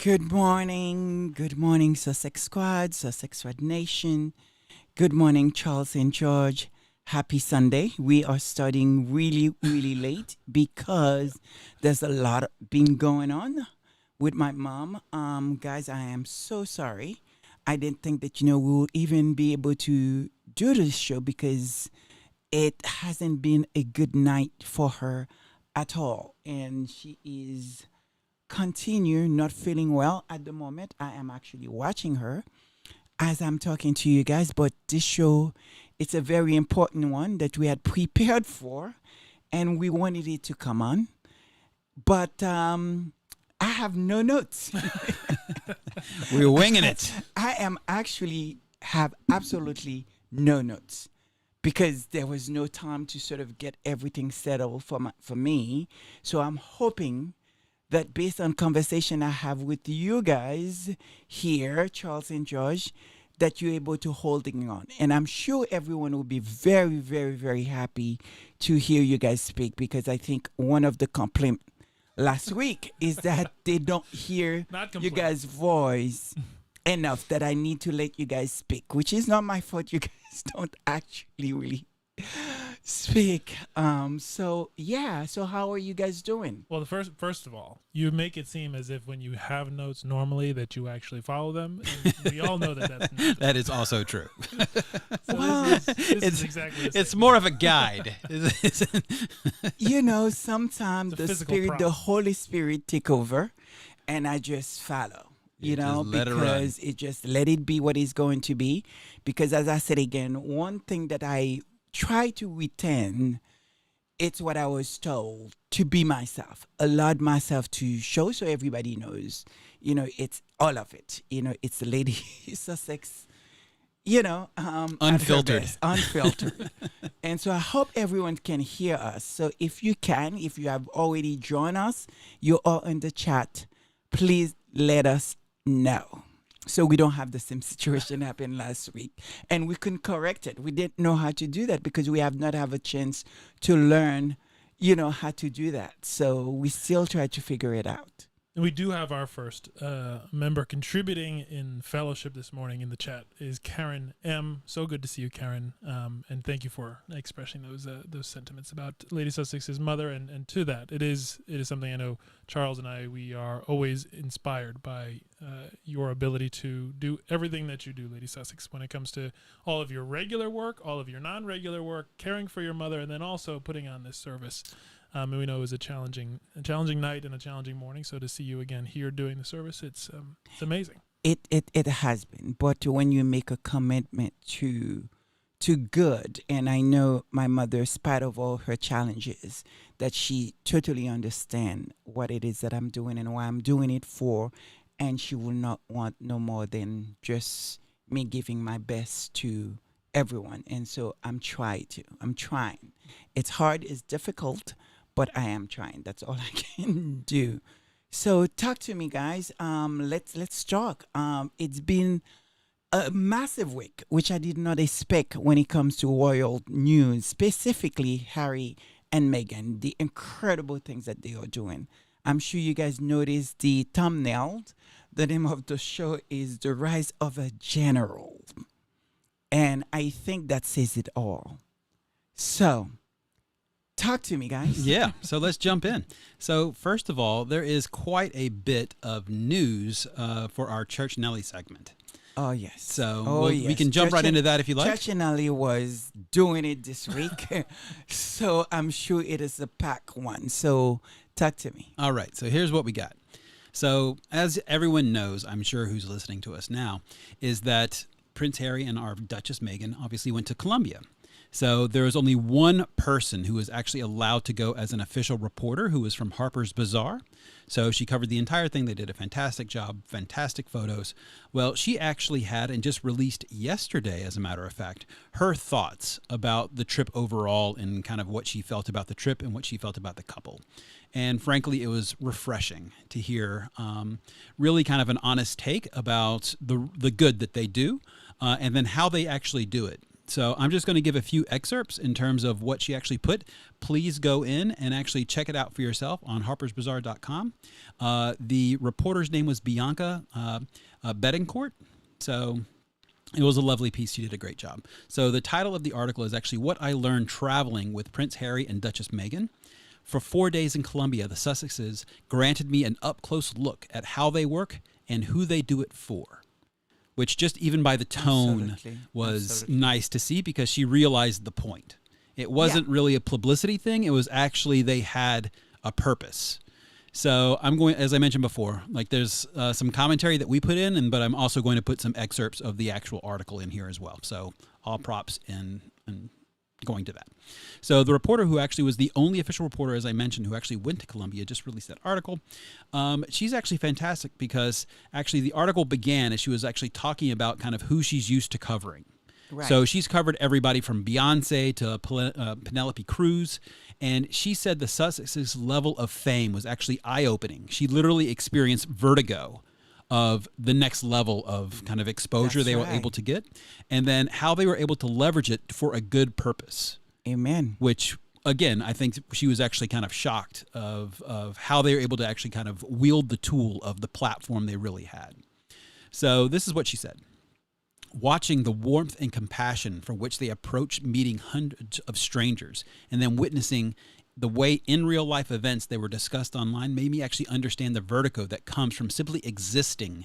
Good morning, Sussex Squad Nation. Good morning, Charles and George. Happy Sunday. We are starting really, really late because there's a lot been going on with my mom. Guys, I am so sorry. I didn't think that, we'll even be able to do this show because it hasn't been a good night for her at all. And she is continue not feeling well at the moment. I am actually watching her as I'm talking to you guys, but this show, it's a very important one that we had prepared for and we wanted it to come on. But I have no notes. We're winging it. I am actually have absolutely no notes because there was no time to sort of get everything settled for me. So I'm hoping that based on conversation I have with you guys here, Charles and George, that you're able to holding on. And I'm sure everyone will be very, very, very happy to hear you guys speak because I think one of the complaints last week is that they don't hear you guys' voice enough that I need to let you guys speak, which is not my fault. You guys don't actually really speak. So how are you guys doing? Well, first of all, you make it seem as if when you have notes normally that you actually follow them. And we all know that that's not that is also true. This is exactly it's more of a guide. Sometimes the Holy Spirit take over and I just follow. Because it just let it be what it's going to be. Because as I said again, one thing that I try to retain, it's what I was told to be myself, allow myself to show so everybody knows, it's all of it. It's the Lady Sussex, unfiltered. Unfiltered. And so I hope everyone can hear us. So if you have already joined us, you are in the chat, please let us know. So we don't have the same situation happen last week. And we couldn't correct it. We didn't know how to do that because we have not have a chance to learn, how to do that. So we still try to figure it out. And we do have our first member contributing in fellowship this morning in the chat is Karen M. So good to see you, Karen. And thank you for expressing those sentiments about Lady Sussex's mother. And to that, it is something I know Charles and we are always inspired by your ability to do everything that you do, Lady Sussex, when it comes to all of your regular work, all of your non-regular work, caring for your mother, and then also putting on this service. And we know it was a challenging night and a challenging morning. So to see you again here doing the service, it's amazing. It has been. But when you make a commitment to good, and I know my mother, in spite of all her challenges, that she totally understands what it is that I'm doing and why I'm doing it for, and she will not want no more than just me giving my best to everyone. And so I'm trying. It's hard, it's difficult, but I am trying. That's all I can do. So talk to me, guys. Let's talk. It's been a massive week, which I did not expect when it comes to royal news, specifically Harry and Meghan, the incredible things that they are doing. I'm sure you guys noticed the thumbnail. The name of the show is The Rise of a General. And I think that says it all. So talk to me, guys. Yeah, so let's jump in. So first of all, there is quite a bit of news for our Church Nelly segment. Oh, yes. So we can jump right into that if you like. Church Nelly was doing it this week, so I'm sure it is a packed one. So talk to me. All right, so here's what we got. So as everyone knows, I'm sure who's listening to us now, is that Prince Harry and our Duchess Meghan obviously went to Colombia. So there was only one person who was actually allowed to go as an official reporter, who was from Harper's Bazaar. So she covered the entire thing. They did a fantastic job, fantastic photos. Well, she actually had, and just released yesterday, as a matter of fact, her thoughts about the trip overall and kind of what she felt about the trip and what she felt about the couple. And frankly, it was refreshing to hear really kind of an honest take about the good that they do and then how they actually do it. So I'm just going to give a few excerpts in terms of what she actually put. Please go in and actually check it out for yourself on harpersbazaar.com. The reporter's name was Bianca Betancourt. So it was a lovely piece. She did a great job. So the title of the article is actually What I Learned Traveling with Prince Harry and Duchess Meghan. For 4 days in Colombia, the Sussexes granted me an up-close look at how they work and who they do it for, which just even by the tone was nice to see, because she realized the point. It wasn't really a publicity thing. It was actually they had a purpose. So I'm going, as I mentioned before, like there's some commentary that we put in, but I'm also going to put some excerpts of the actual article in here as well. So all props in going to that. So the reporter who actually was the only official reporter, as I mentioned, who actually went to Colombia, just released that article. She's actually fantastic, because actually the article began as she was actually talking about kind of who she's used to covering. Right. So she's covered everybody from Beyonce to Penelope Cruz, and she said the Sussexes' level of fame was actually eye-opening. She literally experienced vertigo of the next level of kind of exposure they were able to get, and then how they were able to leverage it for a good purpose. Amen. Which, again, I think she was actually kind of shocked of how they were able to actually kind of wield the tool of the platform they really had. So this is what she said. Watching the warmth and compassion for which they approached meeting hundreds of strangers, and then witnessing the way in real life events they were discussed online, made me actually understand the vertigo that comes from simply existing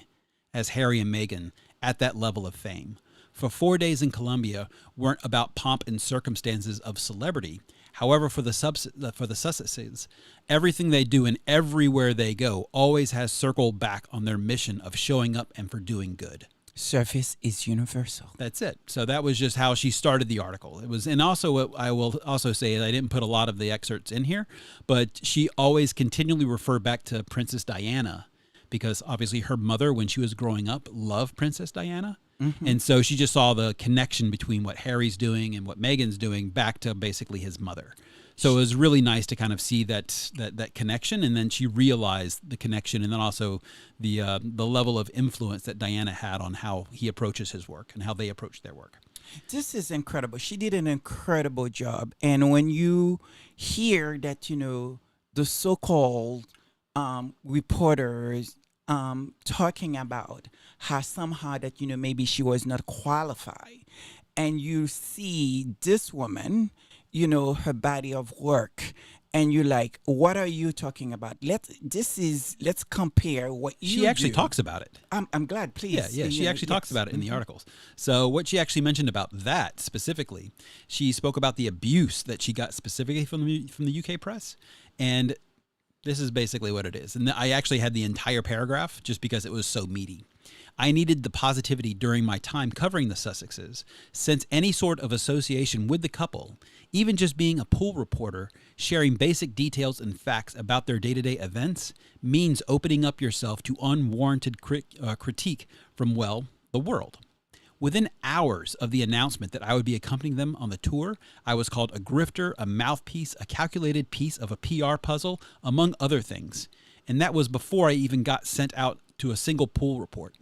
as Harry and Meghan at that level of fame. For 4 days in Colombia weren't about pomp and circumstances of celebrity. However, for the Sussexes, everything they do and everywhere they go always has circled back on their mission of showing up and for doing good. Service is universal. That's it. So that was just how she started the article. It was, and also what I will also say is I didn't put a lot of the excerpts in here, but she always continually referred back to Princess Diana, because obviously her mother, when she was growing up, loved Princess Diana. Mm-hmm. And so she just saw the connection between what Harry's doing and what Meghan's doing back to basically his mother. So it was really nice to kind of see that connection, and then she realized the connection, and then also the level of influence that Diana had on how he approaches his work and how they approach their work. This is incredible. She did an incredible job. And when you hear that, you know, the so-called reporters talking about how somehow that, you know, maybe she was not qualified, and you see this woman, you know, her body of work, and you're like, what are you talking about? Let's compare what you She actually do. talks about it. I'm glad, please. Yeah, she actually talks about it in the articles. So what she actually mentioned about that specifically, she spoke about the abuse that she got specifically from the UK press, and this is basically what it is. And I actually had the entire paragraph just because it was so meaty. I needed the positivity during my time covering the Sussexes, since any sort of association with the couple, even just being a pool reporter, sharing basic details and facts about their day-to-day events, means opening up yourself to unwarranted critique from, well, the world. Within hours of the announcement that I would be accompanying them on the tour, I was called a grifter, a mouthpiece, a calculated piece of a PR puzzle, among other things. And that was before I even got sent out to a single pool report.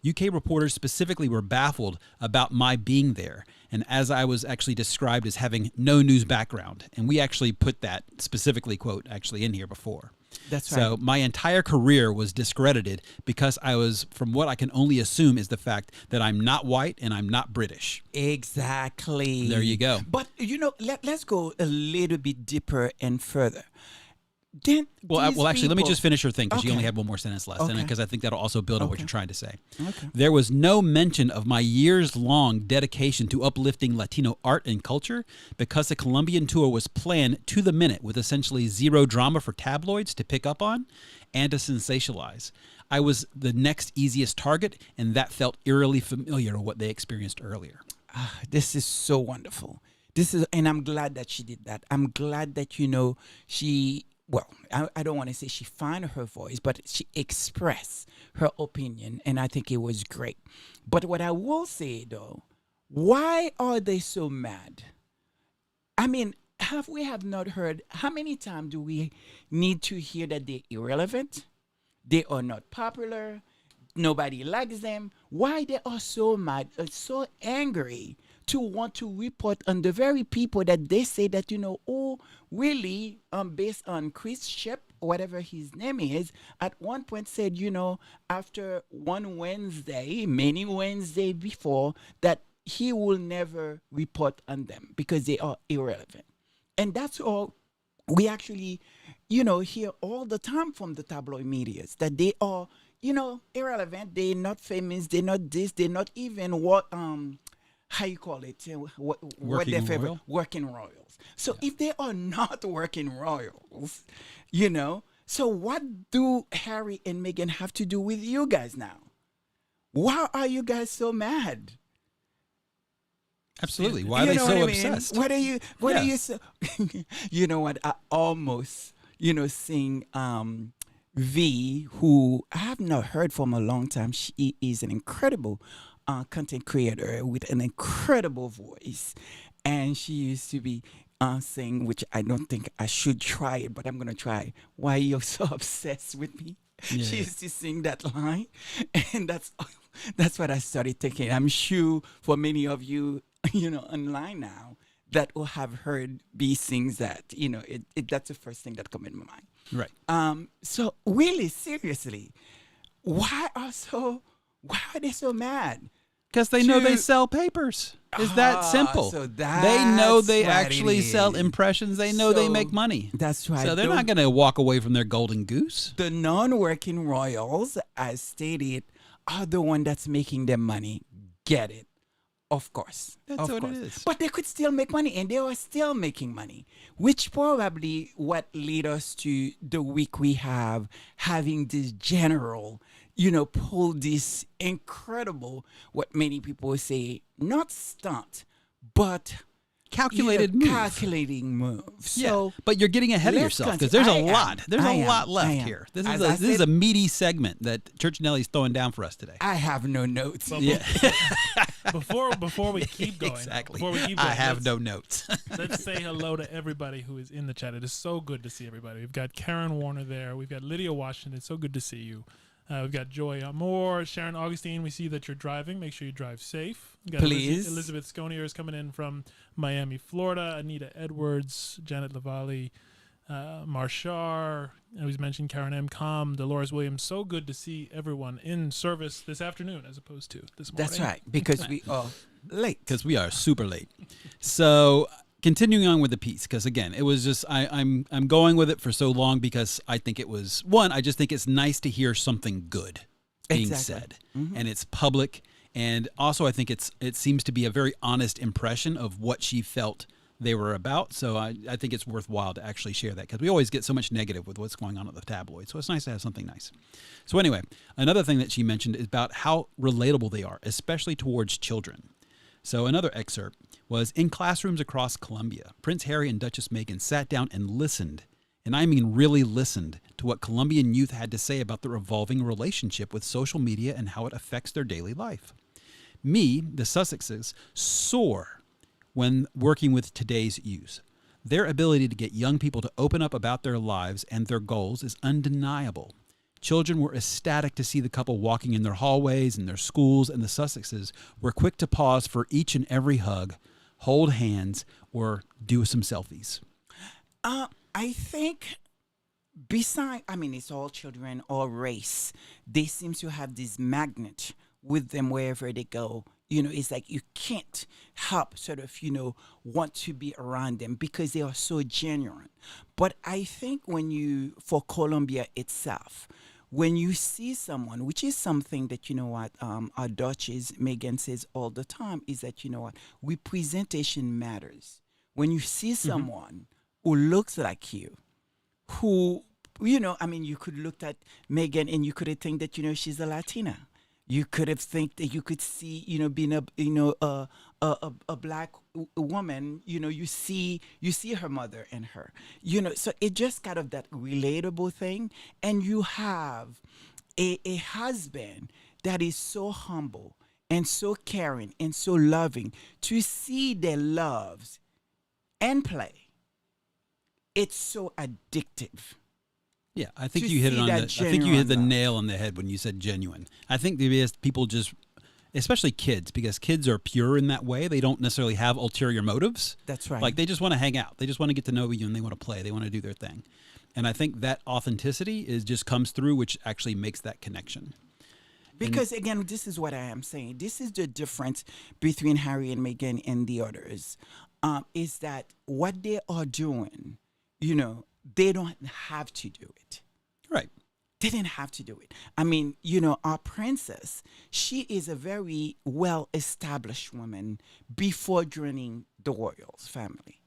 UK reporters specifically were baffled about my being there, and as I was actually described as having no news background. And we actually put that specifically quote actually in here before. That's right. So my entire career was discredited because I was, from what I can only assume is the fact that I'm not white and I'm not British. Exactly. There you go. But, you know, let's go a little bit deeper and further. Then well, actually, let me just finish her thing, because you only Okay. have one more sentence left, Okay. and because I think that'll also build on what Okay. you're trying to say. Okay. There was no mention of my years-long dedication to uplifting Latino art and culture, because the Colombian tour was planned to the minute with essentially zero drama for tabloids to pick up on and to sensationalize. I was the next easiest target, and that felt eerily familiar to what they experienced earlier. This is so wonderful. And I'm glad that she did that. I'm glad that, you know, I don't want to say she found her voice, but she expressed her opinion, and I think it was great. But what I will say, though, why are they so mad? I mean, we have not heard, how many times do we need to hear that they're irrelevant? They are not popular. Nobody likes them. Why they are so mad, so angry to want to report on the very people that they say that, oh, really, based on Chris Shep, whatever his name is, at one point said, after one Wednesday, many Wednesday before, that he will never report on them because they are irrelevant. And that's all we actually, hear all the time from the tabloid medias, that they are, irrelevant. They're not famous. They're not this. They're not even what, how you call it, what their favorite royal? working royals. So if they are not working royals, so what do Harry and Meghan have to do with you guys now? Why are you guys so mad? Absolutely. Why are You they know so what I mean? obsessed? What are you? What Yeah. are you so? You know what? I almost, seeing V, who I have not heard from a long time. She is an incredible content creator with an incredible voice, and she used to be saying, which I don't think I should try it, but I'm gonna try. Why you're so obsessed with me? Yeah. She used to sing that line, and that's what I started thinking. I'm sure for many of you, online now, that will have heard B sings that. That's the first thing that come in my mind. Right. So really, seriously, why are they so mad? Because they know they To- sell papers. It's that simple. So They know they that's what actually it sell is. impressions. They know they So make money. That's right. So they're not going to walk away from their golden goose. The non-working royals, as stated, are the one that's making them money. Get it? Of course. That's of what it course. is. But they could still make money, and they are still making money, which probably what led us to the week we have having this general, pull this incredible, what many people say, not stunt, but Calculated move. calculating move. Yeah, So but you're getting ahead of let's yourself because continue. there's a I am. lot. There's I a am. lot I left am. here. This As is I this is said- a meaty segment that Church Nelly's throwing down for us today. I have no notes. But Yeah, before we keep going, exactly. Before we keep going, I have let's- no notes. Let's say hello to everybody who is in the chat. It is so good to see everybody. We've got Karen Warner there. We've got Lydia Washington. It's so good to see you. We've got Joy Amore, Sharon Augustine. We see that you're driving. Make sure you drive safe. We've got Please. Elizabeth Sconier is coming in from Miami, Florida. Anita Edwards, Janet Lavalley, Marshar. I was mentioned Karen M. Com, Dolores Williams. So good to see everyone in service this afternoon as opposed to this morning. That's right, because we are late. Because we are super late. So continuing on with the piece, because again, it was just I'm going with it for so long because I think it was one. I just think it's nice to hear something good being Exactly. said, and it's public. And also, I think it seems to be a very honest impression of what she felt they were about. So I think it's worthwhile to actually share that because we always get so much negative with what's going on at the tabloid. So it's nice to have something nice. So anyway, another thing that she mentioned is about how relatable they are, especially towards children. So another excerpt was, in classrooms across Columbia, Prince Harry and Duchess Meghan sat down and listened, and I mean really listened, to what Colombian youth had to say about the evolving relationship with social media and how it affects their daily life. Me, the Sussexes, soar when working with today's youth. Their ability to get young people to open up about their lives and their goals is undeniable. Children were ecstatic to see the couple walking in their hallways and their schools, and the Sussexes were quick to pause for each and every hug, hold hands, or do some selfies. I think it's all children, all race. They seem to have this magnet with them wherever they go. It's like you can't help sort of, want to be around them because they are so genuine. But I think for Colombia itself, when you see someone, which is something that, our Duchess Meghan says all the time, is that, representation matters. When you see someone who looks like you, who, you could look at Meghan and you could think that, she's a Latina. You could have think that you could see, being a black woman, you see her mother in her, so it just kind of that relatable thing. And you have a husband that is so humble and so caring and so loving, to see their loves and play. It's so addictive. Yeah, I think To you hit it see on that the. I think you hit the genuine love. nail on the head when you said genuine. I think the people just especially kids, because kids are pure in that way. They don't necessarily have ulterior motives. That's right. Like they just want to hang out. They just want to get to know you and they want to play. They want to do their thing. And I think that authenticity is just comes through, which actually makes that connection. Because again, this is what I am saying. This is the difference between Harry and Meghan and the others. Is that what they are doing, they don't have to do it. Right. They didn't have to do it. I mean, our princess, she is a very well-established woman before joining the royals family.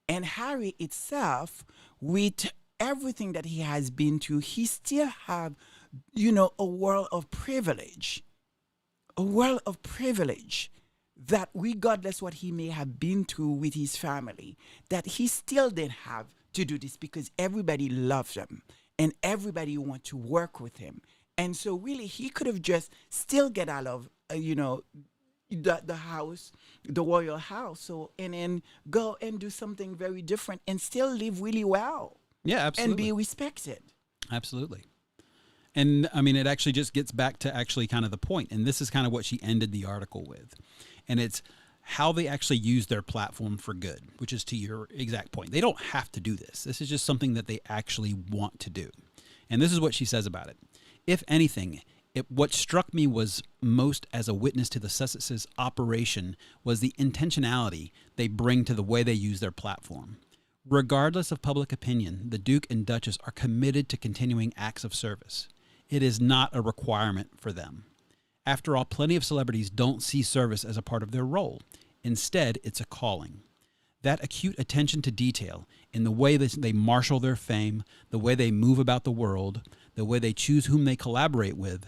And Harry itself, with everything that he has been through, he still have, a world of privilege. A world of privilege that regardless what he may have been through with his family, that he still didn't have to do this because everybody loves him and everybody want to work with him. And so really he could have just still get out of, the house, the royal house, and then go and do something very different and still live really well. Yeah, absolutely. And be respected. Absolutely. And I mean, it actually just gets back to actually kind of the point. And this is kind of what she ended the article with. And it's how they actually use their platform for good, which is to your exact point. They don't have to do this. This is just something that they actually want to do. And this is what she says about it. If anything, what struck me was most as a witness to the Sussex's operation was the intentionality they bring to the way they use their platform. Regardless of public opinion, the Duke and Duchess are committed to continuing acts of service. It is not a requirement for them. After all, plenty of celebrities don't see service as a part of their role. Instead, it's a calling. That acute attention to detail in the way they marshal their fame, the way they move about the world, the way they choose whom they collaborate with,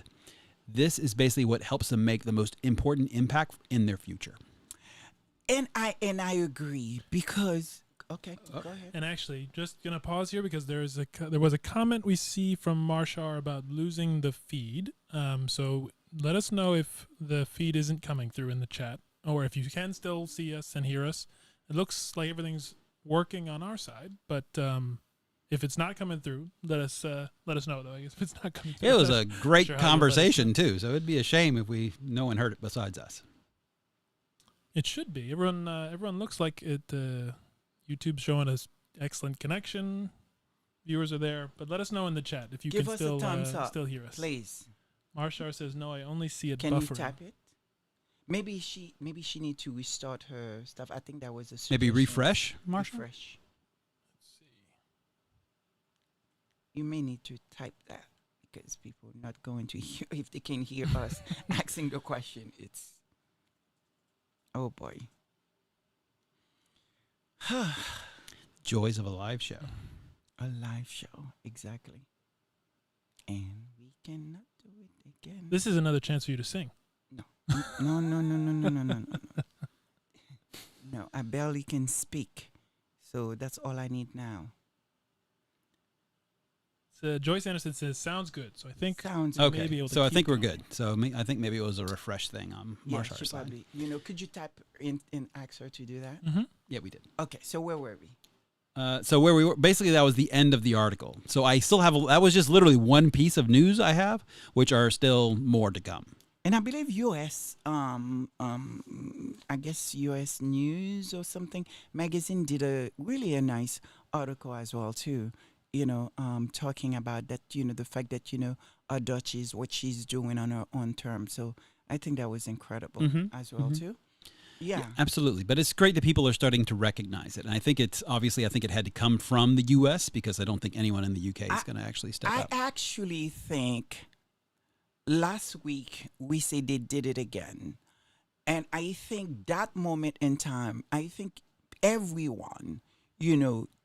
this is basically what helps them make the most important impact in their future. And I agree because... Okay, go ahead. And actually, just gonna pause here because there was a comment we see from Marshar about losing the feed. So let us know if the feed isn't coming through in the chat, or if you can still see us and hear us. It looks like everything's working on our side, but if it's not coming through, let us know though. I guess if it's not coming through, It was a great sure conversation too, so it'd be a shame if no one heard it besides us. It should be. Everyone looks like it. YouTube's showing us excellent connection. Viewers are there, but let us know in the chat if you Give can us a thumbs up, still hear us. Please. Marshar says no. I only see it Can buffering. you tap it? Maybe she need to restart her stuff. I think that was a Maybe suggestion. refresh, Marsha? Refresh. Let's see. You may need to type that because people are not going to hear if they can hear us asking the question. It's oh boy. Joys of a live show. A live show, exactly. And we cannot do it again. This is another chance for you to sing. No. No. No, I barely can speak. So that's all I need now. So Joyce Anderson says, sounds good. So I think Sounds may Okay, be able to so I keep think we're going. good. So I think maybe it was a refresh thing on yeah, Marshar's she side. probably. Could you type in ask her to do that? Mm-hmm. Yeah, we did. Okay, so where were we? So where we were, basically that was the end of the article. So I still have, that was just literally one piece of news I have, which are still more to come. And I believe U.S. I guess U.S. News or something magazine did a nice article as well too. Talking about that. The fact that our Duchess, what she's doing on her own terms. So I think that was incredible as well too. Yeah, absolutely. But it's great that people are starting to recognize it. And I think it had to come from the U.S. because I don't think anyone in the U.K. is going to actually step up. I actually think last week we said they did it again. And I think that moment in time, I think everyone,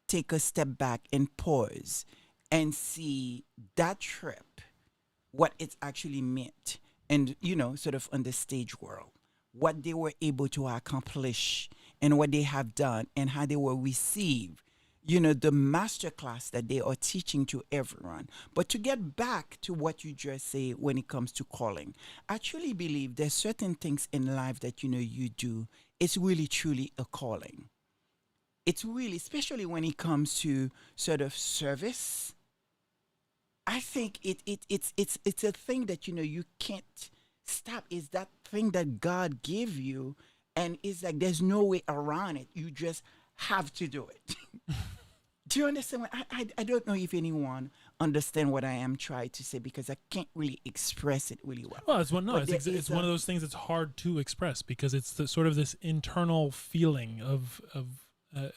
take a step back and pause and see that trip, what it's actually meant. And, sort of on the stage world. What they were able to accomplish and what they have done and how they were received, the masterclass that they are teaching to everyone. But to get back to what you just say when it comes to calling, I truly believe there's certain things in life that, you do. It's really, truly a calling. It's really, especially when it comes to sort of service, I think it's a thing that, you can't stop. Is that thing that God gave you, and it's like there's no way around it. You just have to do it. Do you understand? I don't know if anyone understand what I am trying to say because I can't really express it really well. Well, it's one. No, But it's one of those things that's hard to express because it's the sort of this internal feeling of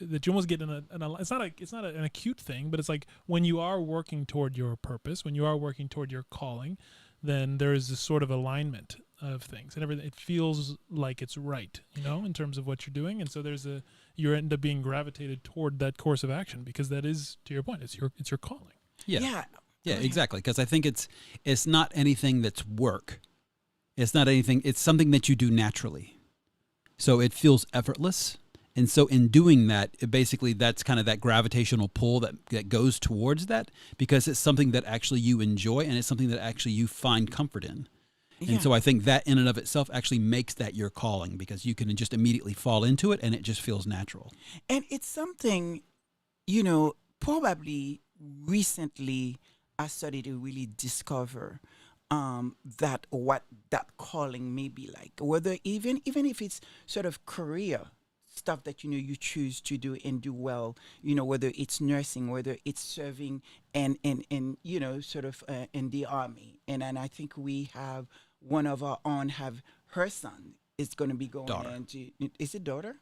that you almost get in it's not an acute thing, but it's like when you are working toward your purpose, when you are working toward your calling, then there is this sort of alignment of things and everything. It feels like it's right, in terms of what you're doing, and so you end up being gravitated toward that course of action because that is, to your point, it's your calling. Yeah, exactly. Because I think it's not anything that's work. It's not anything. It's something that you do naturally, so it feels effortless. And so in doing that, that's kind of that gravitational pull that goes towards that because it's something that actually you enjoy and it's something that actually you find comfort in. Yeah. And so I think that in and of itself actually makes that your calling because you can just immediately fall into it and it just feels natural. And it's something, probably recently I started to really discover that what that calling may be like, whether even if it's sort of career stuff that you choose to do and do well, whether it's nursing, whether it's serving and sort of in the army, and I think we have one of our own have her son is going to be going into, is it daughter,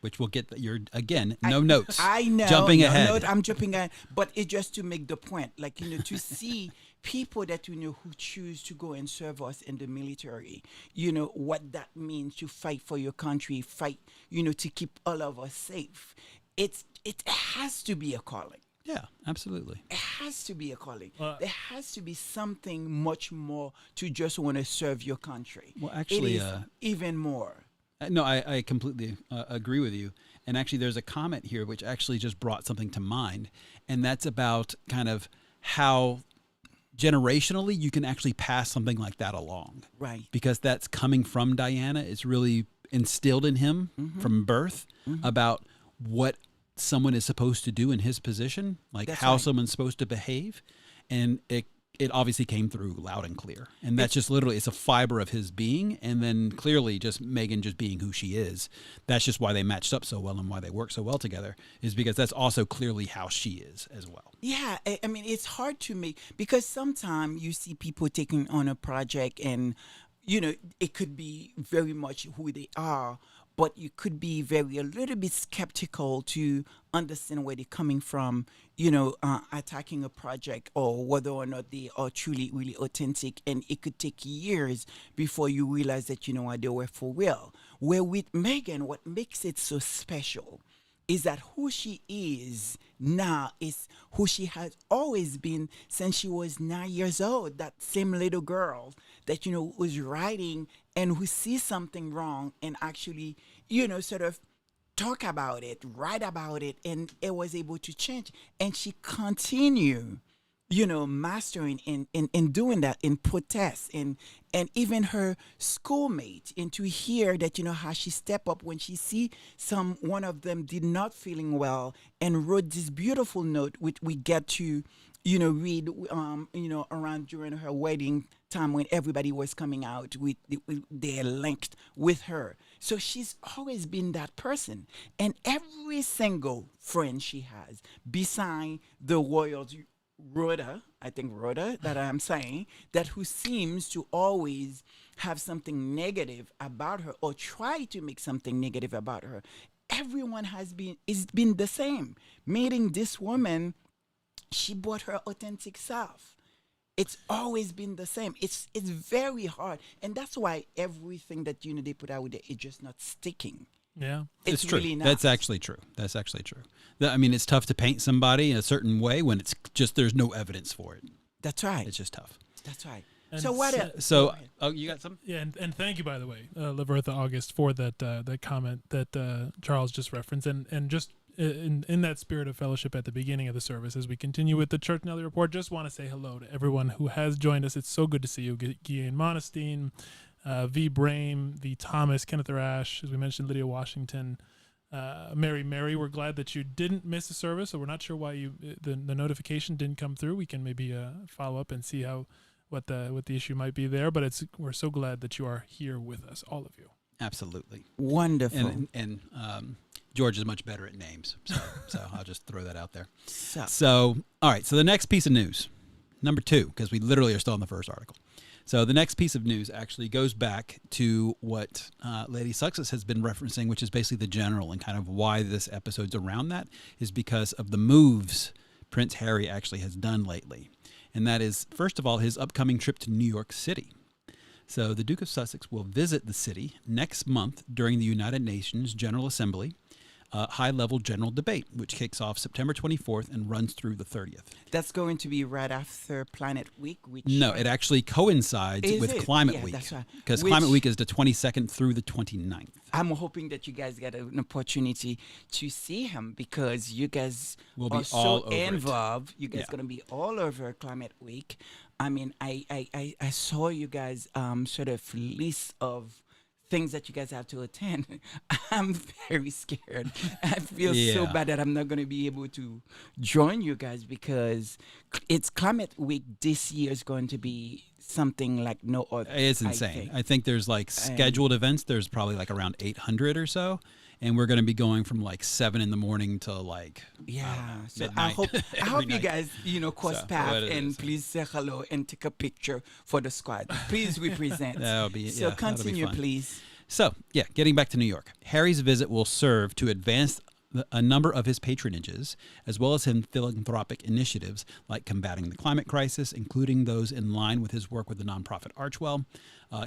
which we'll get notes. I know, jumping ahead. I'm jumping ahead, but it's just to make the point, like to see people that who choose to go and serve us in the military, what that means to fight for your country, fight, to keep all of us safe. It has to be a calling. Yeah, absolutely. It has to be a calling. There has to be something much more to just want to serve your country. Well, actually, it is even more. No, I completely agree with you. And actually, there's a comment here which actually just brought something to mind, and that's about kind of how generationally you can actually pass something like that along. Right. Because that's coming from Diana. It's really instilled in him from birth about what someone is supposed to do in his position, like that's how right. someone's supposed to behave. And it obviously came through loud and clear. And that's just literally, it's a fiber of his being. And then clearly just Megan just being who she is. That's just why they matched up so well and why they work so well together, is because that's also clearly how she is as well. Yeah. I mean, it's hard to make, because sometimes you see people taking on a project and, it could be very much who they are, but you could be a little bit skeptical to understand where they're coming from, attacking a project or whether or not they are truly, really authentic. And it could take years before you realize that, they were for real. Where with Megan, what makes it so special is that who she is now is who she has always been since she was 9 years old. That same little girl that, was writing and who sees something wrong and actually, sort of talk about it, write about it, and it was able to change. And she continued, mastering and doing that in protests and even her schoolmates, and to hear that, how she stepped up when she see one of them did not feeling well and wrote this beautiful note, which we get to, read, around during her wedding time when everybody was coming out with their linked with her. So she's always been that person. And every single friend she has, beside the royals, Rhoda that I'm saying, that who seems to always have something negative about her or try to make something negative about her, everyone it's been the same. Meeting this woman, she brought her authentic self. It's always been the same. It's very hard, and that's why everything that they put out there is just not sticking. Yeah, it's true. Really not. That's actually true. I mean, it's tough to paint somebody in a certain way when it's just there's no evidence for it. That's right. It's just tough. That's right. And so what? You got something? Yeah, and thank you, by the way, Lavertha August, for that comment that Charles just referenced, and just in that spirit of fellowship at the beginning of the service, as we continue with the Church Nelly Report, just want to say hello to everyone who has joined us. It's so good to see you, Guillaume Monestein, V. Brame, V. Thomas, Kenneth Rash, as we mentioned, Lydia Washington, Mary. We're glad that you didn't miss the service, so we're not sure why the notification didn't come through. We can maybe follow up and see how what the issue might be there. But we're so glad that you are here with us, all of you. Absolutely. Wonderful. And George is much better at names, so I'll just throw that out there. So, So, all right. So the next piece of news, number 2, because we literally are still in the first article. So the next piece of news actually goes back to what Lady Success has been referencing, which is basically the general, and kind of why this episode's around that is because of the moves Prince Harry actually has done lately. And that is, first of all, his upcoming trip to New York City. So the Duke of Sussex will visit the city next month during the United Nations General Assembly high-level general debate, which kicks off September 24th and runs through the 30th. that's going to be right after Planet Week, which No, it actually coincides Is with it? Climate Yeah, Week. that's right. Because Which- Climate Week is the 22nd through the 29th. I'm hoping that you guys get an opportunity to see him because you guys We'll be are all so over it. involved. You guys Yeah. going to be all over Climate Week. I mean, I saw you guys sort of list of things that you guys have to attend. I'm very scared. I feel so Yeah. bad that I'm not going to be able to join you guys because it's Climate Week this year is going to be something like no other. It's I insane. think. I think there's like scheduled events. There's probably like around 800 or so. And we're going to be going from like 7 in the morning to like, Yeah, so I midnight hope every you night. guys cross So, path what it and is. please say hello and take a picture for the squad. Please represent. that'll be, So that'll be continue, fun. please. So, yeah, getting back to New York. Harry's visit will serve to advance a number of his patronages, as well as his philanthropic initiatives like combating the climate crisis, including those in line with his work with the nonprofit Archwell.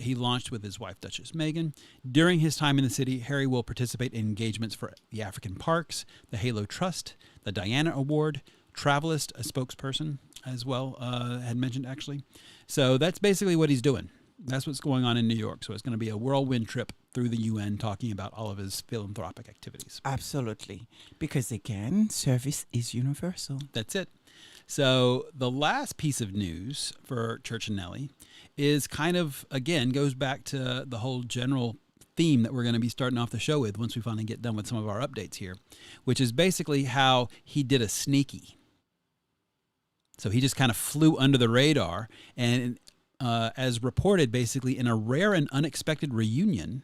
He launched with his wife, Duchess Meghan. During his time in the city, Harry will participate in engagements for the African Parks, the Halo Trust, the Diana Award, Travelist, a spokesperson as well, had mentioned actually. So that's basically what he's doing. That's what's going on in New York. So it's going to be a whirlwind trip through the UN talking about all of his philanthropic activities. Absolutely, because again, service is universal. That's it. So the last piece of news for Church and Nellie is kind of, again, goes back to the whole general theme that we're going to be starting off the show with once we finally get done with some of our updates here, which is basically how he did a sneaky. So he just kind of flew under the radar and as reported, basically in a rare and unexpected reunion,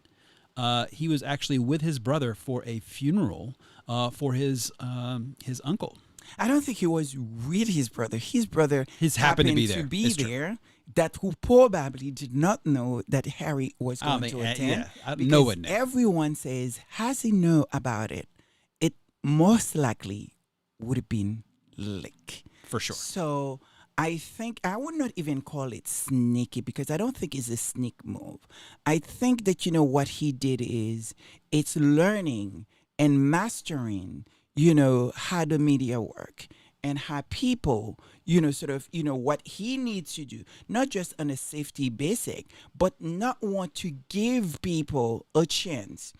he was actually with his brother for a funeral for his uncle. I don't think he was with his brother. His brother He's happened to be there. To be It's true. there. That who probably did not know that Harry was I don't going think- to attend. no because one knew. everyone says, has he know about it? It most likely would have been leak. For sure. So I think I would not even call it sneaky because I don't think it's a sneak move. I think that what he did is it's learning and mastering, how the media work and how people, what he needs to do, not just on a safety basic, but not want to give people a chance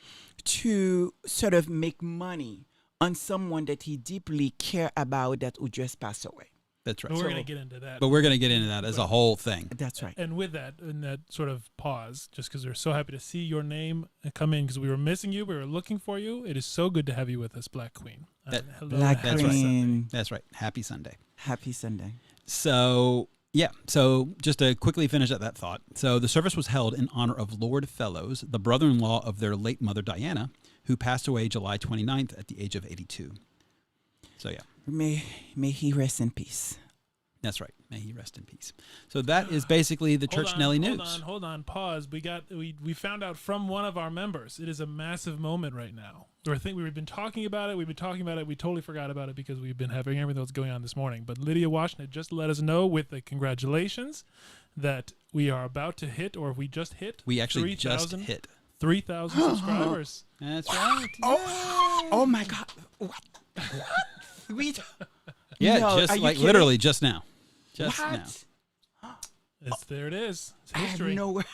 to sort of make money on someone that he deeply care about that would just pass away. That's right. But we're So- going to get into that. But we're going to get into that as a whole thing. That's right. And with that, in that sort of pause, just because we're so happy to see your name come in, because we were missing you, we were looking for you. It is so good to have you with us, Black Queen. That- Hello, Black happy That's right. Sunday. Queen. That's right. Happy Sunday. Happy Sunday. So, yeah. So, just to quickly finish up that thought. So, the service was held in honor of Lord Fellows, the brother-in-law of their late mother, Diana, who passed away July 29th at the age of 82. So, yeah. May he rest in peace. That's right. May he rest in peace. So that is basically the Church Nelly news. Hold on, pause. We found out from one of our members. It is a massive moment right now. Or I think we've been talking about it. We totally forgot about it because we've been having everything that's going on this morning. But Lydia Washington just let us know with the congratulations that we are about to hit, or we just hit. We actually 3,000 just hit. 3,000 subscribers. That's right. Oh my God! What? Sweet. Yeah, No, just are you like kidding? literally just now. Just What? now. There it is. It's I have history. nowhere.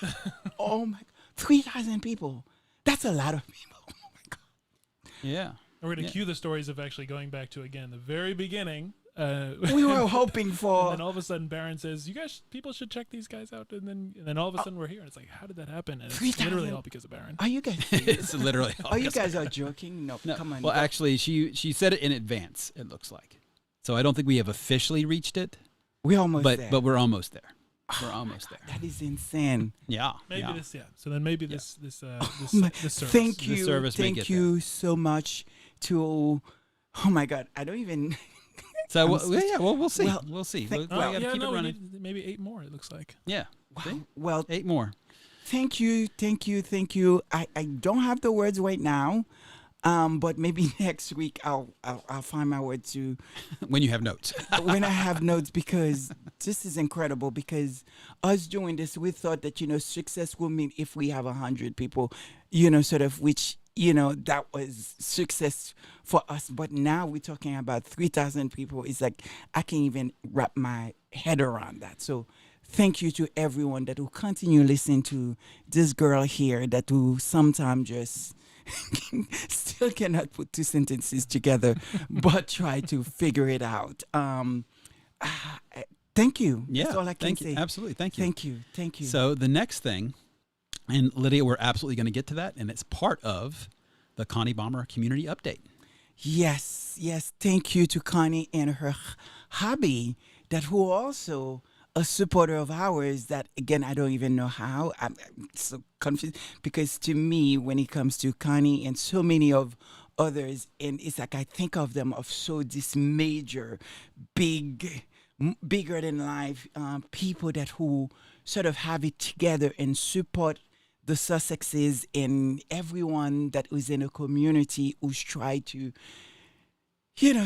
Oh my! 3,000 people. That's a lot of people. Oh my God! Yeah. We're going to Yeah. cue the stories of actually going back to, again, the very beginning. We were hoping And for. then all of a sudden, Barron says, "You guys, people should check these guys out." And then all of a sudden, we're here, and it's like, how did that happen? And it's 3,000. literally all because of Barron. Are you guys? It's literally. Are you guys are joking? No, No. come on. Well, go. actually, she said it in advance. It looks like. So I don't think we have officially reached it, we're almost there. but we're almost there. We're almost there. That is insane. Yeah. Maybe yeah. this, yeah. So then maybe this My- this service. Thank The you. service may Thank get you so much to. Oh my God, I don't even. So I'm well, so- yeah, well, we'll see. well, we'll see. thank- we well, gotta yeah, keep no, it we running. need maybe 8 more. It looks like. Yeah. Wow. See? Well, 8 more. thank you, thank you, thank you. I don't have the words right now, but maybe next week I'll find my words to When you have notes. when I have notes, because this is incredible. Because us doing this, we thought that success will mean if we have 100 people, sort of, which that was success for us. But now we're talking about 3,000 people. It's like I can't even wrap my head around that. So thank you to everyone that will continue listening to this girl here that will sometimes just still cannot put two sentences together, but try to figure it out. Thank you. Yeah. That's all I can thank say. you. Absolutely. Thank you. Thank you. Thank you. So the next thing, and Lydia, we're absolutely going to get to that, and it's part of the Connie Bomber community update. Yes, yes. Thank you to Connie and her hobby, that who also a supporter of ours. That again, I don't even know how. I'm so confused, because to me, when it comes to Connie and so many of others, and it's like I think of them of so this major, bigger than life people that who sort of have it together and support the Sussexes and everyone that is in a community who's tried to,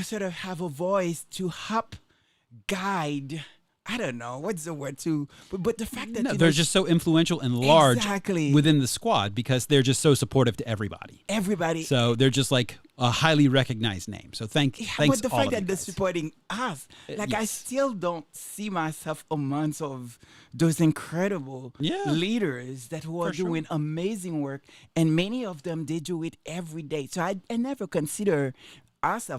sort of have a voice to help guide. I don't know what's the word to, but the fact that They're just so influential and large Exactly. within the squad because they're just so supportive to everybody. everybody. So they're just like a highly recognized name. So thanks But the all fact of that you they're guys. supporting us, like I yes. still don't see myself amongst of those incredible Yeah. leaders that who are For sure. doing amazing work, and many of them they do it every day. So I never consider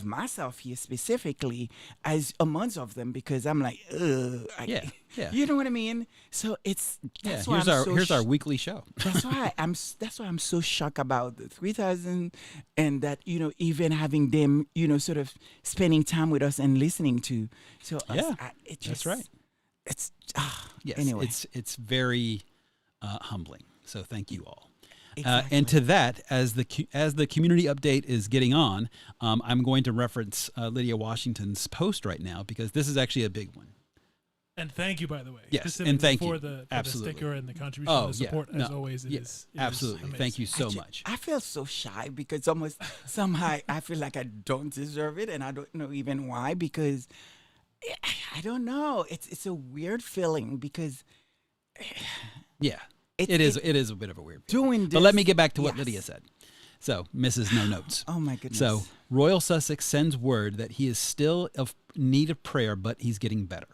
myself here specifically as amongst of them, because I'm like, Yeah, yeah. you know what I mean. So that's why Here's our weekly show. that's why I'm so shocked about the 3,000, and that even having them sort of spending time with us and listening to. So Yeah, it that's just, right. It's Yes, anyway. it's very humbling. So thank you all. Exactly. And to that, as the community update is getting on, I'm going to reference Lydia Washington's post right now because this is actually a big one. And thank you, by the way. Yes, Specifically and thank for you. the Absolutely. sticker and the contribution Oh, and the yeah. support. As No, always, yeah, it is absolutely. Thank you so much. I feel so shy, because almost somehow I feel like I don't deserve it, and I don't know even why, because I don't know. It's a weird feeling, because Yeah, It- it is a bit of a weird feeling. doing this. But let me get back to what yes. Lydia said. So, Mrs. No Notes. Oh my goodness. So, Royal Sussex sends word that he is still of need of prayer, but he's getting better.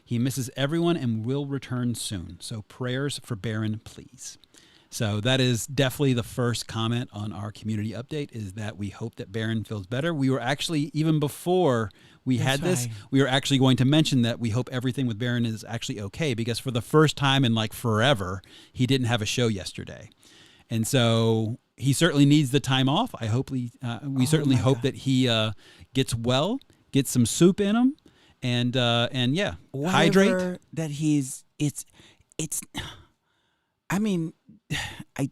He misses everyone and will return soon. So, prayers for Baron, please. So, that is definitely the first comment on our community update, is that we hope that Baron feels better. We were actually, even before we had That's this, right. we were actually going to mention that we hope everything with Baron is actually okay, because for the first time in like forever, he didn't have a show yesterday. And so he certainly needs the time off. I hope we certainly my hope God. that he gets well, gets some soup in him, and yeah, hydrate. Whatever that he's it's I mean, I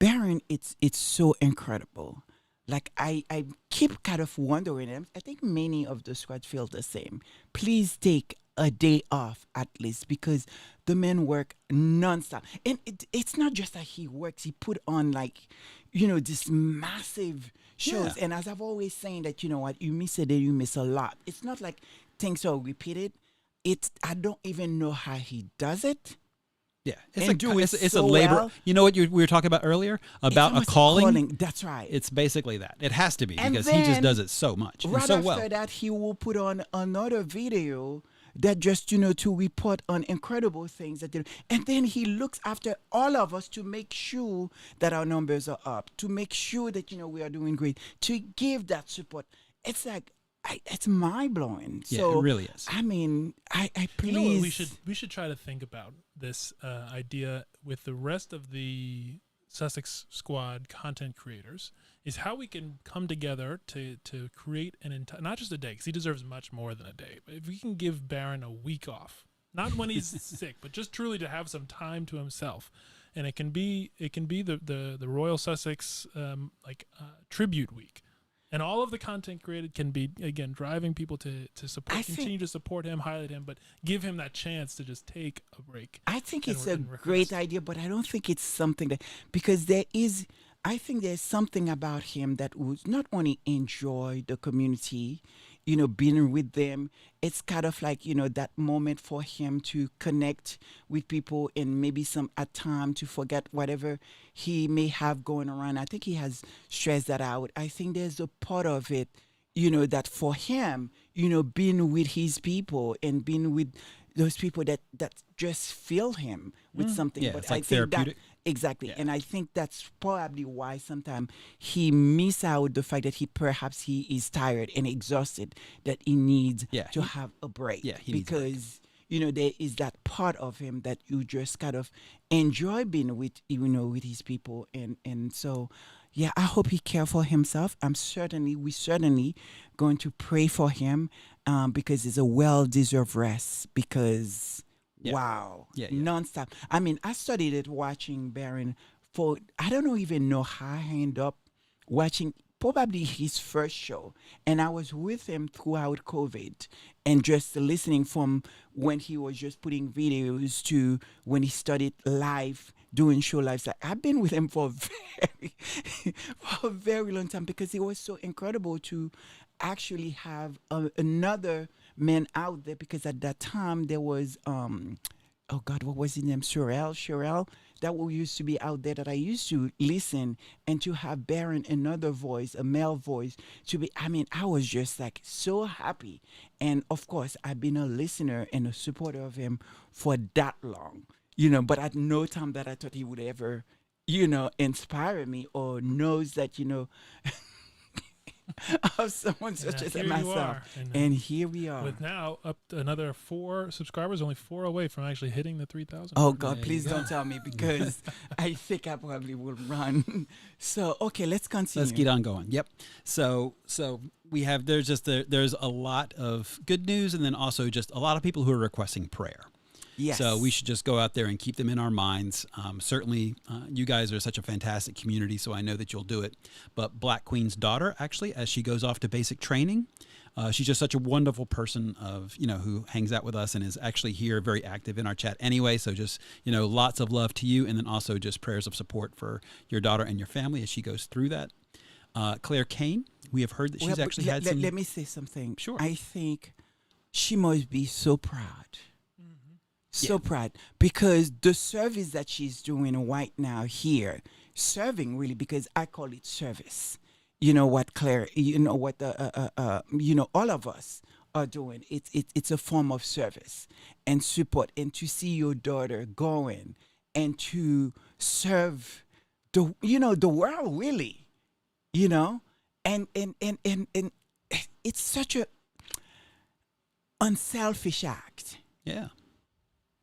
Baron, it's so incredible. Like I keep kind of wondering, and I think many of the squad feel the same. Please take a day off at least, because the men work nonstop, and it's not just that he works; he put on like, this massive shows. Yeah. And as I've always saying that, what, you miss a day, you miss a lot. It's not like things are repeated. I don't even know how he does it. Yeah, And do it it's a so labor. well. You know what we were talking about earlier It's about a almost calling. That's right. It's basically that. It has to be, And because he just then, does it so much and Right so after well. that, he will put on another video that just, to report on incredible things that they do. And then he looks after all of us to make sure that our numbers are up, to make sure that, we are doing great, to give that support. It's like, it's mind blowing. Yeah, So, it really is. I mean, I please. You know what we should try to think about this idea with the rest of the Sussex squad content creators, is how we can come together to create an entire, not just a day, because he deserves much more than a day, but if we can give Baron a week off, not when he's sick, but just truly to have some time to himself. And it can be the Royal Sussex tribute week. And all of the content created can be, again, driving people to support, continue to support him, highlight him, but give him that chance to just take a break. I think it's a great idea, but I don't think it's something that, because I think there's something about him that would not only enjoy the community, being with them. It's kind of like, that moment for him to connect with people and maybe at time to forget whatever he may have going around. I think he has stressed that out. I think there's a part of it, that for him, being with his people and being with those people that just fill him with something. Yeah, but it's like I think therapeutic. Exactly. Yeah. And I think that's probably why sometimes he miss out the fact that he is tired and exhausted, that he needs to have a break. Yeah, he needs a break. Because, there is that part of him that you just kind of enjoy being with, with his people. And so, yeah, I hope he care for himself. We certainly going to pray for him because it's a well-deserved rest because... Yeah. Wow. Yeah. Nonstop. I mean, I studied it watching Baron for, I don't even know how I ended up watching probably his first show. And I was with him throughout COVID and just listening from when he was just putting videos to when he started live, doing show lives. I've been with him for a very long time because it was so incredible to actually have another man out there, because at that time there was oh God, what was his name? Sherelle, that used to be out there that I used to listen, and to have Baron, another voice, a male voice, I was just like so happy. And of course, I've been a listener and a supporter of him for that long, but at no time that I thought he would ever, inspire me or knows that, of someone such as myself. And here we are. With now up to another 4 subscribers, only 4 away from actually hitting the 3,000. Oh God, please don't tell me, because I think I probably will run. So, okay, let's continue. Let's get on going. Yep. So we have, there's a lot of good news, and then also just a lot of people who are requesting prayer. Yes. So we should just go out there and keep them in our minds. Certainly, you guys are such a fantastic community, so I know that you'll do it. But Black Queen's daughter, actually, as she goes off to basic training, she's just such a wonderful person who hangs out with us and is actually here, very active in our chat anyway. So just, lots of love to you, and then also just prayers of support for your daughter and your family as she goes through that. Claire Kane, we have heard that she's actually had some... Let me say something. Sure. I think she must be so proud. So proud, because the service that she's doing right now here, serving really, because I call it service. You know what, Claire? You know what? All of us are doing. It's a form of service and support, and to see your daughter going and to serve the world really, and it's such a unselfish act. Yeah.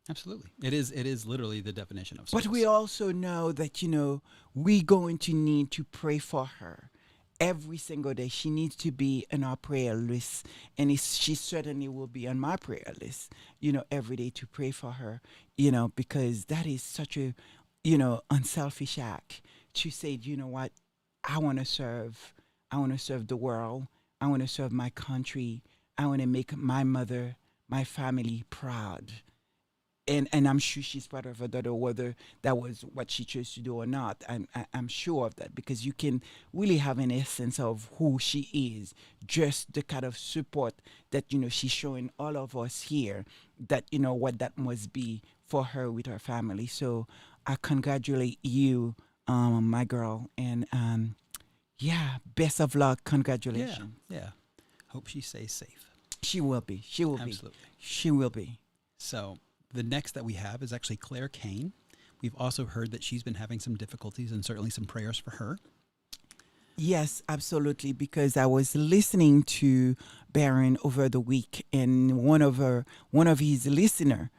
Absolutely. It is literally the definition of service. But we also know that, we're going to need to pray for her every single day. She needs to be on our prayer list. And she certainly will be on my prayer list, every day to pray for her, because that is such a, unselfish act to say, you know what, I want to serve the world. I want to serve my country. I want to make my mother, my family proud. And I'm sure she's proud of her daughter, whether that was what she chose to do or not. I'm sure of that, because you can really have an essence of who she is, just the kind of support that, she's showing all of us here, that, what that must be for her with her family. So I congratulate you, my girl. And best of luck. Congratulations. Yeah. Hope she stays safe. She will be. Absolutely. She will be. So the next that we have is actually Claire Kane. We've also heard that she's been having some difficulties, and certainly some prayers for her. Yes, absolutely, because I was listening to Baron over the week, and one of his listener,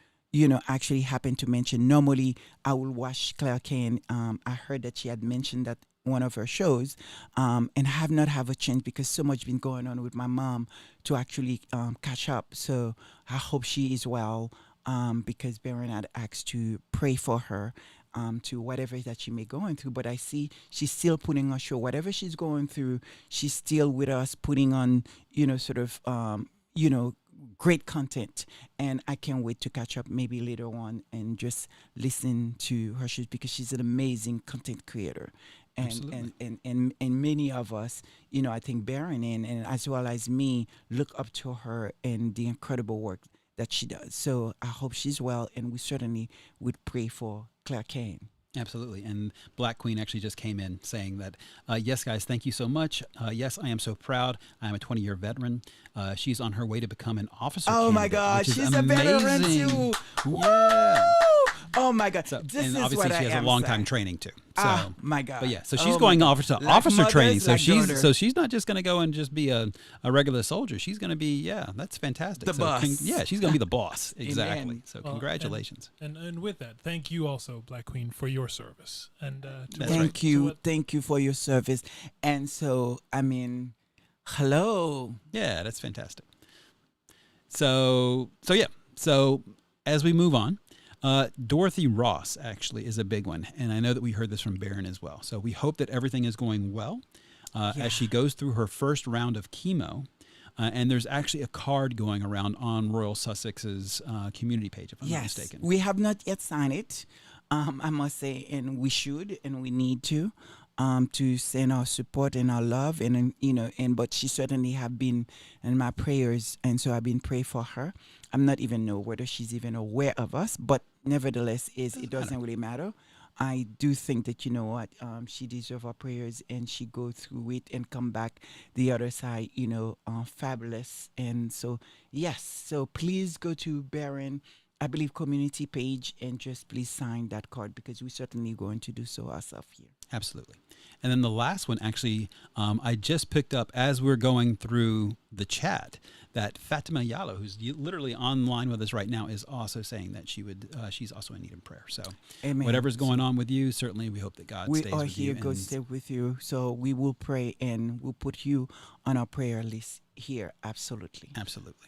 actually happened to mention, normally I will watch Claire Kane. I heard that she had mentioned that one of her shows, and I have not had a chance because so much been going on with my mom to actually catch up. So I hope she is well. because Baron had asked to pray for her to whatever that she may going through. But I see she's still putting on show. Whatever she's going through, she's still with us, putting on, sort of, great content. And I can't wait to catch up maybe later on and just listen to her shows because she's an amazing content creator. Absolutely. And many of us, I think Baron and as well as me look up to her and the incredible work that she does. So I hope she's well, and we certainly would pray for Claire Kane. Absolutely. And Black Queen actually just came in saying that, yes, guys, thank you so much. Yes, I am so proud. I am a 20-year veteran. She's on her way to become an officer. Oh my candidate, God, which is she's a veteran amazing. too. Yeah. Oh my God. So, This and is obviously what she I has a am long saying. time training too. So, Ah, my God. but yeah, so Oh she's my going God. officer Like officer mothers, training. So like she's daughters. she's not just going to go and just be a regular soldier. She's going to be that's fantastic. The So boss. Yeah, she's going to be the boss. Exactly. Amen. So Well, congratulations. And with that, thank you also, Black Queen, for your service. And That's Thank you. Thank you for your service. And so, I mean, hello. Yeah, that's fantastic. So yeah. So as we move on, Dorothy Ross actually is a big one, and I know that we heard this from Barron as well. So we hope that everything is going well Yeah. as she goes through her first round of chemo. And there's actually a card going around on Royal Sussex's community page, if I'm not Yes, mistaken. we have not yet signed it. I must say, and we should, and we need to send our support and our love, and but she certainly have been in my prayers, and so I've been praying for her. I'm not even know whether she's even aware of us, but nevertheless, it doesn't really matter. I do think that she deserves our prayers, and she go through it and come back the other side, fabulous. And so yes, so please go to Baron, I believe, community page, and just please sign that card because we're certainly going to do so ourselves here. Absolutely. And then the last one, actually, I just picked up as we're going through the chat that Fatima Yalo, who's literally online with us right now, is also saying that she's also in need of prayer. So Amen. whatever's going on with you, certainly we hope that God We stays are with you. here, God stay with you. So we will pray and we'll put you on our prayer list here. Absolutely. Absolutely.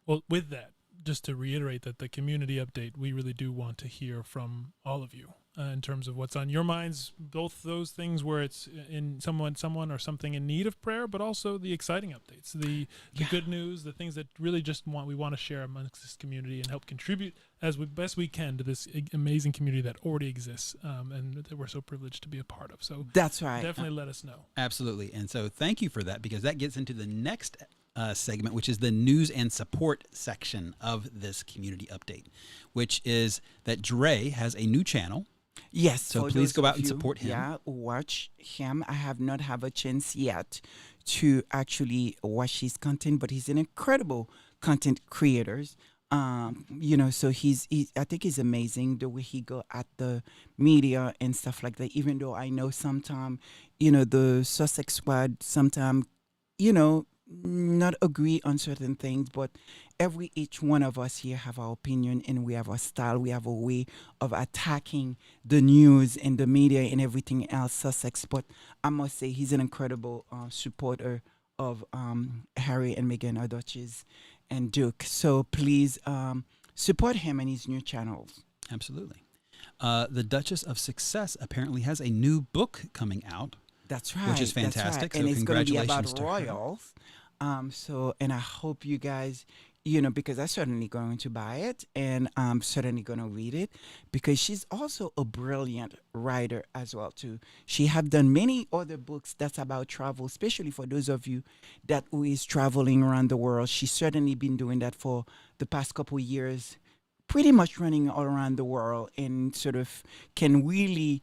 Well, with that, just to reiterate that the community update, we really do want to hear from all of you in terms of what's on your minds, both those things where it's in someone or something in need of prayer, but also the exciting updates, the good news, the things that really we want to share amongst this community and help contribute as best we can to this amazing community that already exists and that we're so privileged to be a part of. So That's right. definitely let us know. Absolutely. And so thank you for that, because that gets into the next segment, which is the news and support section of this community update, which is that Dre has a new channel. Yes. So for please those go out of and you, support him. Yeah, watch him. I have not have a chance yet to actually watch his content, but he's an incredible content creator. So I think he's amazing the way he go at the media and stuff like that. Even though I know sometimes, the Sussex squad sometimes, not agree on certain things, but each one of us here have our opinion, and we have our style, we have a way of attacking the news and the media and everything else Sussex. But I must say he's an incredible supporter of Harry and Meghan, our Duchess and Duke. So please support him and his new channels. Absolutely. The Duchess of Success apparently has a new book coming out. That's right. Which is that's fantastic. right. And So it's going to be congratulations about to her. royals. And I hope you guys, because I'm certainly going to buy it, and I'm certainly going to read it, because she's also a brilliant writer as well too. She have done many other books that's about travel, especially for those of you that who is traveling around the world. She's certainly been doing that for the past couple of years, pretty much running all around the world, and sort of can really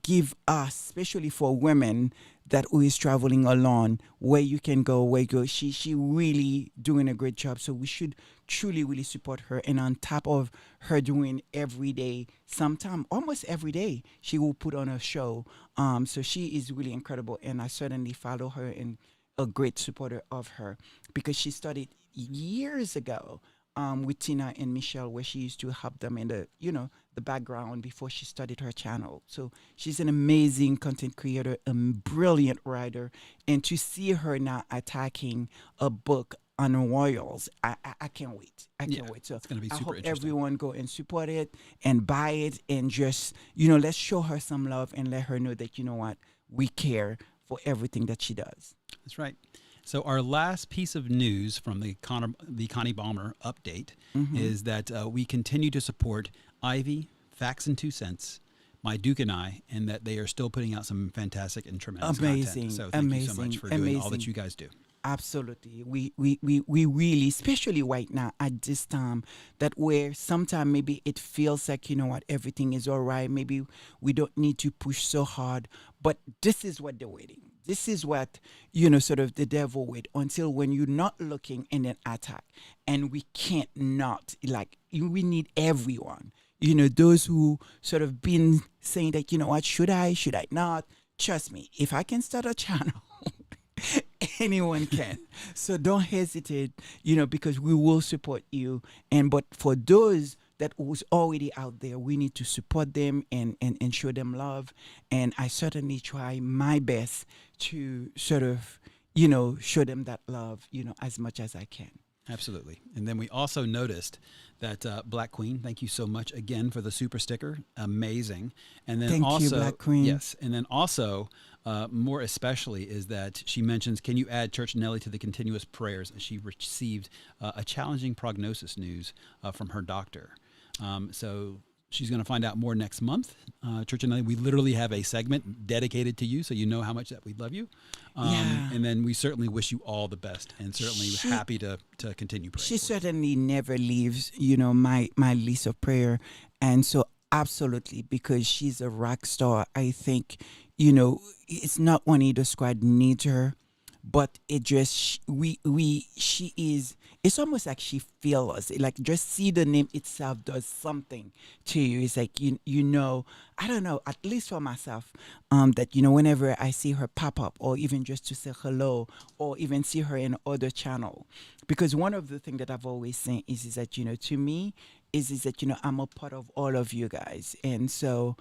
give us, especially for women that who is traveling alone, where you can go, where you go. She really doing a great job. So we should truly really support her. And on top of her doing every day, sometime almost every day, she will put on a show. So she is really incredible, and I certainly follow her and a great supporter of her, because she started years ago with Tina and Michelle, where she used to help them in the background before she started her channel. So she's an amazing content creator, a brilliant writer, and to see her now attacking a book on Royals. I can't wait. I Yeah, can't wait. So it's going to be I super hope interesting. everyone go and support it and buy it and just, let's show her some love and let her know that, what, we care for everything that she does. That's right. So our last piece of news from the Connie Balmer update is that we continue to support Ivy, Facts and 2 Cents, My Duke and I, and that they are still putting out some fantastic and tremendous Amazing, content. So thank you so much amazing, for doing all that amazing. you guys do. Absolutely. We really, especially right now at this time, that where sometimes maybe it feels like, what, everything is all right. Maybe we don't need to push so hard. But this is what they're waiting. This is what, sort of the devil wait until when you're not looking in an attack. And we can't not, like, we need everyone. Those who sort of been saying that, what, should I not? Trust me, if I can start a channel, anyone can. So don't hesitate, because we will support you. But for those that was already out there, we need to support them and show them love. And I certainly try my best to sort of, show them that love, as much as I can. Absolutely. And then we also noticed that Black Queen, thank you so much again for the super sticker. Amazing. And then Thank you, also, Black Queen. yes. And then also, more especially, is that she mentions, can you add Church Nellie to the continuous prayers? As she received a challenging prognosis news from her doctor. So she's going to find out more next month. Church Nellie, we literally have a segment dedicated to you, so you know how much that we love you. Yeah. And then we certainly wish you all the best, and certainly happy to continue praying. She for you. certainly never leaves, my list of prayer. And so absolutely, because she's a rock star, I think, it's not only the squad needs her, but it just she is, it's almost like she feels us. Like, just see the name itself does something to you. It's like, I don't know, at least for myself, that, whenever I see her pop up, or even just to say hello, or even see her in other channel. Because one of the things that I've always said is that, to me, is that, I'm a part of all of you guys. And so,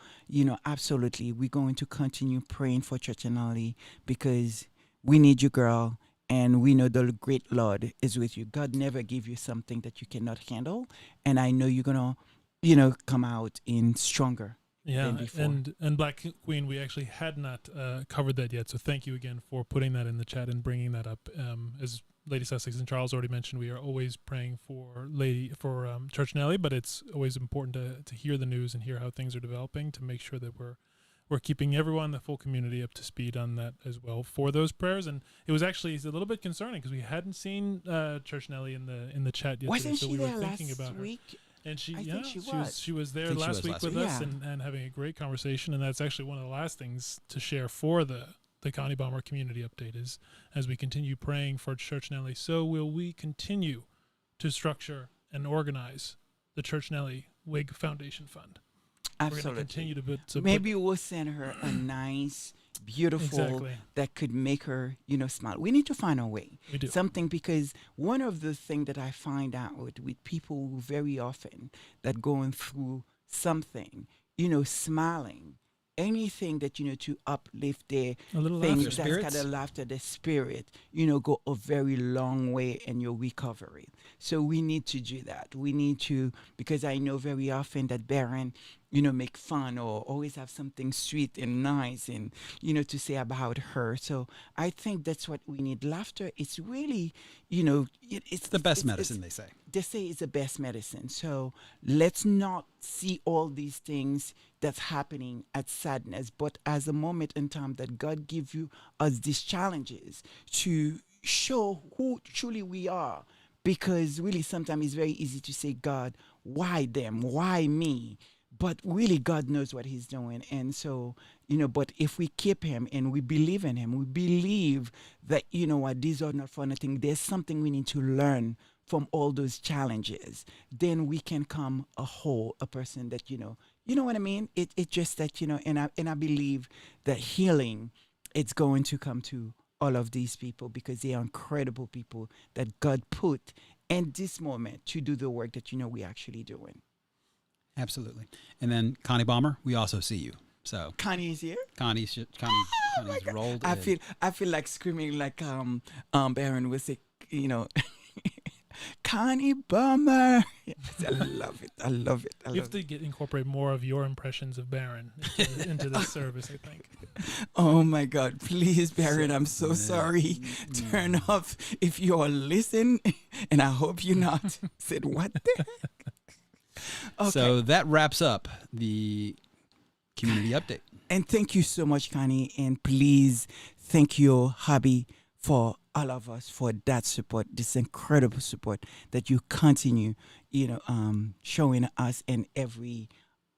absolutely, we're going to continue praying for Church and Ollie, because we need you, girl. And we know the great Lord is with you. God never give you something that you cannot handle. And I know you're going to, come out in stronger than before. and Black Queen, we actually had not covered that yet. So thank you again for putting that in the chat and bringing that up. As Lady Sussex and Charles already mentioned, we are always praying for Church Nellie, but it's always important to hear the news and hear how things are developing, to make sure that we're keeping everyone, the full community, up to speed on that as well for those prayers. And it was actually a little bit concerning because we hadn't seen Church Nellie in the chat yet. Wasn't so she we were there thinking last about week? her. And she She was there I think she last was week last with week. us Yeah. and having a great conversation. And that's actually one of the last things to share for the Connie Balmer community update is, as we continue praying for Church Nellie, so will we continue to structure and organize the Church Nellie Wig Foundation Fund. We're going to Absolutely. continue to put Maybe we'll send her a nice, beautiful, Exactly. that could make her, smile. We need to find a way. We do. Something, because one of the things that I find out with people who very often that going through something, smiling, anything that, to uplift their A little things laughter. that's Spirits? got a laughter, the spirit, go a very long way in your recovery. So we need to do that. We need to, because I know very often that Baron, make fun or always have something sweet and nice and, to say about her. So I think that's what we need. Laughter, it's really, It's the best medicine, they say. They say it's the best medicine. So let's not see all these things that's happening as sadness, but as a moment in time that God gives you us these challenges to show who truly we are. Because really sometimes it's very easy to say, God, why them? Why me? But really, God knows what he's doing. And so, but if we keep him and we believe in him, we believe that, what, these are not for nothing. There's something we need to learn from all those challenges. Then we can come a person that, you know what I mean? It's just that, and I believe that healing, it's going to come to all of these people because they are incredible people that God put in this moment to do the work that, we're actually doing. Absolutely. And then Connie Balmer, we also see you. So Connie is here. Connie's rolled I in. feel like screaming like Baron was say, Connie Bummer. Yes, I love it. I love it. I You have love it. to incorporate more of your impressions of Baron into this service, I think. Oh my God. Please, Baron, I'm so No. sorry. Turn off if you're listening, and I hope you're not. Said, what the heck? Okay. So that wraps up the community update. And thank you so much, Connie. And please thank your hubby for all of us for that support, this incredible support that you continue, showing us and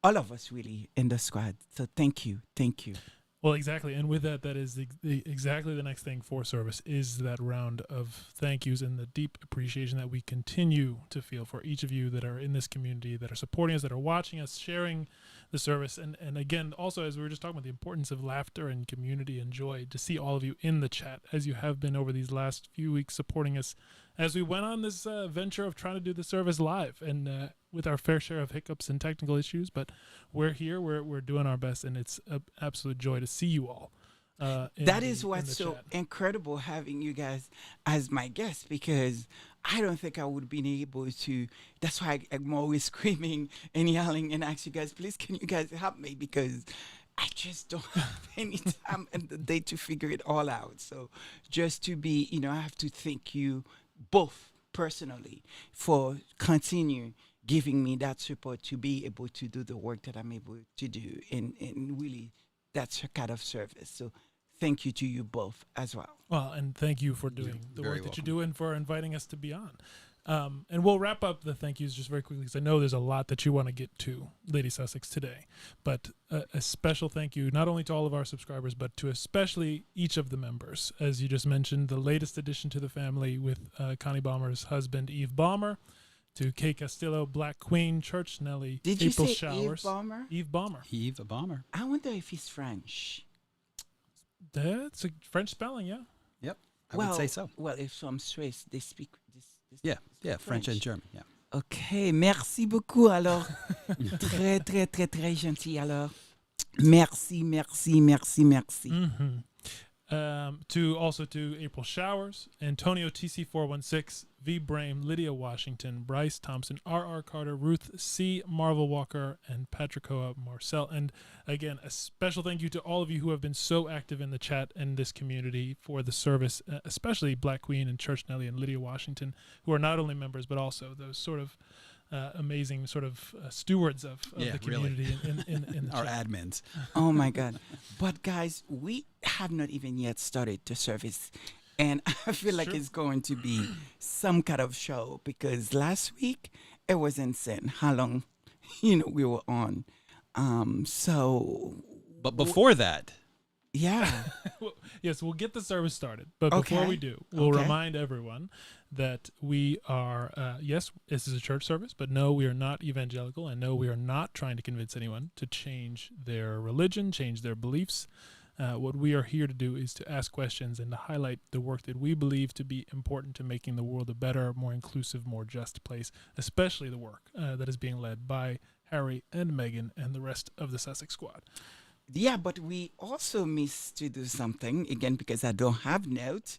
all of us really in the squad. So thank you. Thank you. Well, exactly. And with that, that is exactly the next thing for service is that round of thank yous and the deep appreciation that we continue to feel for each of you that are in this community, that are supporting us, that are watching us, sharing the service. And again, also, as we were just talking about the importance of laughter and community and joy, to see all of you in the chat as you have been over these last few weeks supporting us as we went on this venture of trying to do the service live and with our fair share of hiccups and technical issues. But we're here, we're doing our best, and it's an absolute joy to see you all. That is what's so chat. incredible, having you guys as my guests, because I don't think I would have been able to. That's why I'm always screaming and yelling and ask you guys, please, can you guys help me? Because I just don't have any time in the day to figure it all out. So just to be, I have to thank you both personally for continue giving me that support to be able to do the work that I'm able to do. And really, that's a kind of service. So thank you to you both as well. Well, and thank you for doing the very work that you welcome. do and for inviting us to be on. And we'll wrap up the thank yous just very quickly because I know there's a lot that you want to get to, Lady Sussex, today. But a special thank you not only to all of our subscribers, but to especially each of the members. As you just mentioned, the latest addition to the family with Connie Balmer's husband, Eve Balmer, to Kay Castillo, Black Queen, Church Nelly, Did you April say Showers. Eve Balmer? Eve Balmer. Eve, a bomber. I wonder if he's French. That's a French spelling, yeah. Yep, I would say so. Well, if some Swiss, they speak this Yeah, French and German. Yeah. Ok, merci beaucoup. Alors, très, très, très, très gentil. Alors, merci, merci, merci, merci. Mm-hmm. To April Showers, Antonio TC416, V Brame, Lydia Washington, Bryce Thompson, R.R. Carter, Ruth C. Marvel Walker, and Patricoa Marcel. And again, a special thank you to all of you who have been so active in the chat and this community for the service, especially Black Queen and Church Nelly and Lydia Washington, who are not only members but also those sort of amazing sort of stewards of the community in the Our chat. admins. Oh my God. But guys, we have not even yet started the service. And I feel like Sure. it's going to be some kind of show, because last week it was insane how long, we were on. So But before that, yeah. Well, yes, we'll get the service started. But before Okay. we do, we'll Okay. remind everyone that we are, yes, this is a church service, but no, we are not evangelical, and no, we are not trying to convince anyone to change their religion, change their beliefs. What we are here to do is to ask questions and to highlight the work that we believe to be important to making the world a better, more inclusive, more just place, especially the work that is being led by Harry and Meghan and the rest of the Sussex squad. Yeah, but we also missed to do something, again, because I don't have notes.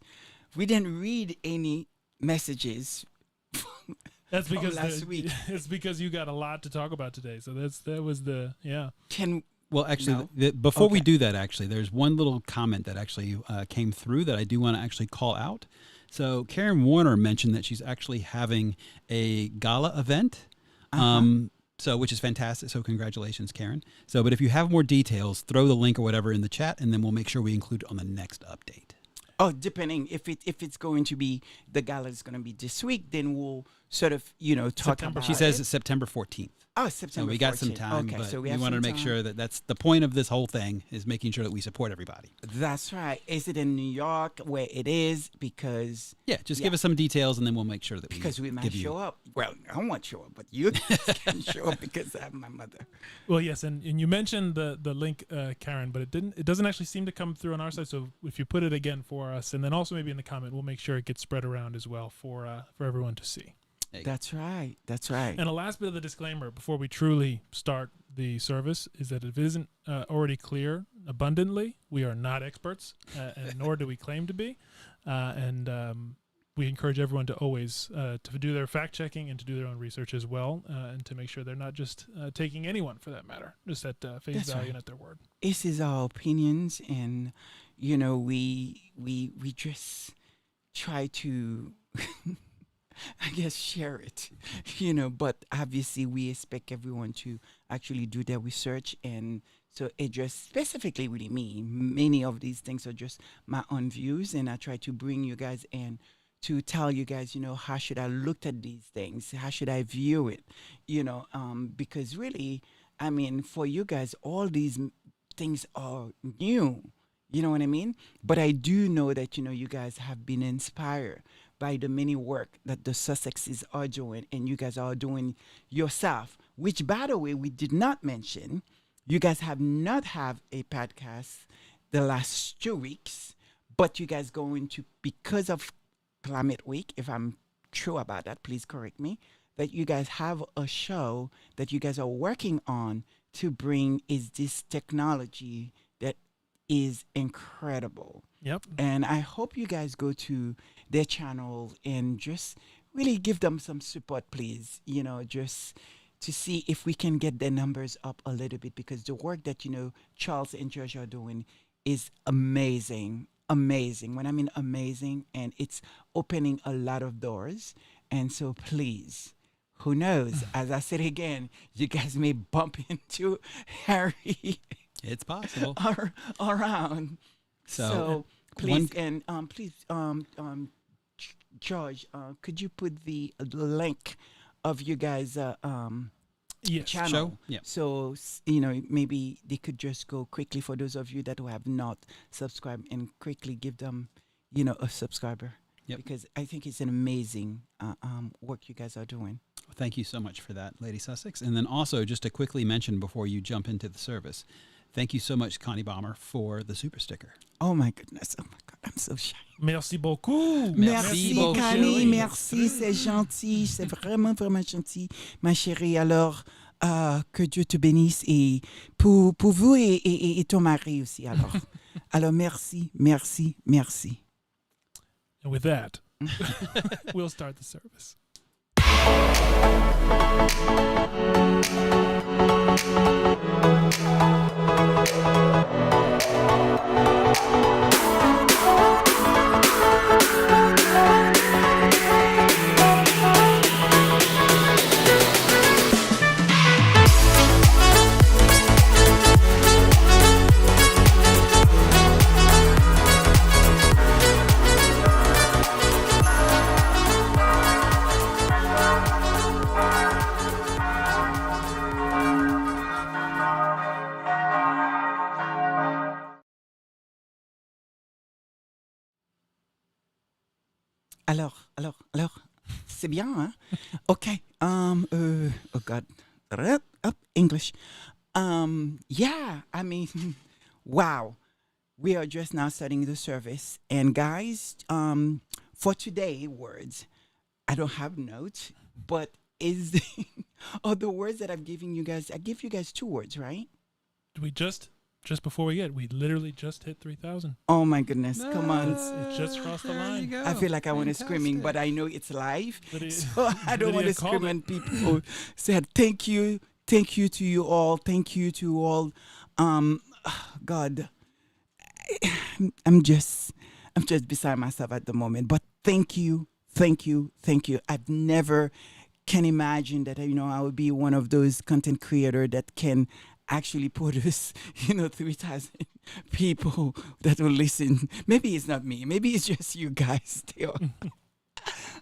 We didn't read any messages. That's from because last week. it's because you got a lot to talk about today. So that was the Can well, actually, No. before we Okay. do that, actually, there's one little comment that actually came through that I do want to actually call out. So Karen Warner mentioned that she's actually having a gala event. So, which is fantastic. So congratulations, Karen. So, but if you have more details, throw the link or whatever in the chat, and then we'll make sure we include it on the next update. Oh, depending if it's going to be, the gala is going to be this week, then we'll sort of talk September. about. She says it. it's September 14th. Oh, So September. we got some 14th. time, Okay, but so we have wanted to some make time. sure that that's the point of this whole thing, is making sure that we support everybody. That's right. Is it in New York where it is? Because Yeah, just give us some details, and then we'll make sure that we might give you. show up. Well, I won't show up, but you can show up because I have my mother. Well, yes, and you mentioned the link, Karen, but it doesn't actually seem to come through on our side. So if you put it again for us, and then also maybe in the comment, we'll make sure it gets spread around as well for everyone to see. There you go. That's right. That's right. And a last bit of the disclaimer before we truly start the service is that if it isn't already clear abundantly, we are not experts, and nor do we claim to be. And we encourage everyone to always to do their fact checking and to do their own research as well, and to make sure they're not just taking anyone, for that matter, just at face That's value right. and at their word. This is our opinions, and we just try to I guess share it, but obviously we expect everyone to actually do their research. And so it just specifically really me. Many of these things are just my own views, and I try to bring you guys in to tell you guys, how should I look at these things? How should I view it? Because really, I mean, for you guys, all these things are new. You know what I mean? But I do know that, you guys have been inspired by the many work that the Sussexes are doing and you guys are doing yourself, which, by the way, we did not mention. You guys have not have a podcast the last 2 weeks, but you guys going to, because of Climate Week, if I'm true about that, please correct me, that you guys have a show that you guys are working on to bring is this technology that is incredible. Yep. And I hope you guys go to their channel and just really give them some support, please. Just to see if we can get their numbers up a little bit, because the work that, Charles and George are doing is amazing. Amazing. When I mean amazing, and it's opening a lot of doors. And so please, who knows? As I said again, you guys may bump into Harry It's possible. around. So please, one- and please, George, could you put the link of you guys' Yes. channel? Show? Yeah. So maybe they could just go quickly, for those of you that who have not subscribed, and quickly give them, a subscriber. Yep. Because I think it's an amazing work you guys are doing. Thank you so much for that, Lady Sussex. And then also, just to quickly mention before you jump into the service, thank you so much, Connie Bomber, for the super sticker. Oh my goodness! Oh my God! I'm so shy. Merci beaucoup. Merci, beaucoup, Connie, chérie. merci, c'est gentil, c'est vraiment, vraiment gentil, ma chérie. Alors, que Dieu te bénisse, et pour vous et ton mari aussi, alors. Alors, merci, merci, merci. And with that, we'll start the service. Alors, c'est bien, hein? Okay. Oh God. Up English. Yeah. I mean, wow. We are just now starting the service, and guys, for today words, I don't have notes, but is the words that I'm giving you guys? I give you guys 2 words, right? We just before we literally just hit 3,000. Oh my goodness! Come on. It just crossed the There you line. go. I feel like I want to screaming, but Fantastic. I know it's live, Lydia- so I don't want Lydia to called scream it. and people said thank you to you all, thank you to all. God, I'm just beside myself at the moment, but thank you. I've never can imagine that I would be one of those content creator that can actually produce 3,000 people that will listen. Maybe it's not me, maybe it's just you guys still.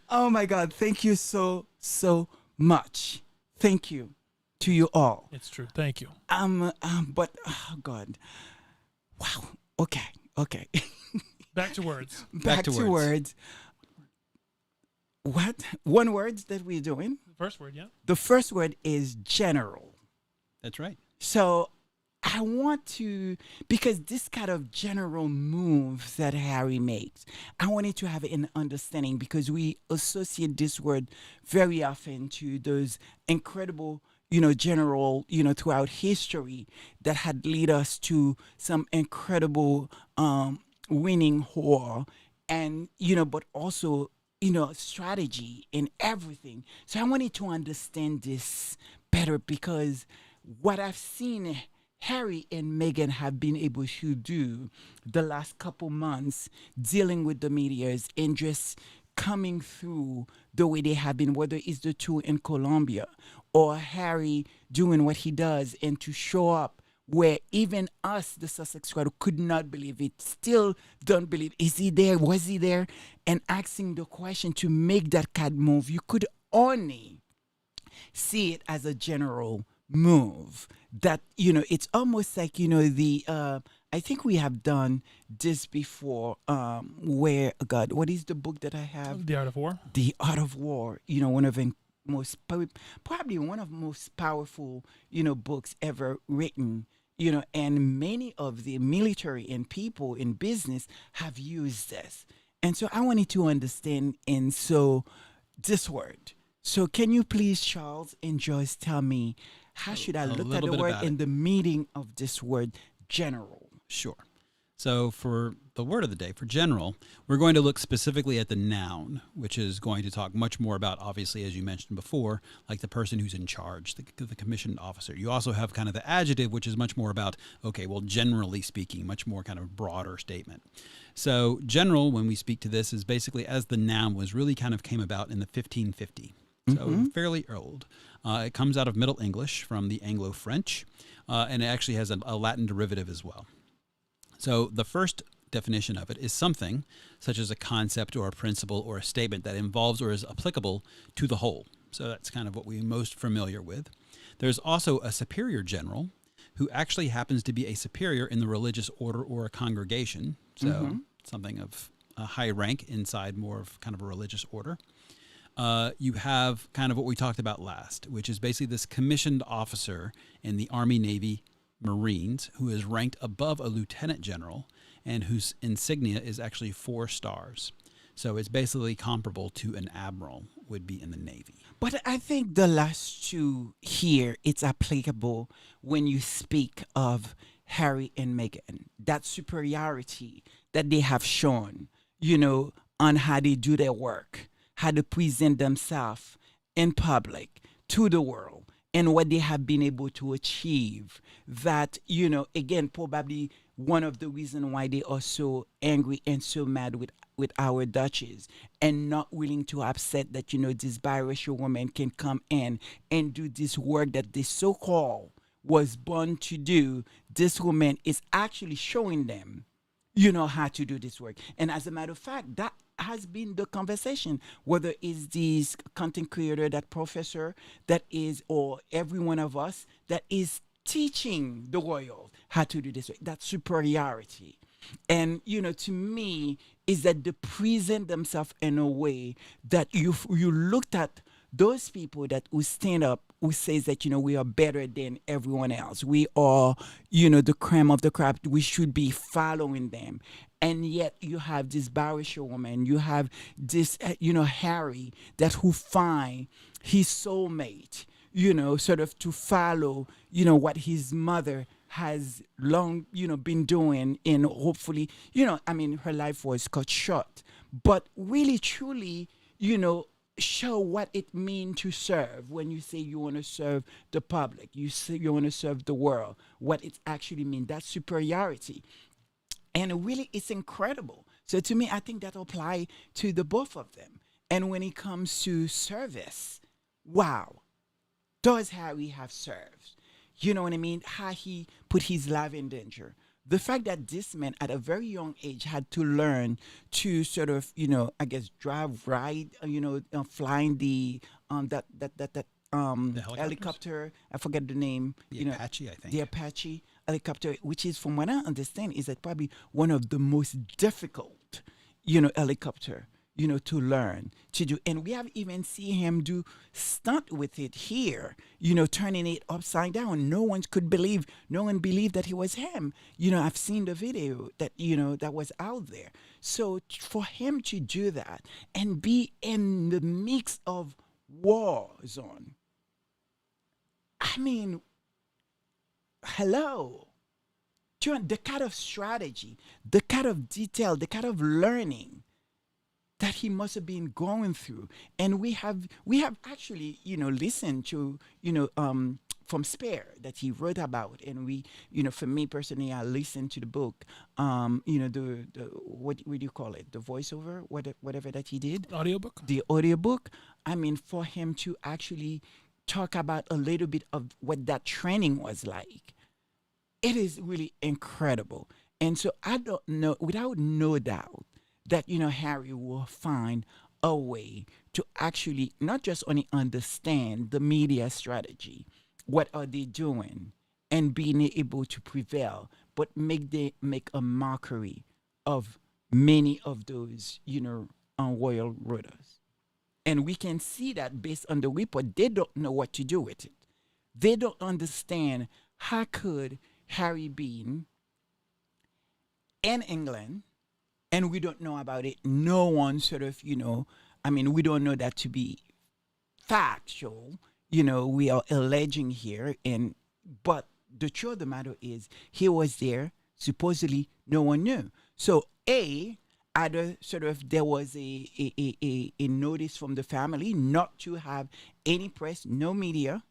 Oh my God, thank you so much. Thank you to you all. It's true. Thank you. But oh God, wow. Okay. Back to words. Back to words. What? One word that we're doing? The first word, yeah. The first word is general. That's right. So I want to, because this kind of general moves that Harry makes, I wanted to have an understanding, because we associate this word very often to those incredible, general, throughout history that had led us to some incredible winning war. And, but also strategy and everything. So I wanted to understand this better because what I've seen Harry and Meghan have been able to do the last couple months dealing with the medias and just coming through the way they have been, whether it's the tour in Colombia or Harry doing what he does and to show up where even us, the Sussex crowd, could not believe it, still don't believe. Is he there? Was he there? And asking the question to make that card move, you could only see it as a general move. That it's almost like the. I think we have done this before. Where God, what is the book that I have? The Art of War. The Art of War. One of the probably one of the most powerful books ever written. And many of the military and people in business have used this. And so I wanted to understand, and so this word. So can you please, Charles and Joyce, tell me how should I A look at little the bit word about in it. the meaning of this word, general? Sure. So for the word of the day, for general, we're going to look specifically at the noun, which is going to talk much more about, obviously, as you mentioned before, like the person who's in charge, the commissioned officer. You also have kind of the adjective, which is much more about, okay, well, generally speaking, much more kind of broader statement. So general, when we speak to this, is basically as the noun was really kind of came about in the 1550. So fairly old. It comes out of Middle English from the Anglo-French, and it actually has a Latin derivative as well. So the first definition of it is something such as a concept or a principle or a statement that involves or is applicable to the whole. So that's kind of what we're most familiar with. There's also a superior general who actually happens to be a superior in the religious order or a congregation. So something of a high rank inside more of kind of a religious order. You have kind of what we talked about last, which is basically this commissioned officer in the Army, Navy, Marines who is ranked above a lieutenant general and whose insignia is actually 4 stars. So it's basically comparable to an admiral would be in the Navy. But I think the last two here, it's applicable when you speak of Harry and Meghan, that superiority that they have shown, on how they do their work, how to present themselves in public to the world, and what they have been able to achieve. That, again, probably one of the reasons why they are so angry and so mad with our Duchess and not willing to accept that, this biracial woman can come in and do this work that they so-called was born to do. This woman is actually showing them, how to do this work. And as a matter of fact, that has been the conversation, whether it's this content creator, that professor that is, or every one of us that is teaching the royals how to do this work, that superiority. And, to me, is that they present themselves in a way that you looked at those people that who stand up, who says that, we are better than everyone else. We are, the creme of the crop. We should be following them. And yet you have this biracial woman, you have this, Harry, that who find his soulmate, sort of to follow, what his mother has long, been doing, and hopefully, her life was cut short, but really, truly, show what it means to serve. When you say you want to serve the public, you say you want to serve the world, what it actually means, that superiority. And really, it's incredible. So to me, I think that apply to the both of them. And when it comes to service, wow, does Harry have served? You know what I mean? How he put his life in danger. The fact that this man at a very young age had to learn to sort of, I guess, drive, ride, flying the helicopters? helicopter. I forget the name. The Apache, I think. The Apache helicopter, which is, from what I understand, is that probably one of the most difficult, helicopter, to learn to do. And we have even seen him do stunt with it here, turning it upside down. No one believed that it was him. I've seen the video that, that was out there. So for him to do that and be in the mix of war zone, I mean, hello. The kind of strategy, the kind of detail, the kind of learning that he must have been going through. And we have actually, listened to, from Spare that he wrote about, and we, for me personally, I listened to the book, the what do you call it, the voiceover, whatever that he did, Audiobook. the audiobook. I mean, for him to actually talk about a little bit of what that training was like, it is really incredible. And so I don't know, without no doubt, that Harry will find a way to actually not just only understand the media strategy, what are they doing, and being able to prevail, but make a mockery of many of those royal rulers. And we can see that based on the report, they don't know what to do with it. They don't understand how could Harry being in England, and we don't know about it. No one sort of, I mean, we don't know that to be factual. We are alleging here, but the truth of the matter is, he was there. Supposedly, no one knew. So, either sort of there was a notice from the family not to have any press, no media,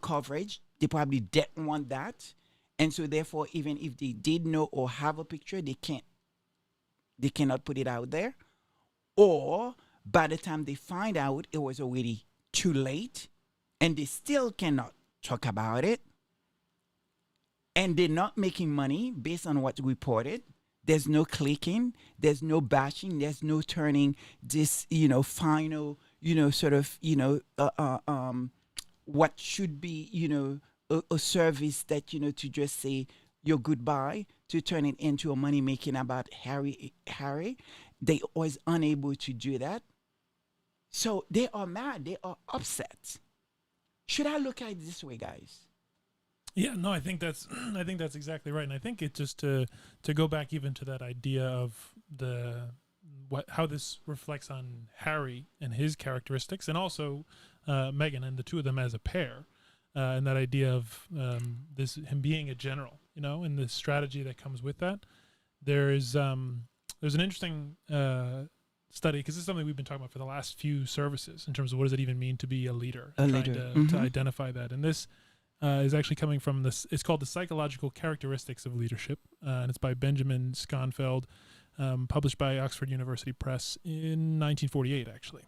coverage. They probably didn't want that. And so therefore, even if they did know or have a picture, they cannot put it out there. Or by the time they find out, it was already too late and they still cannot talk about it. And they're not making money based on what's reported. There's no clicking, there's no bashing, there's no turning this, final, sort of, what should be, a service that, to just say your goodbye, to turn it into a money making about Harry. They was unable to do that. So they are mad, they are upset. Should I look at it this way, guys? Yeah, no, I think that's I think that's exactly right, and I think it just to go back even to that idea of how this reflects on Harry and his characteristics, and also Meghan and the two of them as a pair, and that idea of him being a general, and the strategy that comes with that. There's an interesting study, because this is something we've been talking about for the last few services in terms of what does it even mean to be a leader, trying to identify that, and this. Is actually coming from this. It's called The Psychological Characteristics of Leadership, and it's by Benjamin Schonfeld, published by Oxford University Press in 1948, actually.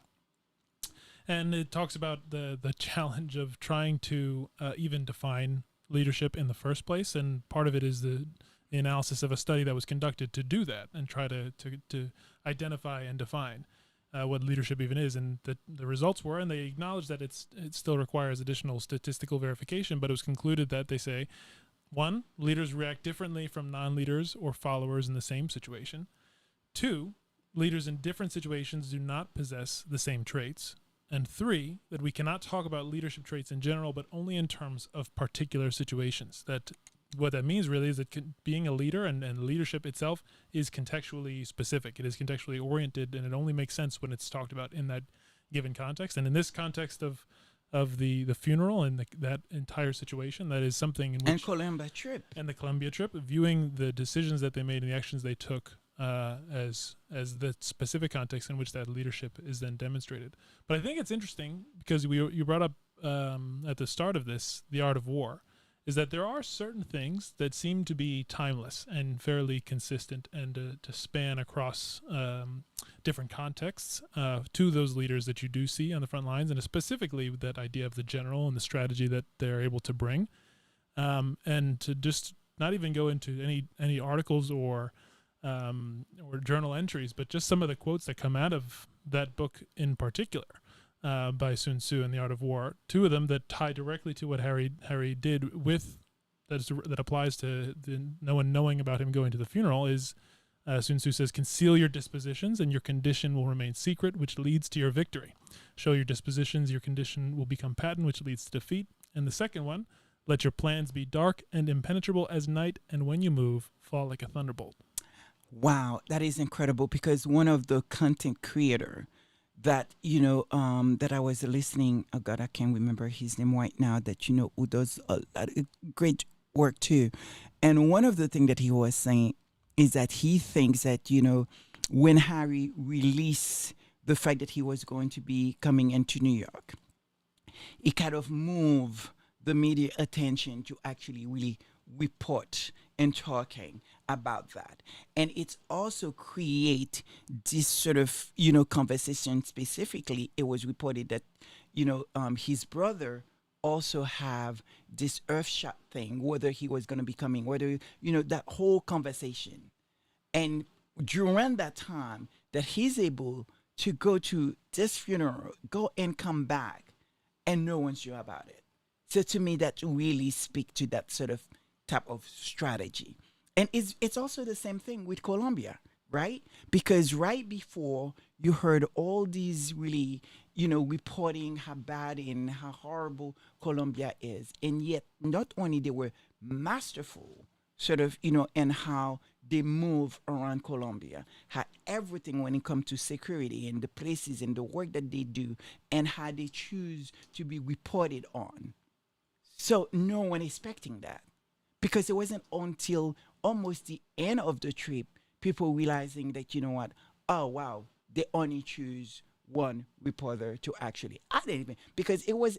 And it talks about the challenge of trying to even define leadership in the first place, and part of it is the analysis of a study that was conducted to do that and try to identify and define what leadership even is, and the results were, and they acknowledge that it still requires additional statistical verification, but it was concluded that they say, 1, leaders react differently from non-leaders or followers in the same situation. 2, leaders in different situations do not possess the same traits. And 3, that we cannot talk about leadership traits in general, but only in terms of particular situations. That what that means really is that being a leader and leadership itself is contextually specific. It is contextually oriented, and it only makes sense when it's talked about in that given context. And in this context of the funeral and that entire situation, that is something in which... And Columbia trip. And the Columbia trip, viewing the decisions that they made and the actions they took as the specific context in which that leadership is then demonstrated. But I think it's interesting because you brought up at the start of this, the art of war, is that there are certain things that seem to be timeless and fairly consistent and to span across different contexts to those leaders that you do see on the front lines, and specifically with that idea of the general and the strategy that they're able to bring. And to just not even go into any articles or journal entries, but just some of the quotes that come out of that book in particular. By Sun Tzu and the Art of War, 2 of them that tie directly to what Harry did with that applies to no one knowing about him going to the funeral is Sun Tzu says, conceal your dispositions and your condition will remain secret, which leads to your victory. Show your dispositions, your condition will become patent, which leads to defeat. And the second one, let your plans be dark and impenetrable as night, and when you move, fall like a thunderbolt. Wow, that is incredible, because one of the content creator that that I was listening, oh God, I can't remember his name right now, that who does a lot of great work too, and one of the things that he was saying is that he thinks that when Harry released the fact that he was going to be coming into New York, it kind of moved the media attention to actually really report and talking about that. And it's also create this sort of, conversation. Specifically, it was reported that, his brother also have this earthshot thing, whether he was going to be coming, whether, that whole conversation. And during that time that he's able to go to this funeral, go and come back, and no one's sure about it. So to me, that really speak to that sort of type of strategy. And it's also the same thing with Colombia, right? Because right before you heard all these really, reporting how bad and how horrible Colombia is, and yet not only they were masterful, sort of, and how they move around Colombia, how everything when it comes to security and the places and the work that they do, and how they choose to be reported on. So no one expecting that, because it wasn't until almost the end of the trip people realizing that, what, oh wow, they only choose one reporter to actually. I didn't even, because it was,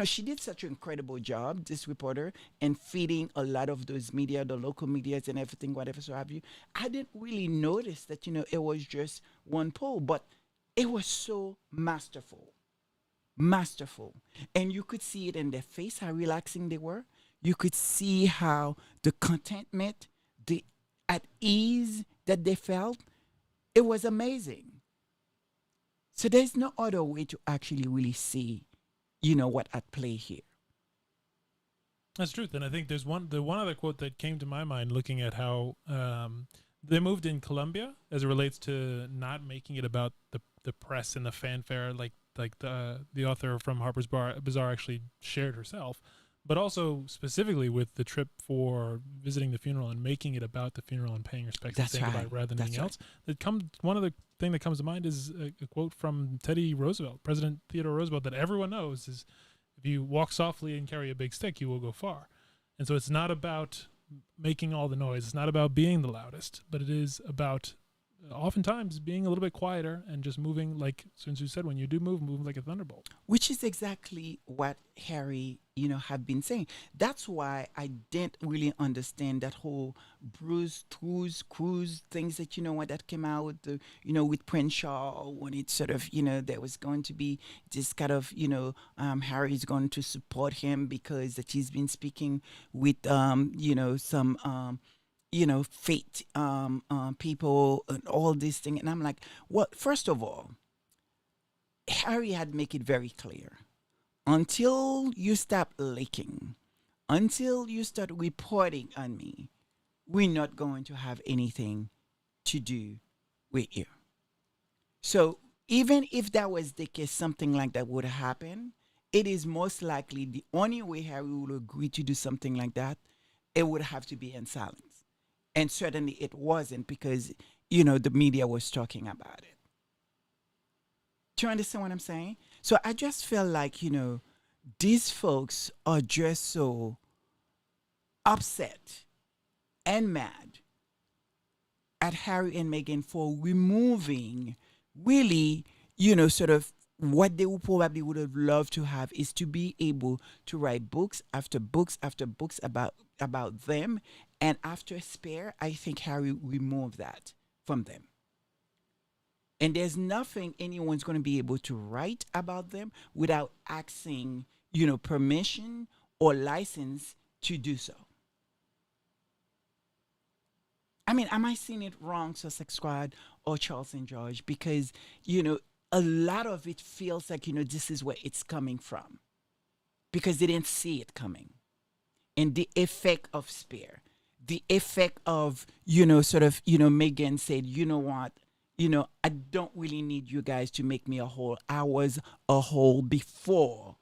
she did such an incredible job, this reporter, and feeding a lot of those media, the local medias and everything, whatever so have you. I didn't really notice that, it was just one poll, but it was so masterful. Masterful. And you could see it in their face, how relaxing they were. You could see how the contentment, the at ease that they felt. It was amazing. So there's no other way to actually really see, what at play here. That's truth, and I think there's the one other quote that came to my mind looking at how they moved in Colombia as it relates to not making it about the press and the fanfare, like the author from Harper's Bazaar actually shared herself, but also specifically with the trip for visiting the funeral and making it about the funeral and paying respects and That's saying goodbye right. rather than That's anything else. One of the thing that comes to mind is a quote from Teddy Roosevelt, President Theodore Roosevelt, that everyone knows is, if you walk softly and carry a big stick, you will go far. And so it's not about making all the noise. It's not about being the loudest, but it is about oftentimes being a little bit quieter and just moving, like since you said, when you do move like a thunderbolt. Which is exactly what Harry, have been saying. That's why I didn't really understand that whole Bruce Cruise things that that came out with the with Prince Charles, when it's sort of there was going to be this kind of Harry's going to support him because that he's been speaking with some fate people and all this thing. And I'm like, well, first of all, Harry had make it very clear. Until you stop leaking, until you start reporting on me, we're not going to have anything to do with you. So even if that was the case, something like that would happen, it is most likely the only way Harry would agree to do something like that, it would have to be in silence. And certainly it wasn't, because, the media was talking about it. Do you understand what I'm saying? So I just feel like, these folks are just so upset and mad at Harry and Meghan for removing really, sort of what they would probably would have loved to have, is to be able to write books after books after books about them. And after Spare, I think Harry removed that from them. And there's nothing anyone's going to be able to write about them without asking, permission or license to do so. I mean, am I seeing it wrong, Sussex Squad or Charles and George? Because, a lot of it feels like, this is where it's coming from. Because they didn't see it coming. And the effect of Spare, the effect of, Meghan said, you know what? I don't really need you guys to make me a whole. I was a whole before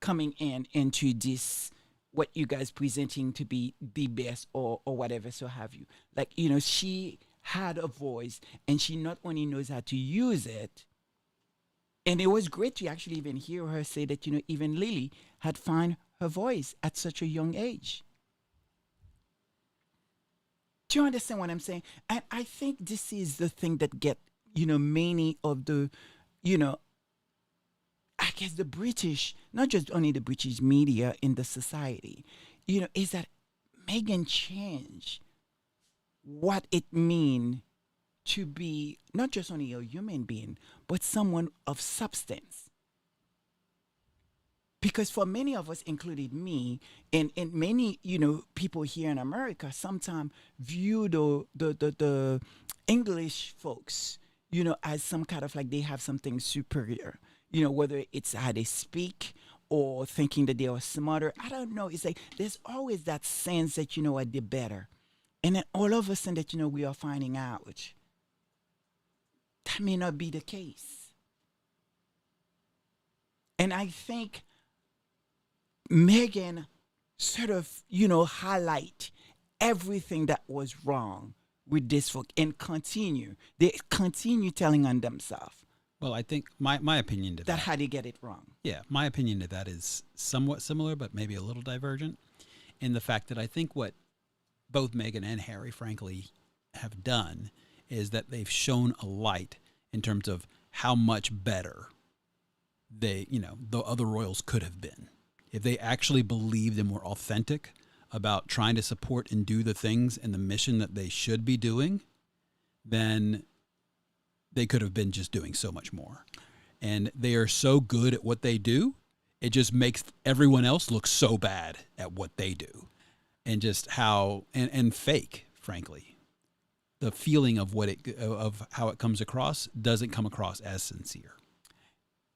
coming into this, what you guys presenting to be the best or whatever, so have you. Like, she had a voice, and she not only knows how to use it, and it was great to actually even hear her say that, even Lily had found her voice at such a young age. Do you understand what I'm saying? And I think this is the thing that get, many of the, you know, I guess the British, not just only the British media in the society, is that Megan changed what it means to be not just only a human being, but someone of substance. Because for many of us, including me, and many, people here in America, sometimes view the English folks, as some kind of like they have something superior, whether it's how they speak or thinking that they are smarter. I don't know. It's like there's always that sense that, what, they're better. And then all of a sudden that, we are finding out that may not be the case. And I think Megan sort of, highlight everything that was wrong with this folk and continue. They continue telling on themselves Well, I think my opinion to that how they get it wrong. yeah, my opinion to that is somewhat similar, but maybe a little divergent in the fact that I think what both Meghan and Harry, frankly, have done is that they've shown a light in terms of how much better the other royals could have been if they actually believed and were authentic about trying to support and do the things and the mission that they should be doing. Then they could have been just doing so much more. And they are so good at what they do, it just makes everyone else look so bad at what they do. And just how and fake, frankly. The feeling of of how it comes across doesn't come across as sincere.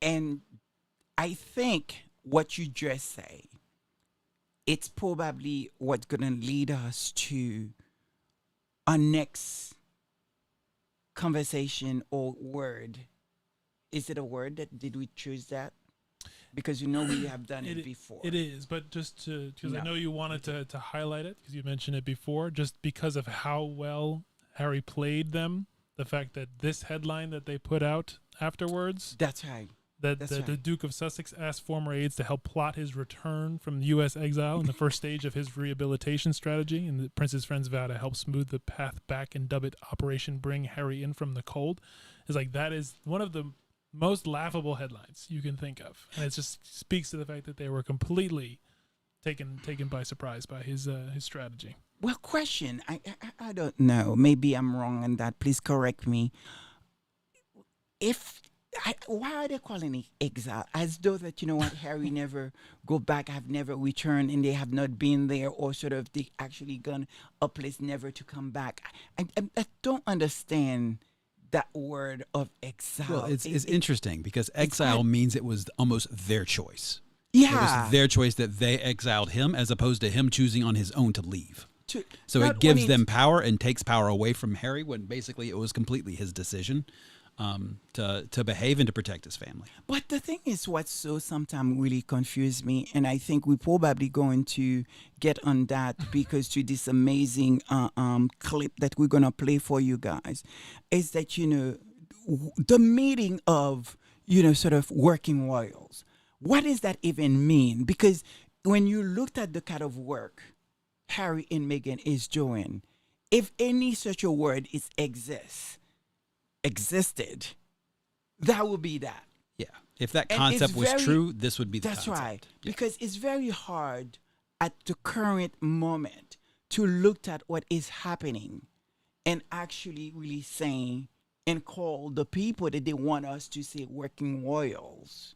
And I think what you just say, it's probably what's going to lead us to our next conversation or word. Is it a word that did we choose that? Because we have done it before. It is, but just because I No. know you wanted to highlight it because you mentioned it before, just because of how well Harry played them, the fact that this headline that they put out afterwards, That's right. that That's the right. Duke of Sussex asked former aides to help plot his return from U.S. exile in the first stage of his rehabilitation strategy, and the prince's friends vow to help smooth the path back and dub it Operation Bring Harry In from the Cold. It's like that is one of the most laughable headlines you can think of, and it just speaks to the fact that they were completely taken by surprise by his strategy. Well, question. I don't know. Maybe I'm wrong on that. Please correct me. Why are they calling it exile? As though that, what, Harry never go back, have never returned, and they have not been there, or sort of they actually gone a place never to come back. I don't understand that word of exile. Well, it's interesting because exile means it was almost their choice. It Yeah. was their choice that they exiled him as opposed to him choosing on his own to leave. So Not it gives only them power and takes power away from Harry when basically it was completely his decision to behave and to protect his family. But the thing is, what so sometimes really confused me, and I think we're probably going to get on that because to this amazing clip that we're gonna play for you guys, is that the meeting of sort of working royals. What does that even mean? Because when you looked at the kind of work Harry and Meghan is doing, if any such a word existed, that would be that. Yeah. If that And concept it's was very- true, this would be the That's concept. right. Yeah. Because it's very hard at the current moment to look at what is happening and actually really saying and call the people that they want us to say working royals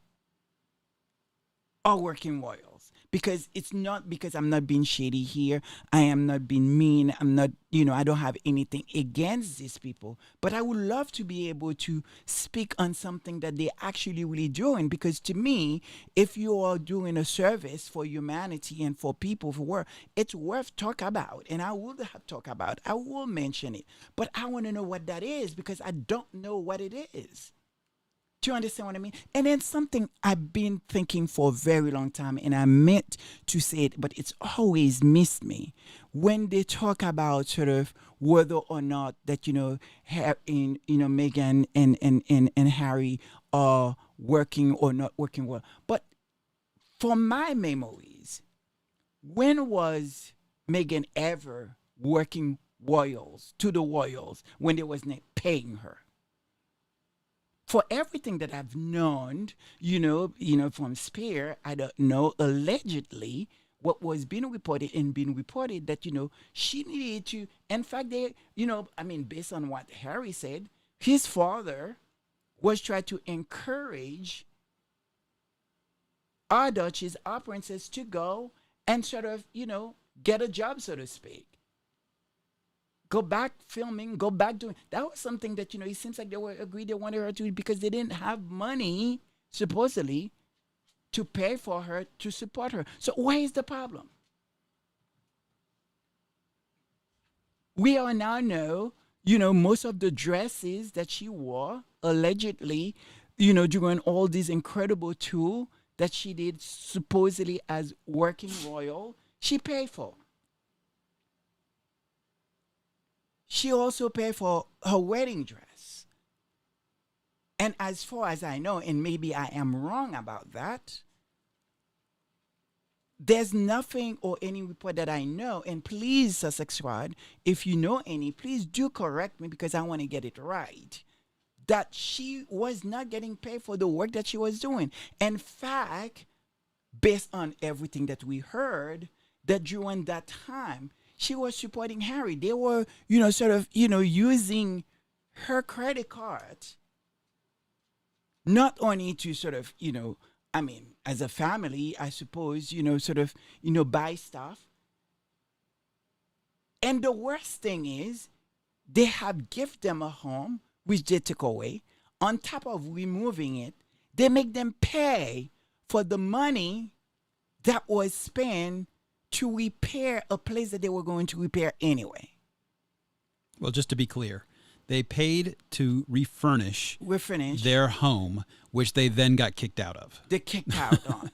are working royals. Because it's not because I'm not being shady here. I am not being mean. I'm not, I don't have anything against these people. But I would love to be able to speak on something that they're actually really doing. Because to me, if you are doing a service for humanity and for people, for work, it's worth talk about. And I will talk about. I will mention it. But I want to know what that is because I don't know what it is. Do you understand what I mean? And then something I've been thinking for a very long time, and I meant to say it, but it's always missed me. When they talk about sort of whether or not that, Meghan and Harry are working or not working well. But from my memories, when was Meghan ever working royals, to the royals, when they wasn't paying her. For everything that I've known, from Spear, I don't know, allegedly, what was being reported and being reported that, she needed to, in fact, based on what Harry said, his father was trying to encourage our duchess, our princess to go and sort of, get a job, so to speak. Go back filming, go back doing. That was something that, it seems like they were agreed they wanted her to, because they didn't have money, supposedly, to pay for her, to support her. So where is the problem? We all now know, most of the dresses that she wore, allegedly, during all these incredible tours that she did, supposedly as working royal, she paid for. She also paid for her wedding dress. And as far as I know, and maybe I am wrong about that, there's nothing or any report that I know, and please, Sussex Rod, if you know any, please do correct me because I want to get it right, that she was not getting paid for the work that she was doing. In fact, based on everything that we heard, that during that time, she was supporting Harry. They were, using her credit card, not only to sort of, as a family, I suppose, buy stuff. And the worst thing is, they have given them a home, which they took away. On top of removing it, they make them pay for the money that was spent to repair a place that they were going to repair anyway. Well, just to be clear, they paid to refurnish their home, which they then got kicked out of. They kicked out on.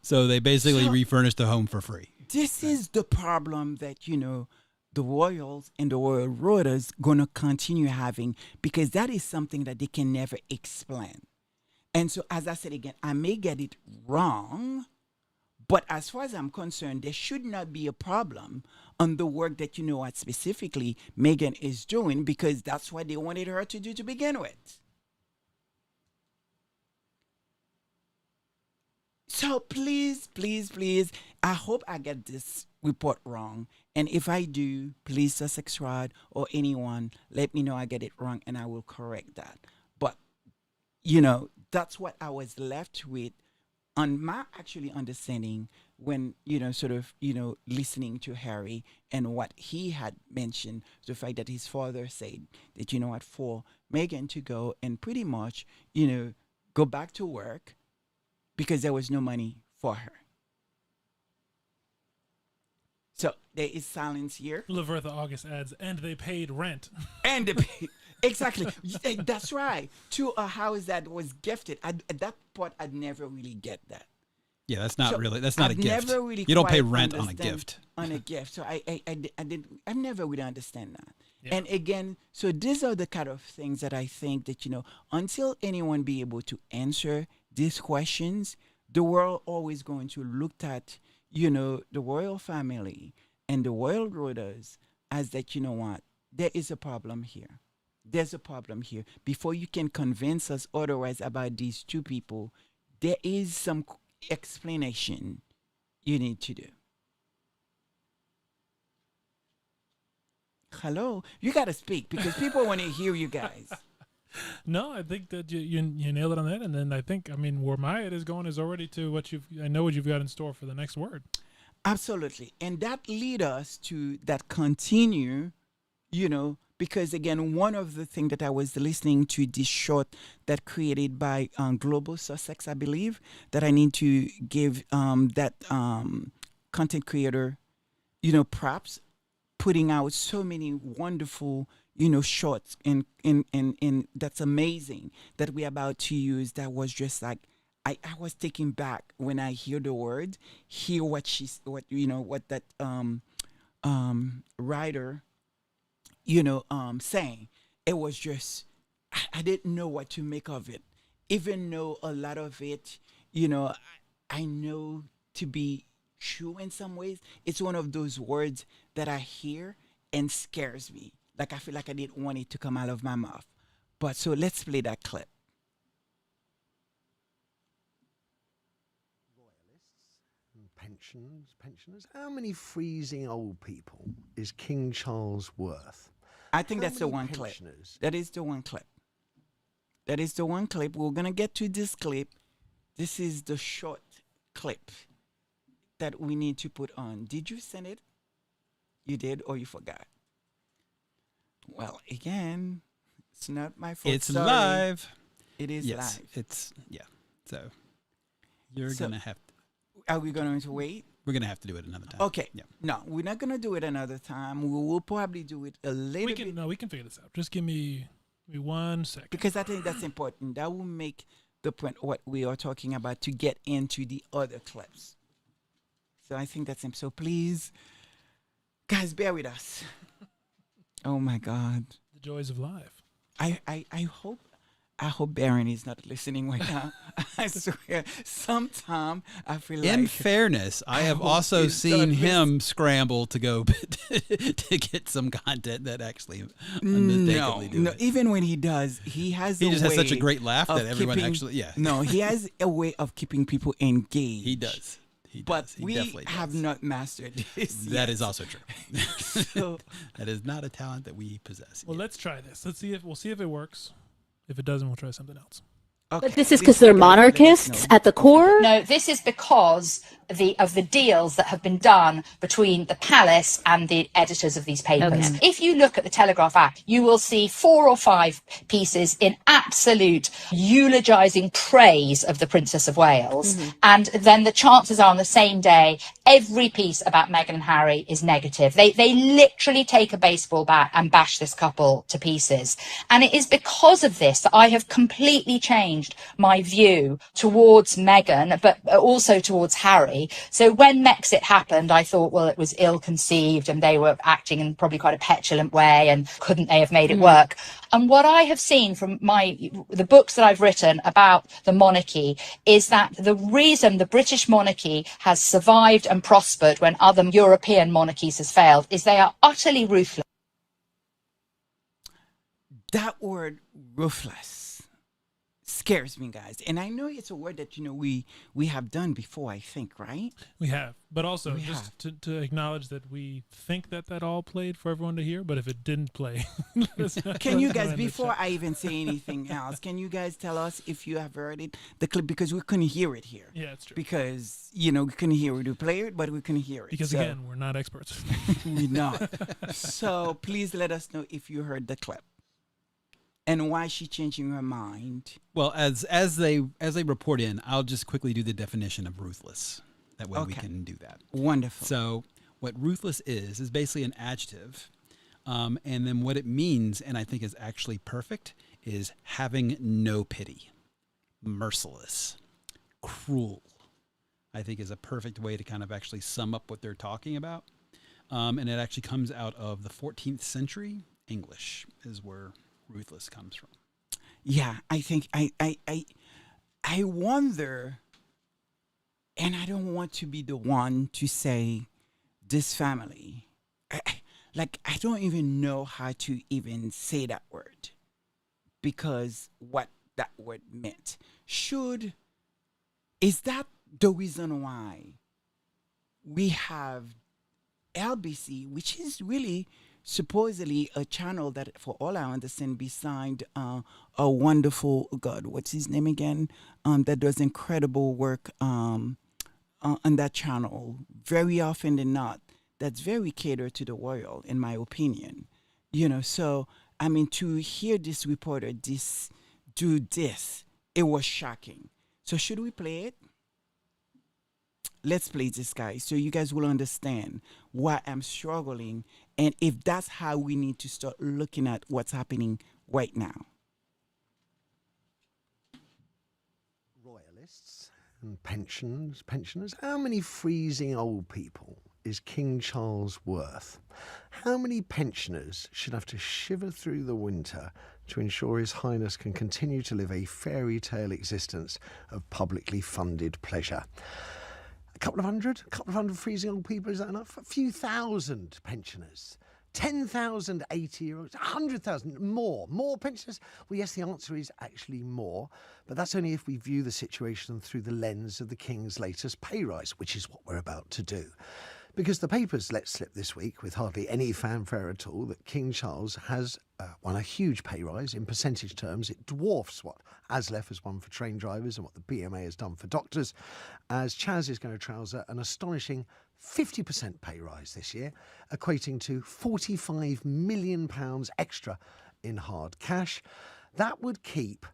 So they basically refurnished the home for free. This is the problem that, the royals and the royal rulers going to continue having, because that is something that they can never explain. And so, as I said again, I may get it wrong, but as far as I'm concerned, there should not be a problem on the work that, what specifically Meghan is doing, because that's what they wanted her to do to begin with. So please, please, please, I hope I get this report wrong. And if I do, please, Sussex Rod or anyone, let me know I get it wrong and I will correct that. But, that's what I was left with on my actually understanding when, listening to Harry and what he had mentioned, the fact that his father said that, for Meghan to go and pretty much, go back to work because there was no money for her. So there is silence here. Lavertha August adds, and they paid rent. And they paid, exactly. That's right. To a house that was gifted. At that point, I'd never really get that. Yeah, that's not a gift. Never really you don't pay rent on a gift. On a gift. So I never really understand that. Yeah. And again, so these are the kind of things that I think that, until anyone be able to answer these questions, the world always going to look at, the royal family and the royal rulers as that, what, there is a problem here. There's a problem here. Before you can convince us otherwise about these two people, there is some explanation you need to do. Hello, you got to speak because people want to hear you guys. No, I think that you nailed it on that, and then I think where my head is going is already to what I know what you've got in store for the next word. Absolutely, and that lead us to that continue, because again, one of the things that I was listening to this short that created by Global Sussex, I believe, that I need to give that content creator, props, putting out so many wonderful shorts and that's amazing that we're about to use. That was just like I was taken back when I hear the word, hear what that writer saying. It was just I didn't know what to make of it, even though a lot of it I know to be true in some ways. It's one of those words that I hear and scares me. Like I feel like I didn't want it to come out of my mouth. But so let's play that clip. Pensioners. How many freezing old people is King Charles worth? I think How that's the many one clip. pensioners? That is the one clip. That is the one clip. We're going to get to this clip. This is the short clip that we need to put on. Did you send it? You did or you forgot? Well, again, it's not my fault. It's Sorry. live. It is Yes, live. it's So you're So- gonna have. Are we going to wait? We're gonna have to do it another time. Okay. Yeah. No, we're not going to do it another time. We will probably do it a little We bit. can we can figure this out. Just give me 1 second. Because I think that's important. That will make the point what we are talking about to get into the other clips. So I think that's him. So please, guys, bear with us. Oh my God. The joys of live. I hope Baron is not listening right now. I swear, sometime I feel like In fairness, I have hope also he's seen done him scramble to go to get some content that actually unmistakably do no. it. Even when he does, he has. He a just has such a way great laugh of that everyone keeping- actually, yeah. No, he has a way of keeping people engaged. He does. He But does. He we definitely have does. not mastered this. That yet. is also true. So, That is not a talent that we possess. Well, yet. let's try this. We'll see if it works. If it doesn't, we'll try something else. okay. But this is because they're Please let us monarchists know. at the core? No, this is because of the deals that have been done between the palace and the editors of these papers. Okay. If you look at the Telegraph Act, you will see 4 or 5 pieces in absolute eulogizing praise of the Princess of Wales. And then the chances are on the same day, every piece about Meghan and Harry is negative. They literally take a baseball bat and bash this couple to pieces. And it is because of this that I have completely changed my view towards Meghan, but also towards Harry. So when Mexit happened, I thought, well, it was ill-conceived and they were acting in probably quite a petulant way and couldn't they have made it work? And what I have seen from the books that I've written about the monarchy is that the reason the British monarchy has survived and prospered when other European monarchies has failed is they are utterly ruthless. That word ruthless scares me, guys. And I know it's a word that we have done before, I think, right? We have, but also We just to acknowledge that we think that all played for everyone to hear. But if it didn't play, Can you guys, before I even say anything else, can you guys tell us if you have heard it, the clip, because we couldn't hear it here. Yeah, it's true. Because, we couldn't hear it. We play it, but we couldn't hear it. Because So, again, we're not experts. we're not. So please let us know if you heard the clip and why she's changing her mind. Well, as they report in, I'll just quickly do the definition of ruthless. That way we Okay. can do that. Wonderful. So what ruthless is basically an adjective. And then what it means, and I think is actually perfect, is having no pity, merciless, cruel, I think is a perfect way to kind of actually sum up what they're talking about. And it actually comes out of the 14th century English is where ruthless comes from. Yeah, I think I wonder, and I don't want to be the one to say this family. I don't even know how to even say that word because what that word meant. Is that the reason why we have LBC, which is really supposedly a channel that, for all I understand, beside a wonderful God, what's his name again, that does incredible work on that channel, very often than not, that's very catered to the royal, in my opinion. So, I mean, to hear this reporter do this, it was shocking. So should we play it? Let's play this, guys, so you guys will understand why I'm struggling and if that's how we need to start looking at what's happening right now. Royalists and pensioners. How many freezing old people is King Charles worth? How many pensioners should have to shiver through the winter to ensure His Highness can continue to live a fairy tale existence of publicly funded pleasure? A couple of hundred freezing old people, is that enough? A few thousand pensioners. 10,000 80-year-olds, 100,000, more pensioners? Well, yes, the answer is actually more, but that's only if we view the situation through the lens of the King's latest pay rise, which is what we're about to do. Because the papers let slip this week, with hardly any fanfare at all, that King Charles has won a huge pay rise. In percentage terms, it dwarfs what ASLEF has won for train drivers and what the BMA has done for doctors, as Chaz is going to trouser an astonishing 50% pay rise this year, equating to £45 million extra in hard cash. That would keep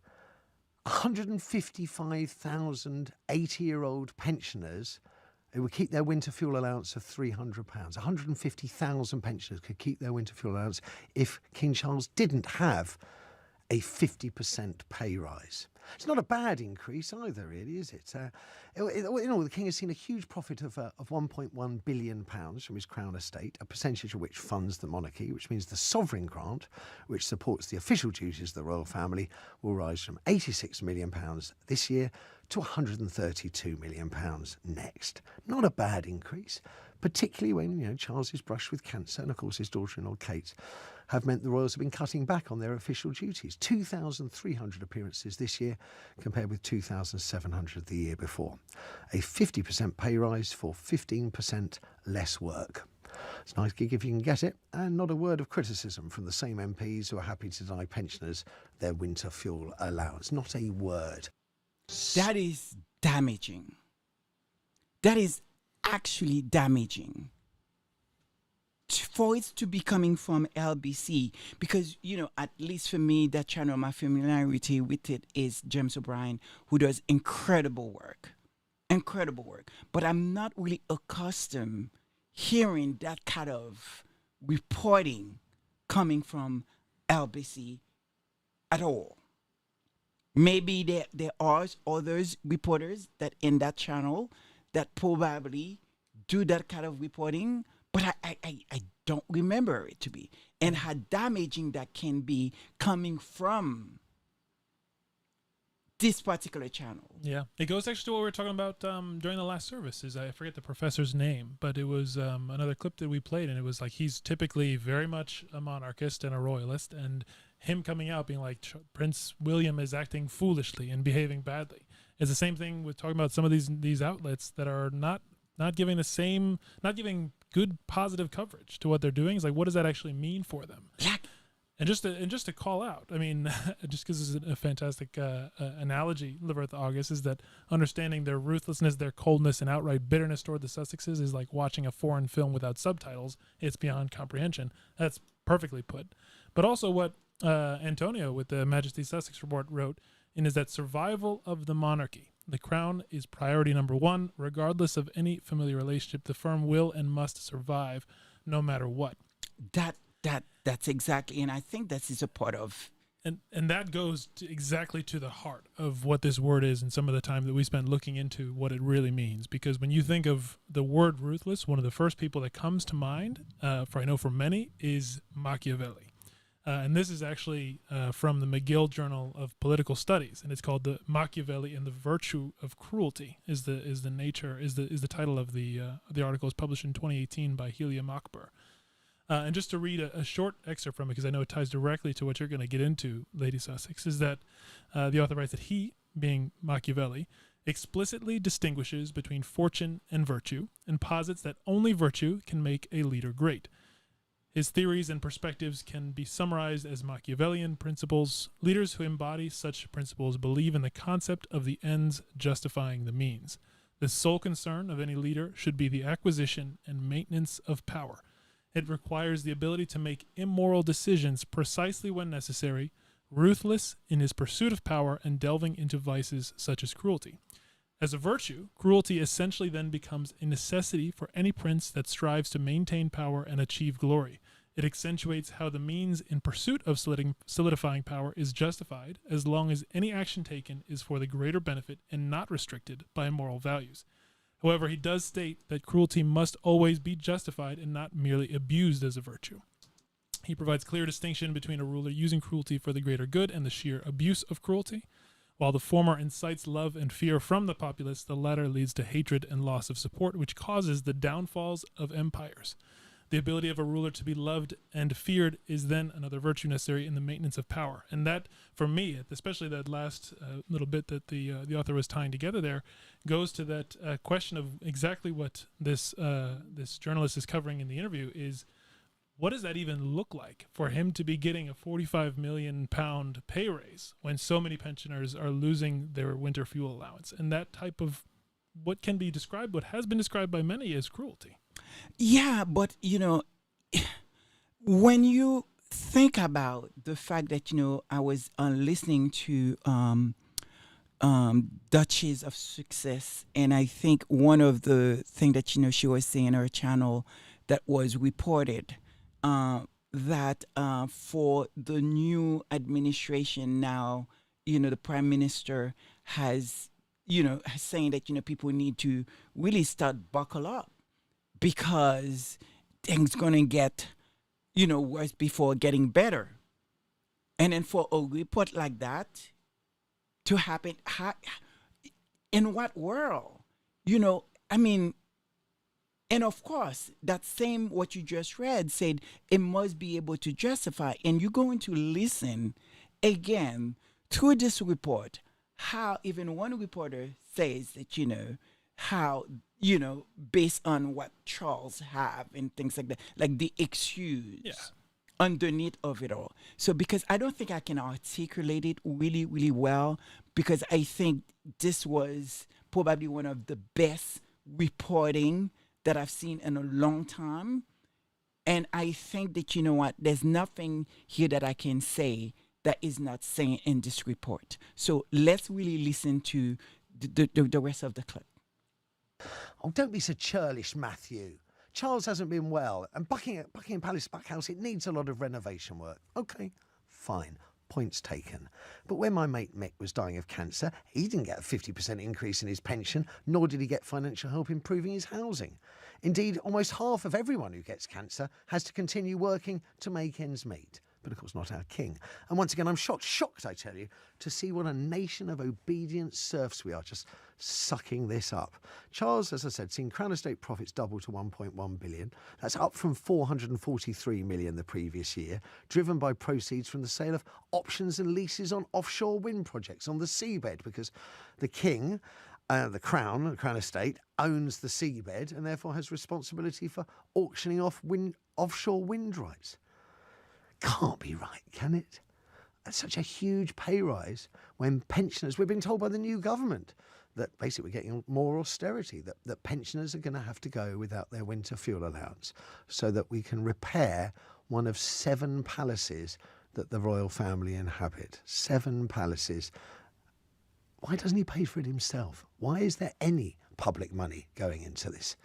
155,000 80-year-old pensioners who would keep their winter fuel allowance of £300. 150,000 pensioners could keep their winter fuel allowance if King Charles didn't have a 50% pay rise. It's not a bad increase either, really, is it? The King has seen a huge profit of £1.1 billion from his Crown estate, a percentage of which funds the monarchy, which means the sovereign grant, which supports the official duties of the royal family, will rise from £86 million this year to £132 million next. Not a bad increase, particularly when Charles is brushed with cancer, and of course his daughter-in-law Kate have meant the royals have been cutting back on their official duties. 2,300 appearances this year compared with 2,700 the year before. A 50% pay rise for 15% less work. It's a nice gig if you can get it, and not a word of criticism from the same MPs who are happy to deny pensioners their winter fuel allowance. Not a word. That is damaging. That is actually damaging for it to be coming from LBC, because at least for me, that channel, my familiarity with it is James O'Brien, who does incredible work, but I'm not really accustomed hearing that kind of reporting coming from LBC at all. Maybe there are others reporters that in that channel that probably do that kind of reporting, but I don't remember it to be. And how damaging that can be coming from this particular channel. Yeah, it goes actually to what we were talking about during the last service. I forget the professor's name, but it was another clip that we played, and it was like he's typically very much a monarchist and a royalist, and him coming out being like Prince William is acting foolishly and behaving badly. It's the same thing with talking about some of these outlets that are not giving good positive coverage to what they're doing. It's like, what does that actually mean for them? And just to call out, I mean, just because it's a fantastic analogy, Liverth August, is that understanding their ruthlessness, their coldness, and outright bitterness toward the Sussexes is like watching a foreign film without subtitles. It's beyond comprehension. That's perfectly put. But also what Antonio with the Majesty Sussex Report wrote is that survival of the monarchy. The crown is priority number one. Regardless of any familiar relationship, the firm will and must survive no matter what. That's exactly, and I think that is a part of. And that goes exactly to the heart of what this word is, and some of the time that we spent looking into what it really means. Because when you think of the word ruthless, one of the first people that comes to mind, for many, is Machiavelli. And this is actually from the McGill Journal of Political Studies, and it's called "The Machiavelli and the Virtue of Cruelty." Is the title of the article. Is published in 2018 by Helia Machber. And just to read a short excerpt from it, because I know it ties directly to what you're going to get into, Lady Sussex, is that the author writes that he, being Machiavelli, explicitly distinguishes between fortune and virtue, and posits that only virtue can make a leader great. His theories and perspectives can be summarized as Machiavellian principles. Leaders who embody such principles believe in the concept of the ends justifying the means. The sole concern of any leader should be the acquisition and maintenance of power. It requires the ability to make immoral decisions precisely when necessary, ruthless in his pursuit of power, and delving into vices such as cruelty. As a virtue, cruelty essentially then becomes a necessity for any prince that strives to maintain power and achieve glory. It accentuates how the means in pursuit of solidifying power is justified, as long as any action taken is for the greater benefit and not restricted by moral values. However, he does state that cruelty must always be justified and not merely abused as a virtue. He provides clear distinction between a ruler using cruelty for the greater good and the sheer abuse of cruelty. While the former incites love and fear from the populace, the latter leads to hatred and loss of support, which causes the downfalls of empires. The ability of a ruler to be loved and feared is then another virtue necessary in the maintenance of power. And that, for me, especially that last little bit that the author was tying together there, goes to that question of exactly what this journalist is covering in the interview is, what does that even look like for him to be getting a £45 million pay raise when so many pensioners are losing their winter fuel allowance? And that type of what has been described by many as cruelty. Yeah, but when you think about the fact that I was listening to Duchess of Success, and I think one of the thing that she was saying on her channel that was reported that for the new administration now, the prime minister has saying that people need to really start buckle up, because things gonna get worse before getting better. And then for a report like that to happen, in what world? I mean, and of course, that same what you just read said it must be able to justify. And you're going to listen again through this report how even one reporter says that, how, based on what Charles have and things like that, like the excuse underneath of it all. So because I don't think I can articulate it really, really well, because I think this was probably one of the best reporting that I've seen in a long time. And I think that, there's nothing here that I can say that is not saying in this report. So let's really listen to the rest of the clip. Oh, don't be so churlish, Matthew. Charles hasn't been well, and Buckingham Palace Backhouse, it needs a lot of renovation work. OK, fine. Points taken. But when my mate Mick was dying of cancer, he didn't get a 50% increase in his pension, nor did he get financial help improving his housing. Indeed, almost half of everyone who gets cancer has to continue working to make ends meet. But of course not our king. And once again, I'm shocked, I tell you, to see what a nation of obedient serfs we are, just sucking this up. Charles, as I said, seen Crown Estate profits double to 1.1 billion. That's up from 443 million the previous year, driven by proceeds from the sale of options and leases on offshore wind projects on the seabed, because the king, the Crown Estate, owns the seabed and therefore has responsibility for auctioning off offshore wind rights. Can't be right, can it? That's such a huge pay rise when pensioners, we've been told by the new government that basically we're getting more austerity, that pensioners are going to have to go without their winter fuel allowance so that we can repair one of 7 palaces that the royal family inhabit. 7 palaces. Why doesn't he pay for it himself? Why is there any public money going into this?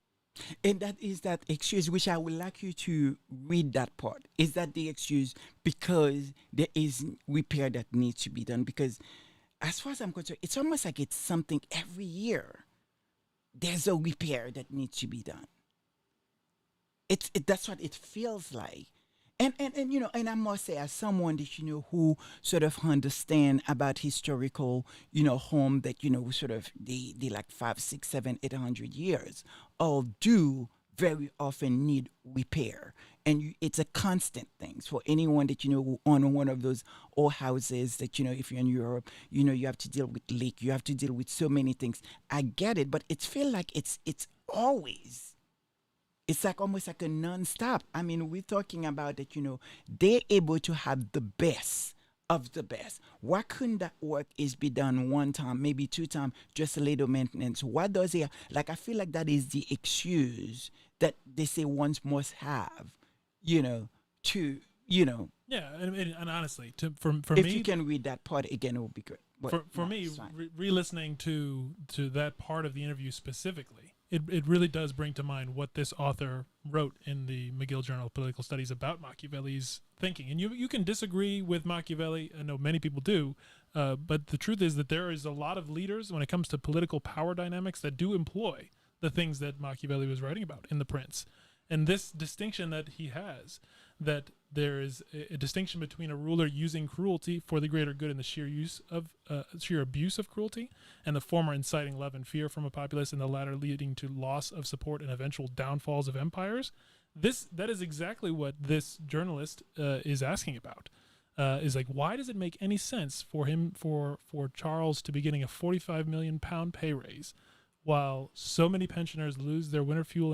And that is that excuse, which I would like you to read that part. Is that the excuse because there is repair that needs to be done? Because as far as I'm concerned, it's almost like it's something every year. There's a repair that needs to be done. That's what it feels like. And and I must say, as someone that who sort of understand about historical home that sort of the like 5, 6, 7, 800 years all do very often need repair, and it's a constant thing for anyone that who own one of those old houses that if you're in Europe you have to deal with leak, you have to deal with so many things. I get it, but it feels like it's always. It's like almost like a non-stop. I mean, we're talking about that, they're able to have the best of the best. Why couldn't that work is be done one time, maybe 2 times, just a little maintenance? What does it, like, I feel like that is the excuse that they say one must have, to, Yeah, and honestly, for if me, you can read that part again, it would be good. But for no, me, it's fine. re-listening to that part of the interview specifically, it really does bring to mind what this author wrote in the McGill Journal of Political Studies about Machiavelli's thinking. And you can disagree with Machiavelli. I know many people do, but the truth is that there is a lot of leaders when it comes to political power dynamics that do employ the things that Machiavelli was writing about in The Prince. And this distinction that he has, that there is a distinction between a ruler using cruelty for the greater good and the sheer abuse of cruelty, and the former inciting love and fear from a populace, and the latter leading to loss of support and eventual downfalls of empires. that is exactly what this journalist is asking about. Is like, why does it make any sense for Charles to be getting a £45 million pay raise while so many pensioners lose their winter fuel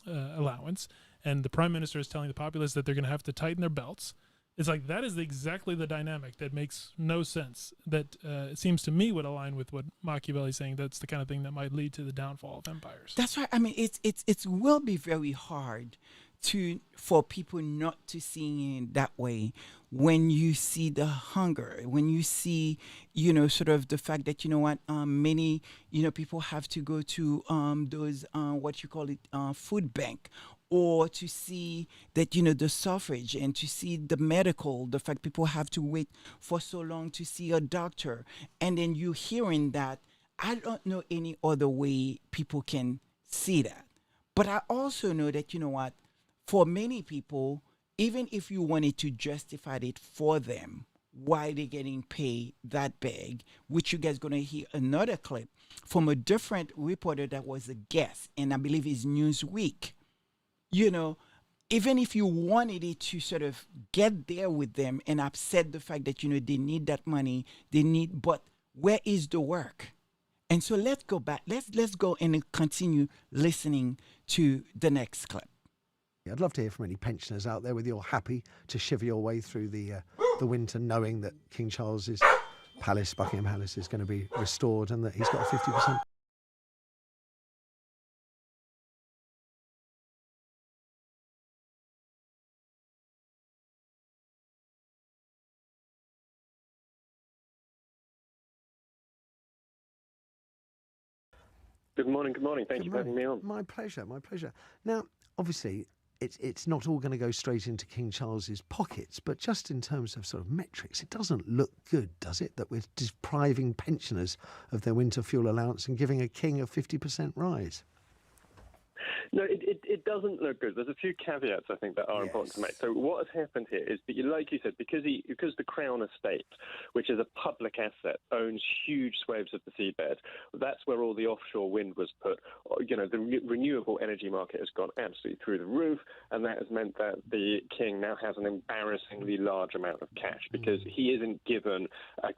allowance, and the prime minister is telling the populace that they're going to have to tighten their belts? It's like, that is exactly the dynamic that makes no sense. That it seems to me would align with what Machiavelli's saying. That's the kind of thing that might lead to the downfall of empires. That's right. I mean, it will be very hard for people not to see it that way when you see the hunger, when you see, sort of the fact that, many, people have to go to those, what you call it, food bank, or to see that, the suffrage, and to see the medical, the fact people have to wait for so long to see a doctor. And then you hearing that, I don't know any other way people can see that. But I also know that, for many people, even if you wanted to justify it for them, why they're getting paid that big, which you guys going to hear another clip from a different reporter that was a guest, and I believe it's Newsweek. Even if you wanted it to sort of get there with them and upset the fact that, they need that money, but where is the work? And so let's go back. Let's go and continue listening to the next clip. I'd love to hear from any pensioners out there whether you're happy to shiver your way through the winter knowing that King Charles's palace, Buckingham Palace, is going to be restored and that he's got a 50%. Good morning. Thank you for having me on. My pleasure. Now, obviously, it's not all going to go straight into King Charles's pockets, but just in terms of sort of metrics, it doesn't look good, does it, that we're depriving pensioners of their winter fuel allowance and giving a king a 50% rise? No, it doesn't look good. There's a few caveats, I think, that are important to make. So what has happened here is that, like you said, because the Crown Estate, which is a public asset, owns huge swathes of the seabed, that's where all the offshore wind was put. The renewable energy market has gone absolutely through the roof, and that has meant that the king now has an embarrassingly large amount of cash because he isn't given a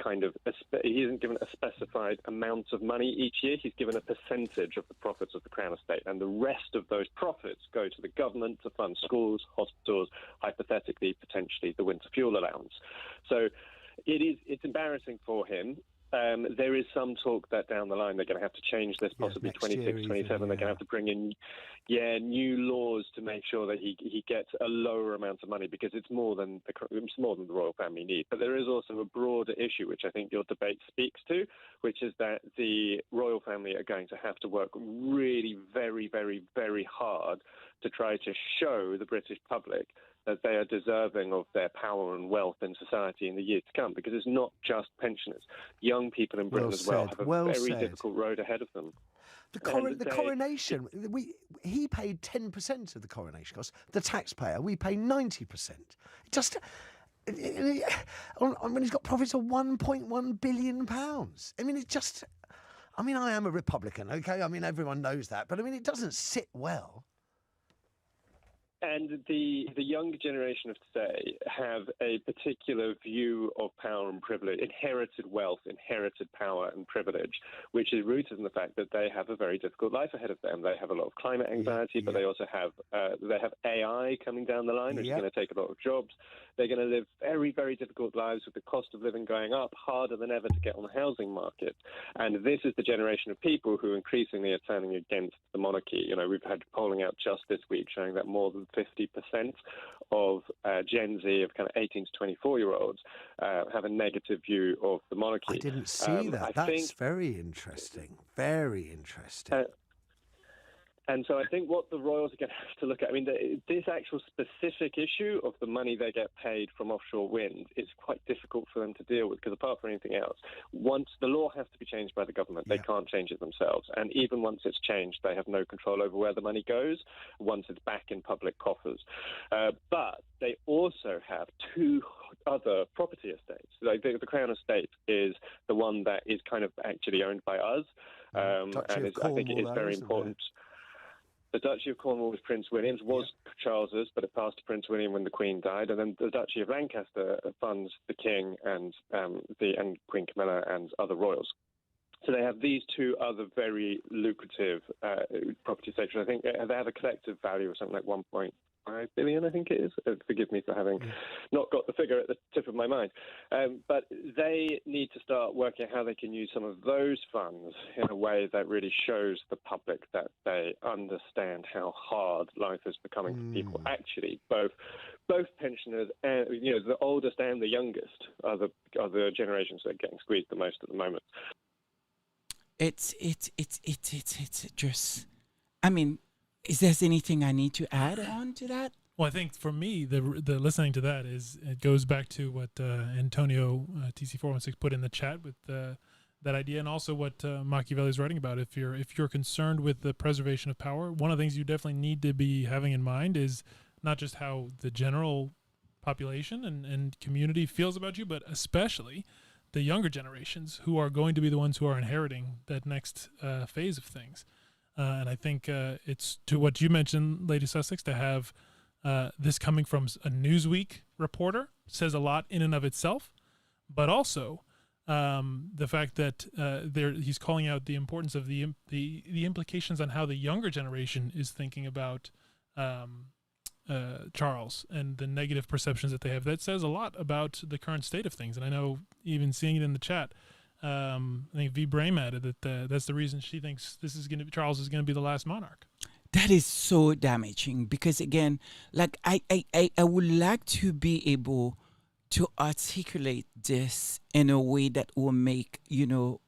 specified amount of money each year. He's given a percentage of the profits of the Crown Estate, and the rest of those profits go to the government to fund schools, hospitals, hypothetically, potentially the winter fuel allowance. So it's embarrassing for him. There is some talk that down the line they're going to have to change this, possibly 26, 27. They're going to have to bring in, new laws to make sure that he gets a lower amount of money because it's more than the royal family need. But there is also a broader issue, which I think your debate speaks to, which is that the royal family are going to have to work really very, very, very hard to try to show the British public that they are deserving of their power and wealth in society in the years to come, because it's not just pensioners. Young people in Britain as well have a very difficult road ahead of them. The coronation, he paid 10% of the coronation costs. The taxpayer, we pay 90%. Just when he's got profits of £1.1 billion. I am a Republican, okay? Everyone knows that, but it doesn't sit well. And the younger generation of today have a particular view of power and privilege, inherited wealth, inherited power and privilege, which is rooted in the fact that they have a very difficult life ahead of them. They have a lot of climate anxiety, but they also have AI coming down the line, which is going to take a lot of jobs. They're going to live very, very difficult lives with the cost of living going up, harder than ever to get on the housing market. And this is the generation of people who increasingly are turning against the monarchy. We've had polling out just this week showing that more than 50% of Gen Z, of kind of 18 to 24-year-olds, have a negative view of the monarchy. I didn't see that. That's very interesting. Very interesting. And so I think what the royals are going to have to look at, this actual specific issue of the money they get paid from offshore wind is quite difficult for them to deal with, because apart from anything else, once the law has to be changed by the government, they can't change it themselves. And even once it's changed, they have no control over where the money goes once it's back in public coffers. But they also have two other property estates. Like the Crown Estate is the one that is kind of actually owned by us, and I think it is very important. The Duchy of Cornwall was Prince William's, was Charles's, but it passed to Prince William when the Queen died. And then the Duchy of Lancaster funds the King and Queen Camilla and other royals. So they have these two other very lucrative property sections. I think they have a collective value of something like 1.5 billion, I think it is. Forgive me for having not got the figure at the tip of my mind. But they need to start working out how they can use some of those funds in a way that really shows the public that they understand how hard life is becoming for people. Actually, both pensioners and the oldest and the youngest are the generations that are getting squeezed the most at the moment. It's just, I mean, is there anything I need to add on to that? Well, I think for me, the listening to that is, it goes back to what Antonio TC416 put in the chat with that idea, and also what Machiavelli is writing about. If you're concerned with the preservation of power, one of the things you definitely need to be having in mind is not just how the general population and community feels about you, but especially the younger generations who are going to be the ones who are inheriting that next phase of things. And I think it's to what you mentioned, Lady Sussex, to have this coming from a Newsweek reporter says a lot in and of itself, but also the fact that he's calling out the importance of the implications on how the younger generation is thinking about Charles and the negative perceptions that they have. That says a lot about the current state of things. And I know, even seeing it in the chat, I think V. Brame added that that's the reason she thinks Charles is going to be the last monarch. That is so damaging, because again, like I would like to be able to articulate this in a way that will make,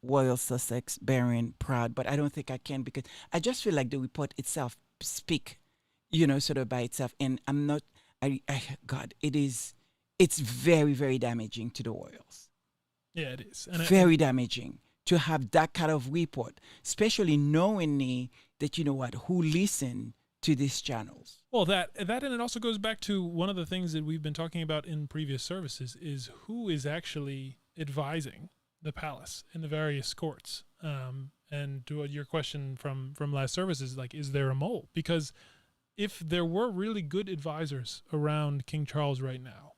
Royal Sussex Baron proud, but I don't think I can, because I just feel like the report itself speak, sort of by itself. And I'm not, it's very, very damaging to the royals. Yeah, it is. Very damaging to have that kind of report, especially knowing that, who listen to these channels. Well, that and it also goes back to one of the things that we've been talking about in previous services is who is actually advising the palace in the various courts. And to your question from last service is, like, is there a mole? Because if there were really good advisors around King Charles right now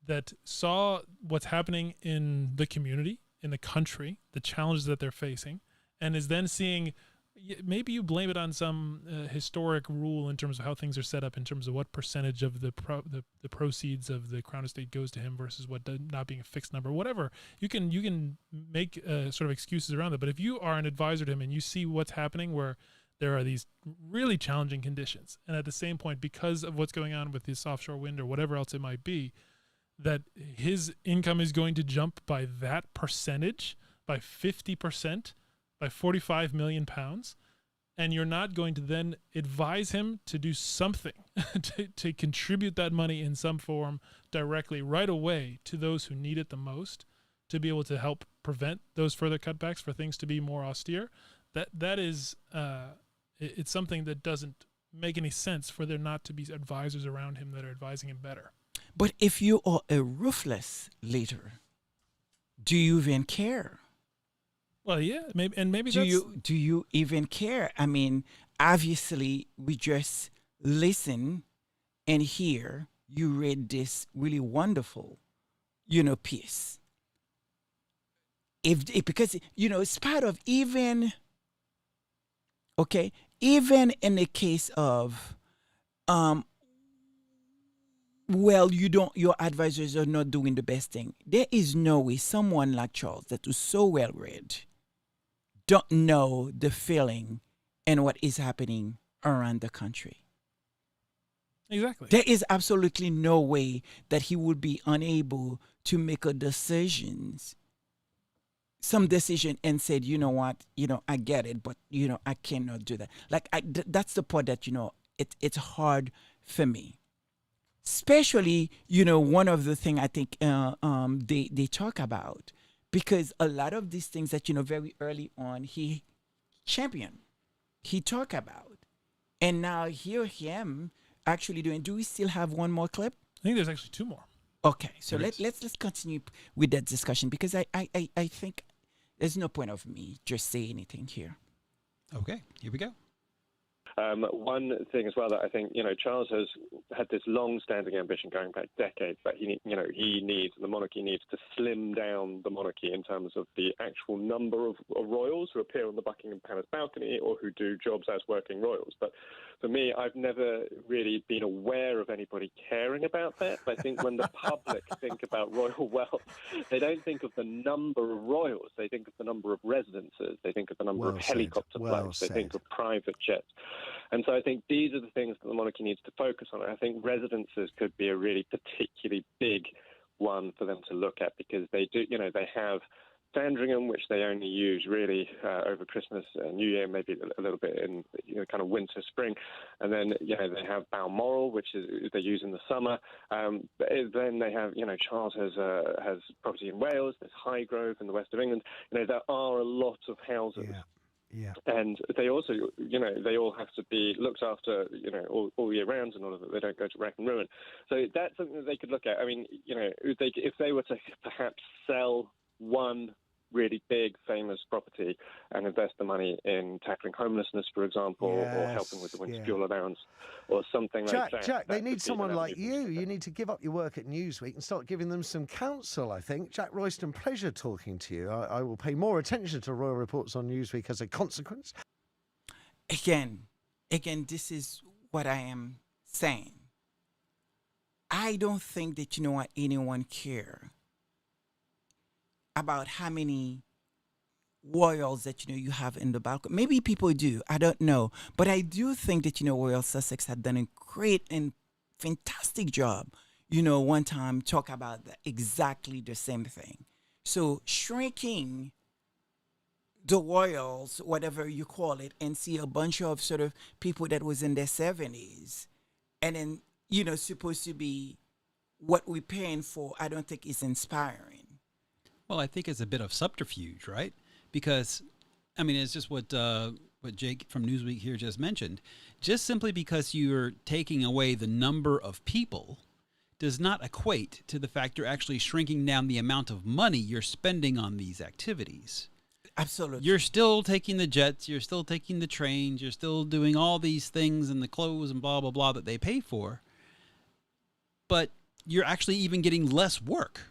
that saw what's happening in the community, in the country, the challenges that they're facing, and is then seeing, maybe you blame it on some historic rule in terms of how things are set up, in terms of what percentage of the proceeds of the Crown Estate goes to him versus what not being a fixed number, whatever. You can make sort of excuses around it. But if you are an advisor to him and you see what's happening where there are these really challenging conditions, and at the same point, because of what's going on with this offshore wind or whatever else it might be, that his income is going to jump by that percentage, by 50%, by 45 million pounds, and you're not going to then advise him to do something to contribute that money in some form directly right away to those who need it the most, to be able to help prevent those further cutbacks, for things to be more austere. That is it's something that doesn't make any sense for there not to be advisors around him that are advising him better. But if you are a ruthless leader, do you even care? Well, yeah, maybe do you even care? I mean, obviously, we just listen and hear you read this really wonderful, piece. Because it's part of even in the case of your advisors are not doing the best thing. There is no way someone like Charles, that was so well read, don't know the feeling and what is happening around the country. Exactly. There is absolutely no way that he would be unable to make some decision and said, you know what, I get it, but I cannot do that. Like that's the part that it's hard for me. Especially, one of the things I think they talk about, because a lot of these things that, very early on he championed, he talked about, and now hear him actually doing. Do we still have one more clip? I think there's actually two more. Okay, so let's continue with that discussion, because I think there's no point of me just saying anything here. Okay, here we go. One thing as well that I think, Charles has had this long-standing ambition going back decades that the monarchy needs to slim down the monarchy in terms of the actual number of royals who appear on the Buckingham Palace balcony or who do jobs as working royals. But for me, I've never really been aware of anybody caring about that. I think when the public think about royal wealth, they don't think of the number of royals. They think of the number of residences. They think of the number of helicopter flights. They think of private jets. And so I think these are the things that the monarchy needs to focus on. I think residences could be a really particularly big one for them to look at, because they do, they have Sandringham, which they only use really over Christmas and New Year, maybe a little bit in kind of winter, spring, and then they have Balmoral, which is they use in the summer. But then they have Charles has property in Wales. There's Highgrove in the west of England. There are a lot of houses. Yeah. And they also, they all have to be looked after, all year round in order that they don't go to rack and ruin. So that's something that they could look at. I mean, if they were to perhaps sell one really big, famous property and invest the money in tackling homelessness, for example, or helping with the winter fuel allowance, or something like that. Jack, they need someone like you. You need to give up your work at Newsweek and start giving them some counsel, I think. Jack Royston, pleasure talking to you. I will pay more attention to royal reports on Newsweek as a consequence. Again, this is what I am saying. I don't think that anyone care about how many royals that you have in the balcony. Maybe people do. I don't know, but I do think that Royal Sussex had done a great and fantastic job. One time talk about exactly the same thing. So shrinking the royals, whatever you call it, and see a bunch of sort of people that was in their 70s, and then supposed to be what we're paying for. I don't think is inspiring. Well, I think it's a bit of subterfuge, right? Because, I mean, it's just what Jake from Newsweek here just mentioned. Just simply because you're taking away the number of people does not equate to the fact you're actually shrinking down the amount of money you're spending on these activities. Absolutely. You're still taking the jets, you're still taking the trains, you're still doing all these things and the clothes and blah, blah, blah that they pay for. But you're actually even getting less work.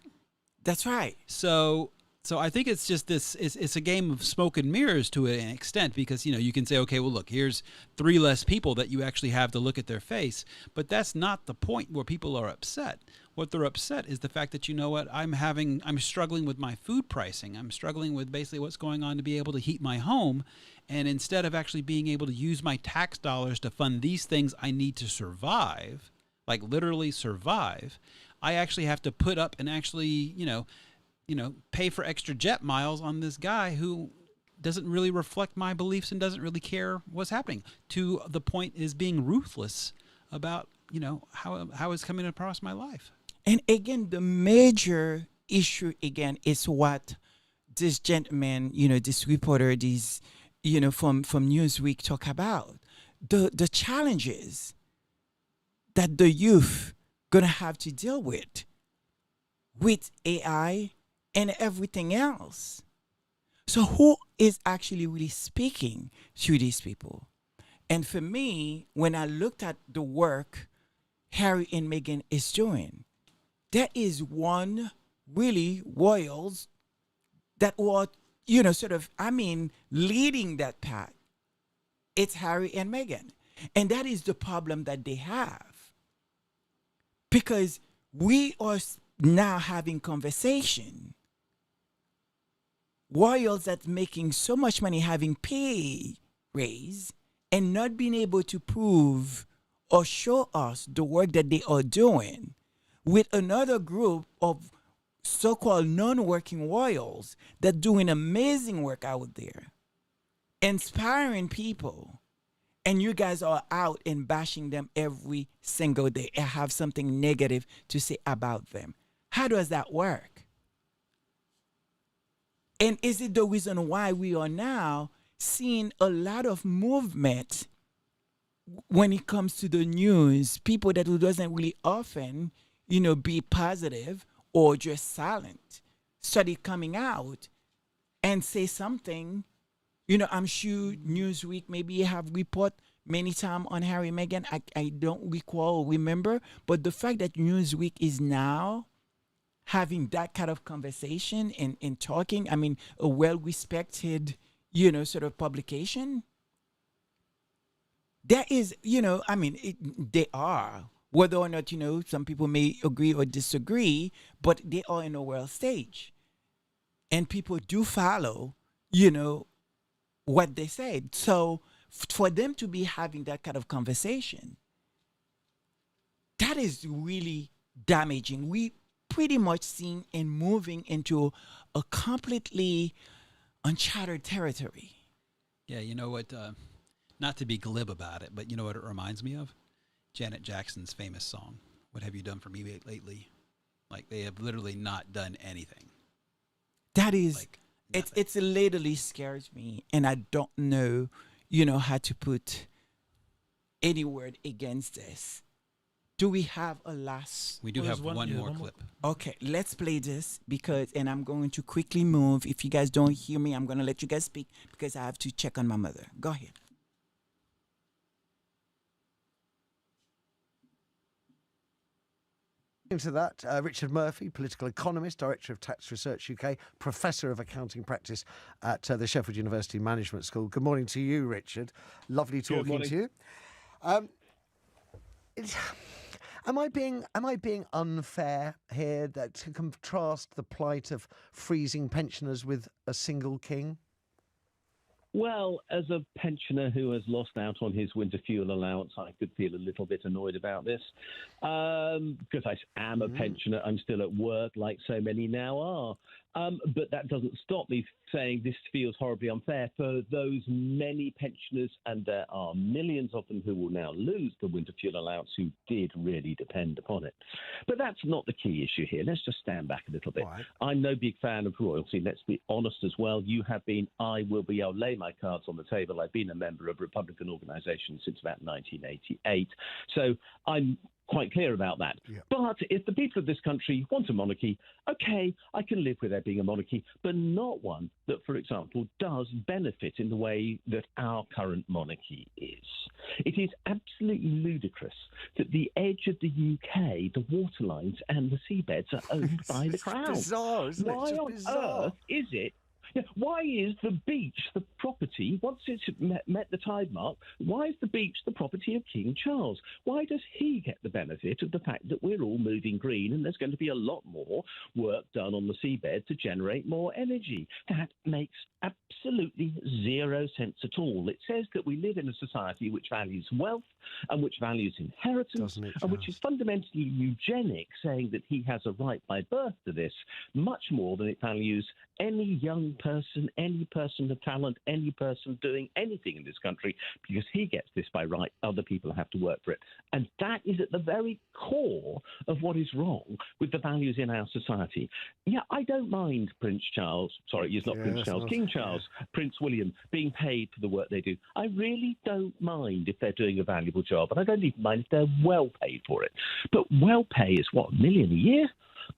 That's right. So I think it's just this. It's a game of smoke and mirrors to an extent, because you can say, okay, well, look, here's 3 less people that you actually have to look at their face, but that's not the point where people are upset. What they're upset is the fact that I'm struggling with my food pricing. I'm struggling with basically what's going on to be able to heat my home, and instead of actually being able to use my tax dollars to fund these things I need to survive, like literally survive, I actually have to put up and actually, pay for extra jet miles on this guy who doesn't really reflect my beliefs and doesn't really care what's happening, to the point is being ruthless about, how it's coming across my life. And again, the major issue again is what this gentleman, this reporter, from Newsweek talk about. The challenges that the youth gonna have to deal with AI and everything else. So who is actually really speaking to these people? And for me, when I looked at the work Harry and Meghan is doing, there is one really royals that were, leading that path. It's Harry and Meghan. And that is the problem that they have. Because we are now having conversation. Royals that's making so much money having pay raise and not being able to prove or show us the work that they are doing, with another group of so-called non-working royals that doing amazing work out there, inspiring people. And you guys are out and bashing them every single day and have something negative to say about them. How does that work? And is it the reason why we are now seeing a lot of movement when it comes to the news? People that who doesn't really often, be positive or just silent, started coming out and say something. I'm sure Newsweek maybe have report many times on Harry and Meghan. I don't remember, but the fact that Newsweek is now having that kind of conversation and talking, I mean, a well-respected, sort of publication, that is, I mean, they are, whether or not, some people may agree or disagree, but they are in a world stage. And people do follow, what they said. So for them to be having that kind of conversation, that is really damaging. We pretty much seen and moving into a completely uncharted territory. Yeah, you know what? Not to be glib about it, but you know what it reminds me of? Janet Jackson's famous song, "What Have You Done For Me Lately?" Like, they have literally not done anything. That is, Like, it's literally scares me, and I don't know, how to put any word against this. Do we have a last? we do Well, have there's one more one more. clip. Okay, let's play this and I'm going to quickly move. If you guys don't hear me, I'm going to let you guys speak because I have to check on my mother. Go ahead. Into that, Richard Murphy, political economist, director of Tax Research UK, professor of accounting practice at the Sheffield University Management School. Good morning to you, Richard. Lovely talking to you. Am I being unfair here to contrast the plight of freezing pensioners with a single king? Well, as a pensioner who has lost out on his winter fuel allowance, I could feel a little bit annoyed about this. Because I am a pensioner, I'm still at work like so many now are. But that doesn't stop me saying this feels horribly unfair for those many pensioners, and there are millions of them who will now lose the winter fuel allowance who did really depend upon it. But that's not the key issue here. Let's just stand back a little bit. Right. I'm no big fan of royalty. Let's be honest as well. You have been, I will be, I'll lay my cards on the table. I've been a member of Republican organisations since about 1988. So I'm quite clear about that. Yeah. But if the people of this country want a monarchy, okay, I can live with there being a monarchy, but not one that, for example, does benefit in the way that our current monarchy is. It is absolutely ludicrous that the edge of the UK, the waterlines and the seabeds are owned by the Crown. It's bizarre, isn't it? Why It's just on bizarre. earth is it? Why is the beach the property, once it's met the tide mark, why is the beach the property of King Charles? Why does he get the benefit of the fact that we're all moving green and there's going to be a lot more work done on the seabed to generate more energy? That makes absolutely zero sense at all. It says that we live in a society which values wealth and which values inheritance, Doesn't it, and which is fundamentally eugenic, saying that he has a right by birth to this, much more than it values any young person, any person of talent, any person doing anything in this country, because he gets this by right. Other people have to work for it. And that is at the very core of what is wrong with the values in our society. Yeah, I don't mind Prince Charles, sorry, he's not Prince Charles, King Charles, Prince William being paid for the work they do. I really don't mind if they're doing a valuable job, and I don't even mind if they're well paid for it. But well pay is what, $1 million a year?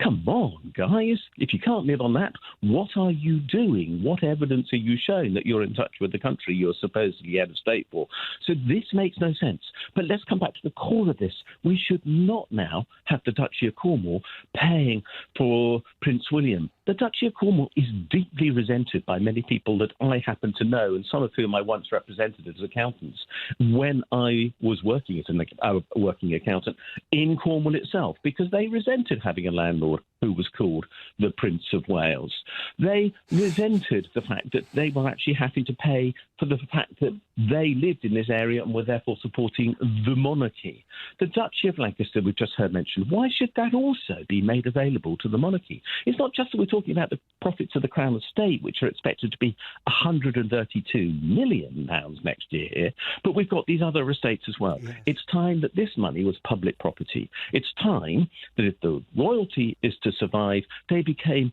Come on, guys. If you can't live on that, what are you doing? What evidence are you showing that you're in touch with the country you're supposedly head of state for? So this makes no sense. But let's come back to the core of this. We should not now have the Duchy of Cornwall paying for Prince William. The Duchy of Cornwall is deeply resented by many people that I happen to know, and some of whom I once represented as accountants when I was working as a working accountant in Cornwall itself, because they resented having a landlord who was called the Prince of Wales. They resented the fact that they were actually having to pay for the fact that they lived in this area and were therefore supporting the monarchy. The Duchy of Lancaster, we've just heard mentioned, why should that also be made available to the monarchy? It's not just that we're talking about the profits of the Crown Estate, which are expected to be £132 million next year, but we've got these other estates as well. Yes. It's time that this money was public property. It's time that if the royalty is to survive, they became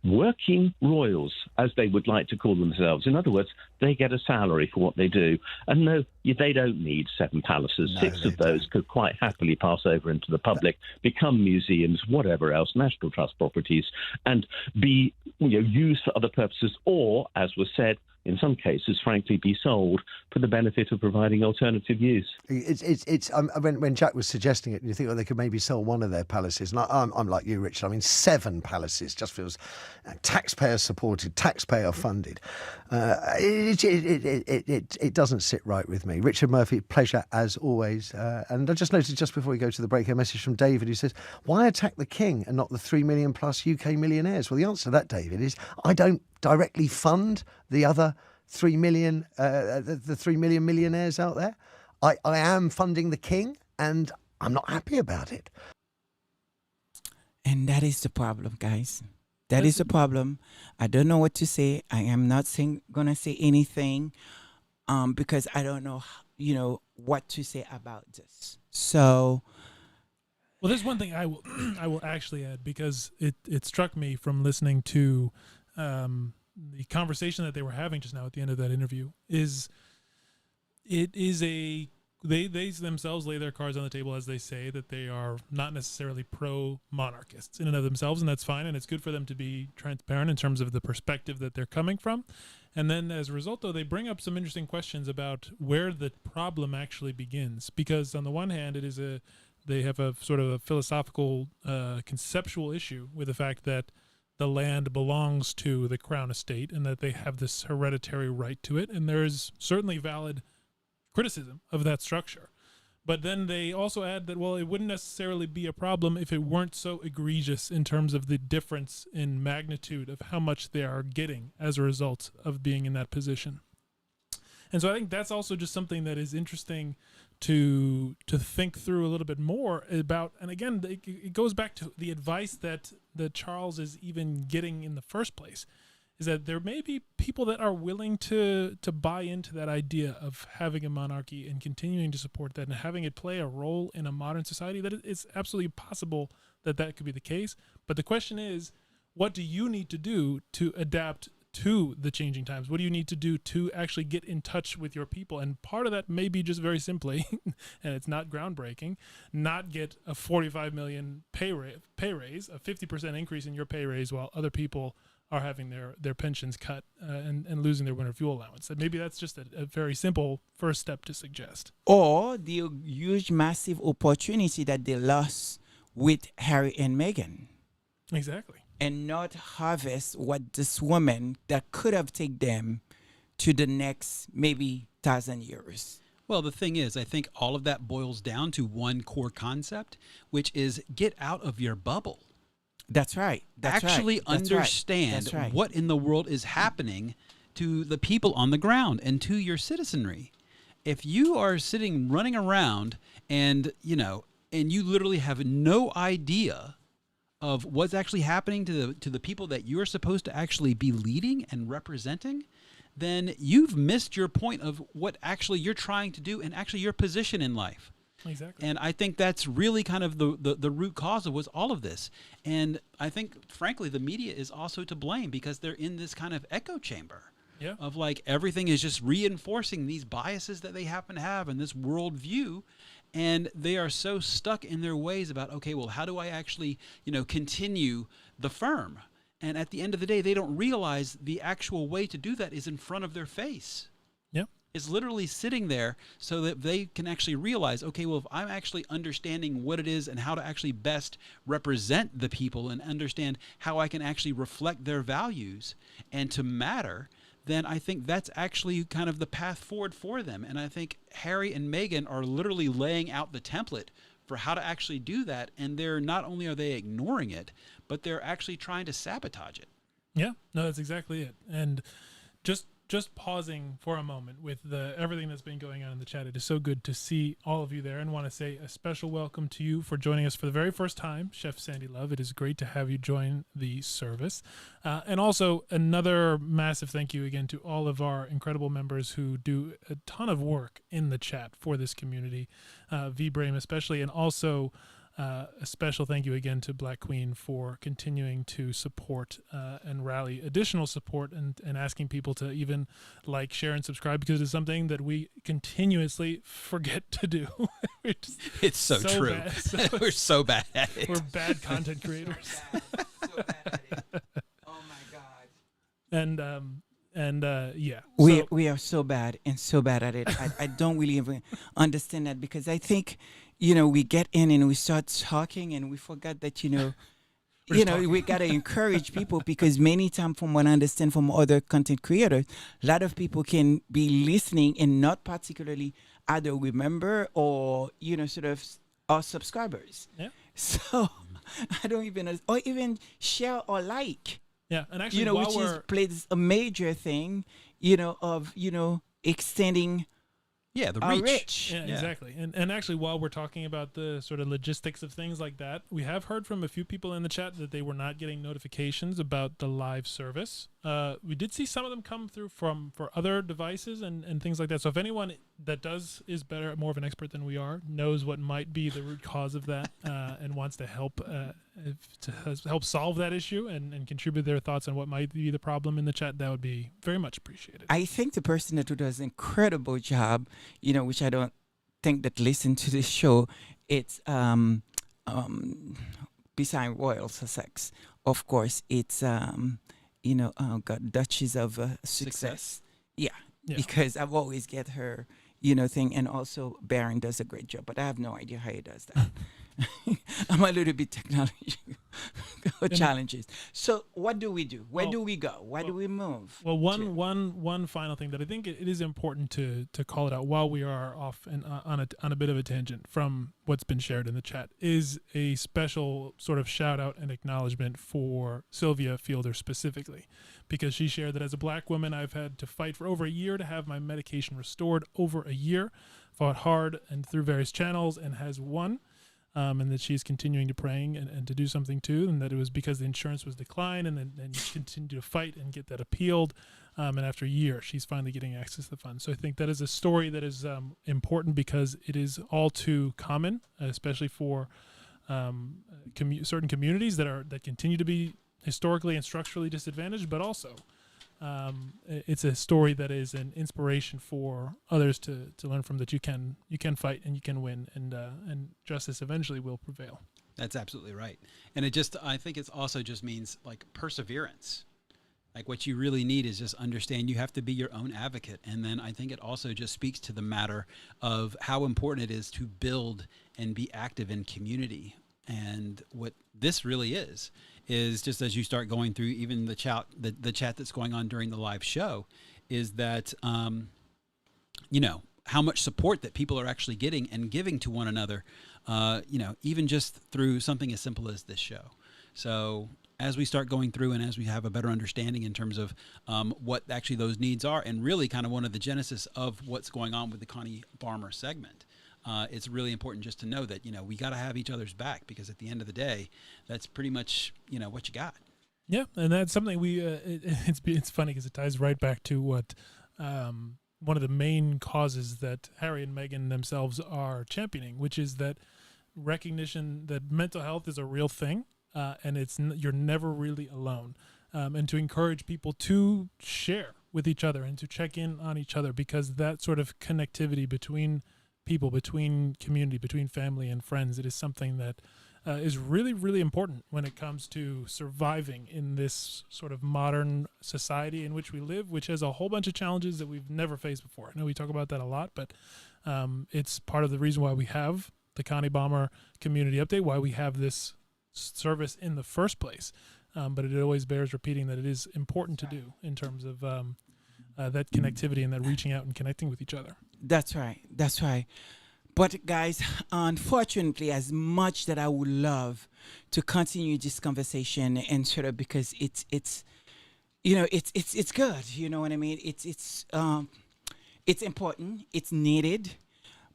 working royals, as they would like to call themselves. In other words, they get a salary for what they do. And no, they don't need 7 palaces. No, 6 they of those could quite happily pass over into the public, become museums, whatever else, National Trust properties, and be used for other purposes, or, as was said, in some cases, frankly, be sold for the benefit of providing alternative use. When Jack was suggesting it, you think, they could maybe sell one of their palaces. And I'm like you, Richard. I mean, 7 palaces just feels taxpayer supported, taxpayer funded. It doesn't sit right with me. Richard Murphy, pleasure as always. And I just noticed just before we go to the break, a message from David who says, "Why attack the king and not the 3 million plus UK millionaires?" Well, the answer to that, David, is I don't directly fund the other 3 million, the 3 million millionaires out there. I am funding the king, and I'm not happy about it. And that is the problem, guys. That is the problem. I don't know what to say. I am not gonna say anything, because I don't know, what to say about this. So, well, there's one thing I will actually add, because it struck me from listening to the conversation that they were having just now at the end of that interview they themselves lay their cards on the table, as they say, that they are not necessarily pro-monarchists in and of themselves, and that's fine, and it's good for them to be transparent in terms of the perspective that they're coming from. And then as a result, though, they bring up some interesting questions about where the problem actually begins, because on the one hand, they have a sort of a philosophical, conceptual issue with the fact that the land belongs to the crown estate and that they have this hereditary right to it, and there is certainly valid criticism of that structure. But then they also add that, well, it wouldn't necessarily be a problem if it weren't so egregious in terms of the difference in magnitude of how much they are getting as a result of being in that position. And so I think that's also just something that is interesting to think through a little bit more about. And again, it goes back to the advice that Charles is even getting in the first place, is that there may be people that are willing to buy into that idea of having a monarchy and continuing to support that and having it play a role in a modern society. That it's absolutely possible that could be the case. But the question is, what do you need to do to adapt to the changing times? What do you need to do to actually get in touch with your people? And part of that may be just very simply, and it's not groundbreaking, not get a 45 million pay raise, a 50% increase in your pay raise, while other people are having their pensions cut and losing their winter fuel allowance. And maybe that's just a very simple first step to suggest. Or the huge, massive opportunity that they lost with Harry and Meghan. Exactly. And not harvest what this woman that could have taken them to the next maybe 1,000 years. Well, the thing is, I think all of that boils down to one core concept, which is get out of your bubble. That's right. Actually understand what in the world is happening to the people on the ground and to your citizenry. If you are running around and you literally have no idea of what's actually happening to the people that you're supposed to actually be leading and representing, then you've missed your point of what actually you're trying to do and actually your position in life. Exactly. And I think that's really kind of the root cause of all of this. And I think, frankly, the media is also to blame, because they're in this kind of echo chamber of like everything is just reinforcing these biases that they happen to have in this worldview. And they are so stuck in their ways about, okay, well, how do I actually, continue the firm? And at the end of the day, they don't realize the actual way to do that is in front of their face. Yep. It's literally sitting there so that they can actually realize, okay, well, if I'm actually understanding what it is and how to actually best represent the people and understand how I can actually reflect their values and to matter, then I think that's actually kind of the path forward for them. And I think Harry and Meghan are literally laying out the template for how to actually do that. And not only are they ignoring it, but they're actually trying to sabotage it. Yeah, no, that's exactly it. And just pausing for a moment with everything that's been going on in the chat. It is so good to see all of you there, and want to say a special welcome to you for joining us for the very first time, Chef Sandy Love. It is great to have you join the service. And also another massive thank you again to all of our incredible members who do a ton of work in the chat for this community, V-Brame especially, and also a special thank you again to Black Queen for continuing to support and rally additional support and asking people to even like, share, and subscribe, because it's something that we continuously forget to do. It's so true. Bad. We're so bad at it. We're bad content creators. So bad at it. Oh my God. And And yeah, We are so bad and so bad at it. I don't really even understand that, because I think, we get in and we start talking and we forgot that, we got to encourage people, because many times, from what I understand from other content creators, a lot of people can be listening and not particularly either remember or, sort of are subscribers. Yeah. So I don't even, or even share or like. Yeah, and actually, which plays a major thing, of, extending Yeah, the our reach. reach. Yeah, exactly. And actually, while we're talking about the sort of logistics of things like that, we have heard from a few people in the chat that they were not getting notifications about the live service. We did see some of them come through for other devices and things like that. So if anyone that is more of an expert than we are, knows what might be the root cause of that, and wants to help help solve that issue and contribute their thoughts on what might be the problem in the chat, that would be very much appreciated. I think the person that does an incredible job, which I don't think that listen to this show, it's beside Royal Sussex, of course, it's Duchess of Success. Yeah, because I've always get her, thing, and also Baron does a great job, but I have no idea how he does that. I'm a little bit technology challenges. So what do we do? Where do we go? Where do we move? Well, one final thing that I think it is important to call it out while we are off and on a bit of a tangent from what's been shared in the chat is a special sort of shout out and acknowledgement for Sylvia Fielder specifically, because she shared that as a Black woman, I've had to fight for over a year to have my medication restored. Over a year, fought hard and through various channels, and has won. And that she's continuing to praying and to do something too, and that it was because the insurance was declined, and then continue to fight and get that appealed. And after a year, she's finally getting access to the funds. So I think that is a story that is important, because it is all too common, especially for certain communities that continue to be historically and structurally disadvantaged, but also it's a story that is an inspiration for others to learn from, that you can fight and you can win, and justice eventually will prevail. That's absolutely right. And I think it also just means like perseverance. Like what you really need is just understand you have to be your own advocate. And then I think it also just speaks to the matter of how important it is to build and be active in community. And what this really is just as you start going through even the chat that's going on during the live show, is that, how much support that people are actually getting and giving to one another, even just through something as simple as this show. So as we start going through and as we have a better understanding in terms of what actually those needs are, and really kind of one of the genesis of what's going on with the Connie Farmer segment, it's really important just to know that, we got to have each other's back, because at the end of the day, that's pretty much, what you got. Yeah, and that's something it's funny because it ties right back to what one of the main causes that Harry and Meghan themselves are championing, which is that recognition that mental health is a real thing, and you're never really alone, and to encourage people to share with each other and to check in on each other, because that sort of connectivity between people, between community, between family and friends, it is something that is really, really important when it comes to surviving in this sort of modern society in which we live, which has a whole bunch of challenges that we've never faced before. I know we talk about that a lot, but it's part of the reason why we have the Connie Bomber Community Update, why we have this service in the first place. But it always bears repeating that it is important to do in terms of that connectivity and that reaching out and connecting with each other. That's right. That's right. But guys, unfortunately, as much that I would love to continue this conversation and sort of, because it's good, you know what I mean? It's important, it's needed,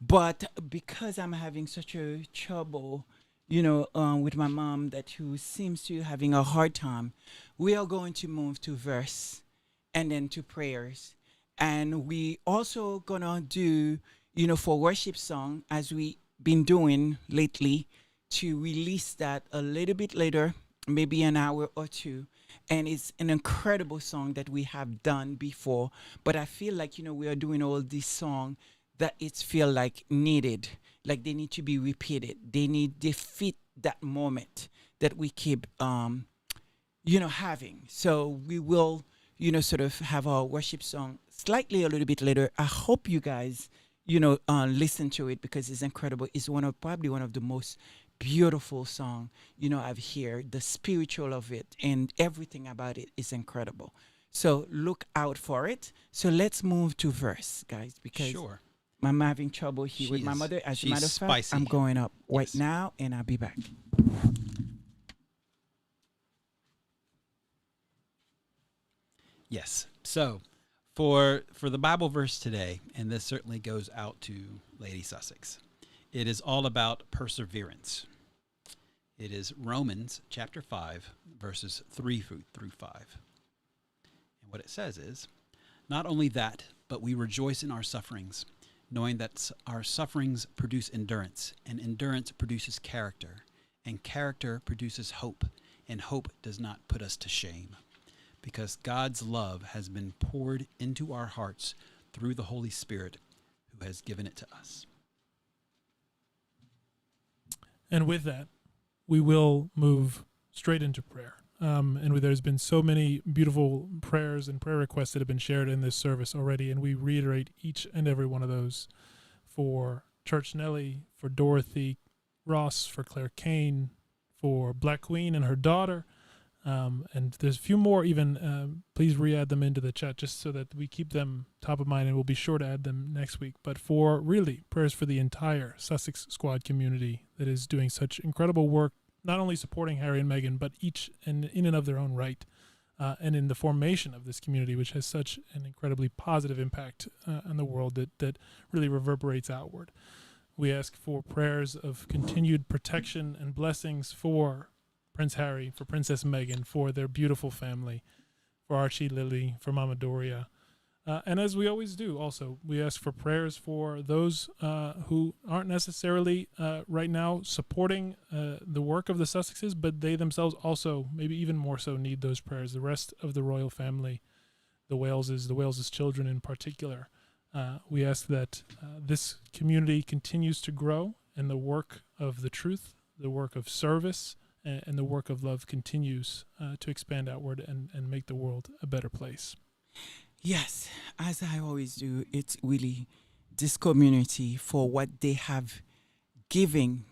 but because I'm having such a trouble, with my mom who seems to having a hard time, we are going to move to verse and then to prayers, and we also gonna do, for worship song, as we been doing lately, to release that a little bit later, maybe an hour or two. And it's an incredible song that we have done before, but I feel like, we are doing all these songs that it's feel like needed, like they need to be repeated. They fit that moment that we keep, having. So we will sort of have our worship song slightly a little bit later. I hope you guys, listen to it because it's incredible. It's probably one of the most beautiful song, I've heard. The spiritual of it and everything about it is incredible. So look out for it. So let's move to verse, guys, because Sure. I'm having trouble here with my mother. As a matter of fact, spicy. I'm going up right Yes. now and I'll be back. Yes. So for the Bible verse today, and this certainly goes out to Lady Sussex, it is all about perseverance. It is Romans chapter 5, verses 3 through 5. And what it says is, not only that, but we rejoice in our sufferings, knowing that our sufferings produce endurance, and endurance produces character, and character produces hope, and hope does not put us to shame, because God's love has been poured into our hearts through the Holy Spirit who has given it to us. And with that, we will move straight into prayer. There's been so many beautiful prayers and prayer requests that have been shared in this service already, and we reiterate each and every one of those for Church Nellie, for Dorothy Ross, for Claire Kane, for Black Queen and her daughter. And there's a few more even. Please re-add them into the chat just so that we keep them top of mind, and we'll be sure to add them next week. But for really prayers for the entire Sussex Squad community that is doing such incredible work, not only supporting Harry and Meghan, but each in and of their own right, and in the formation of this community, which has such an incredibly positive impact on the world that really reverberates outward. We ask for prayers of continued protection and blessings for Prince Harry, for Princess Meghan, for their beautiful family, for Archie, Lily, for Mama Doria. And as we always do, also, we ask for prayers for those who aren't necessarily right now supporting the work of the Sussexes, but they themselves also, maybe even more so, need those prayers. The rest of the royal family, the Waleses' children in particular. We ask that this community continues to grow, and the work of the truth, the work of service, and the work of love continues to expand outward and make the world a better place. Yes, as I always do, it's really this community for what they have given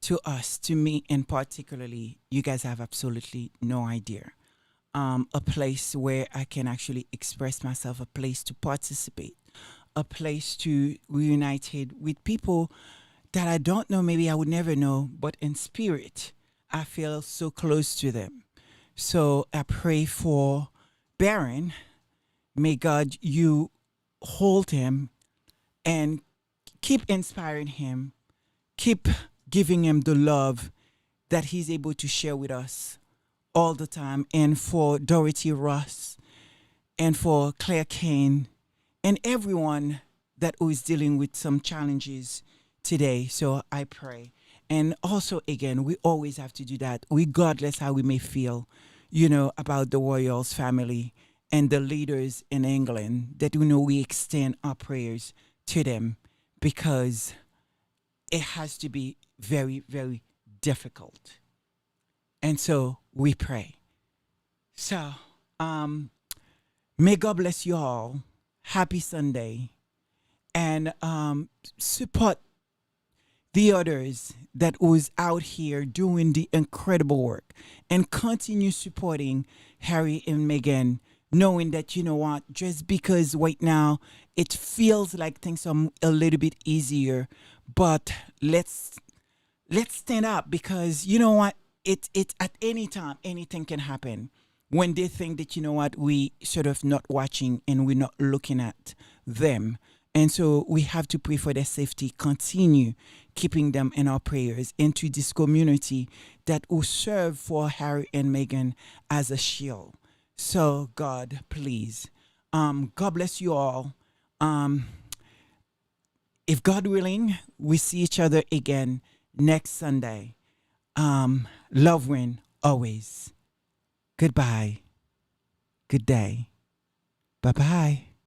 to us, to me, and particularly, you guys have absolutely no idea. A place where I can actually express myself, a place to participate, a place to reunited with people that I don't know, maybe I would never know, but in spirit, I feel so close to them. So I pray for Baron. May God, you hold him and keep inspiring him, keep giving him the love that he's able to share with us all the time. And for Dorothy Ross and for Claire Kane and everyone that is dealing with some challenges today. So I pray. And also, again, we always have to do that, regardless how we may feel, about the Royals family and the leaders in England, that we extend our prayers to them, because it has to be very, very difficult. And so we pray. So, may God bless you all. Happy Sunday. And support the others that was out here doing the incredible work, and continue supporting Harry and Meghan, knowing that, just because right now it feels like things are a little bit easier, but let's stand up, because it at any time, anything can happen. When they think that, we sort of not watching and we're not looking at them. And so we have to pray for their safety, continue keeping them in our prayers, into this community that will serve for Harry and Meghan as a shield. So God, please, God bless you all. If God willing, we see each other again next Sunday. Love win always. Goodbye. Good day. Bye-bye.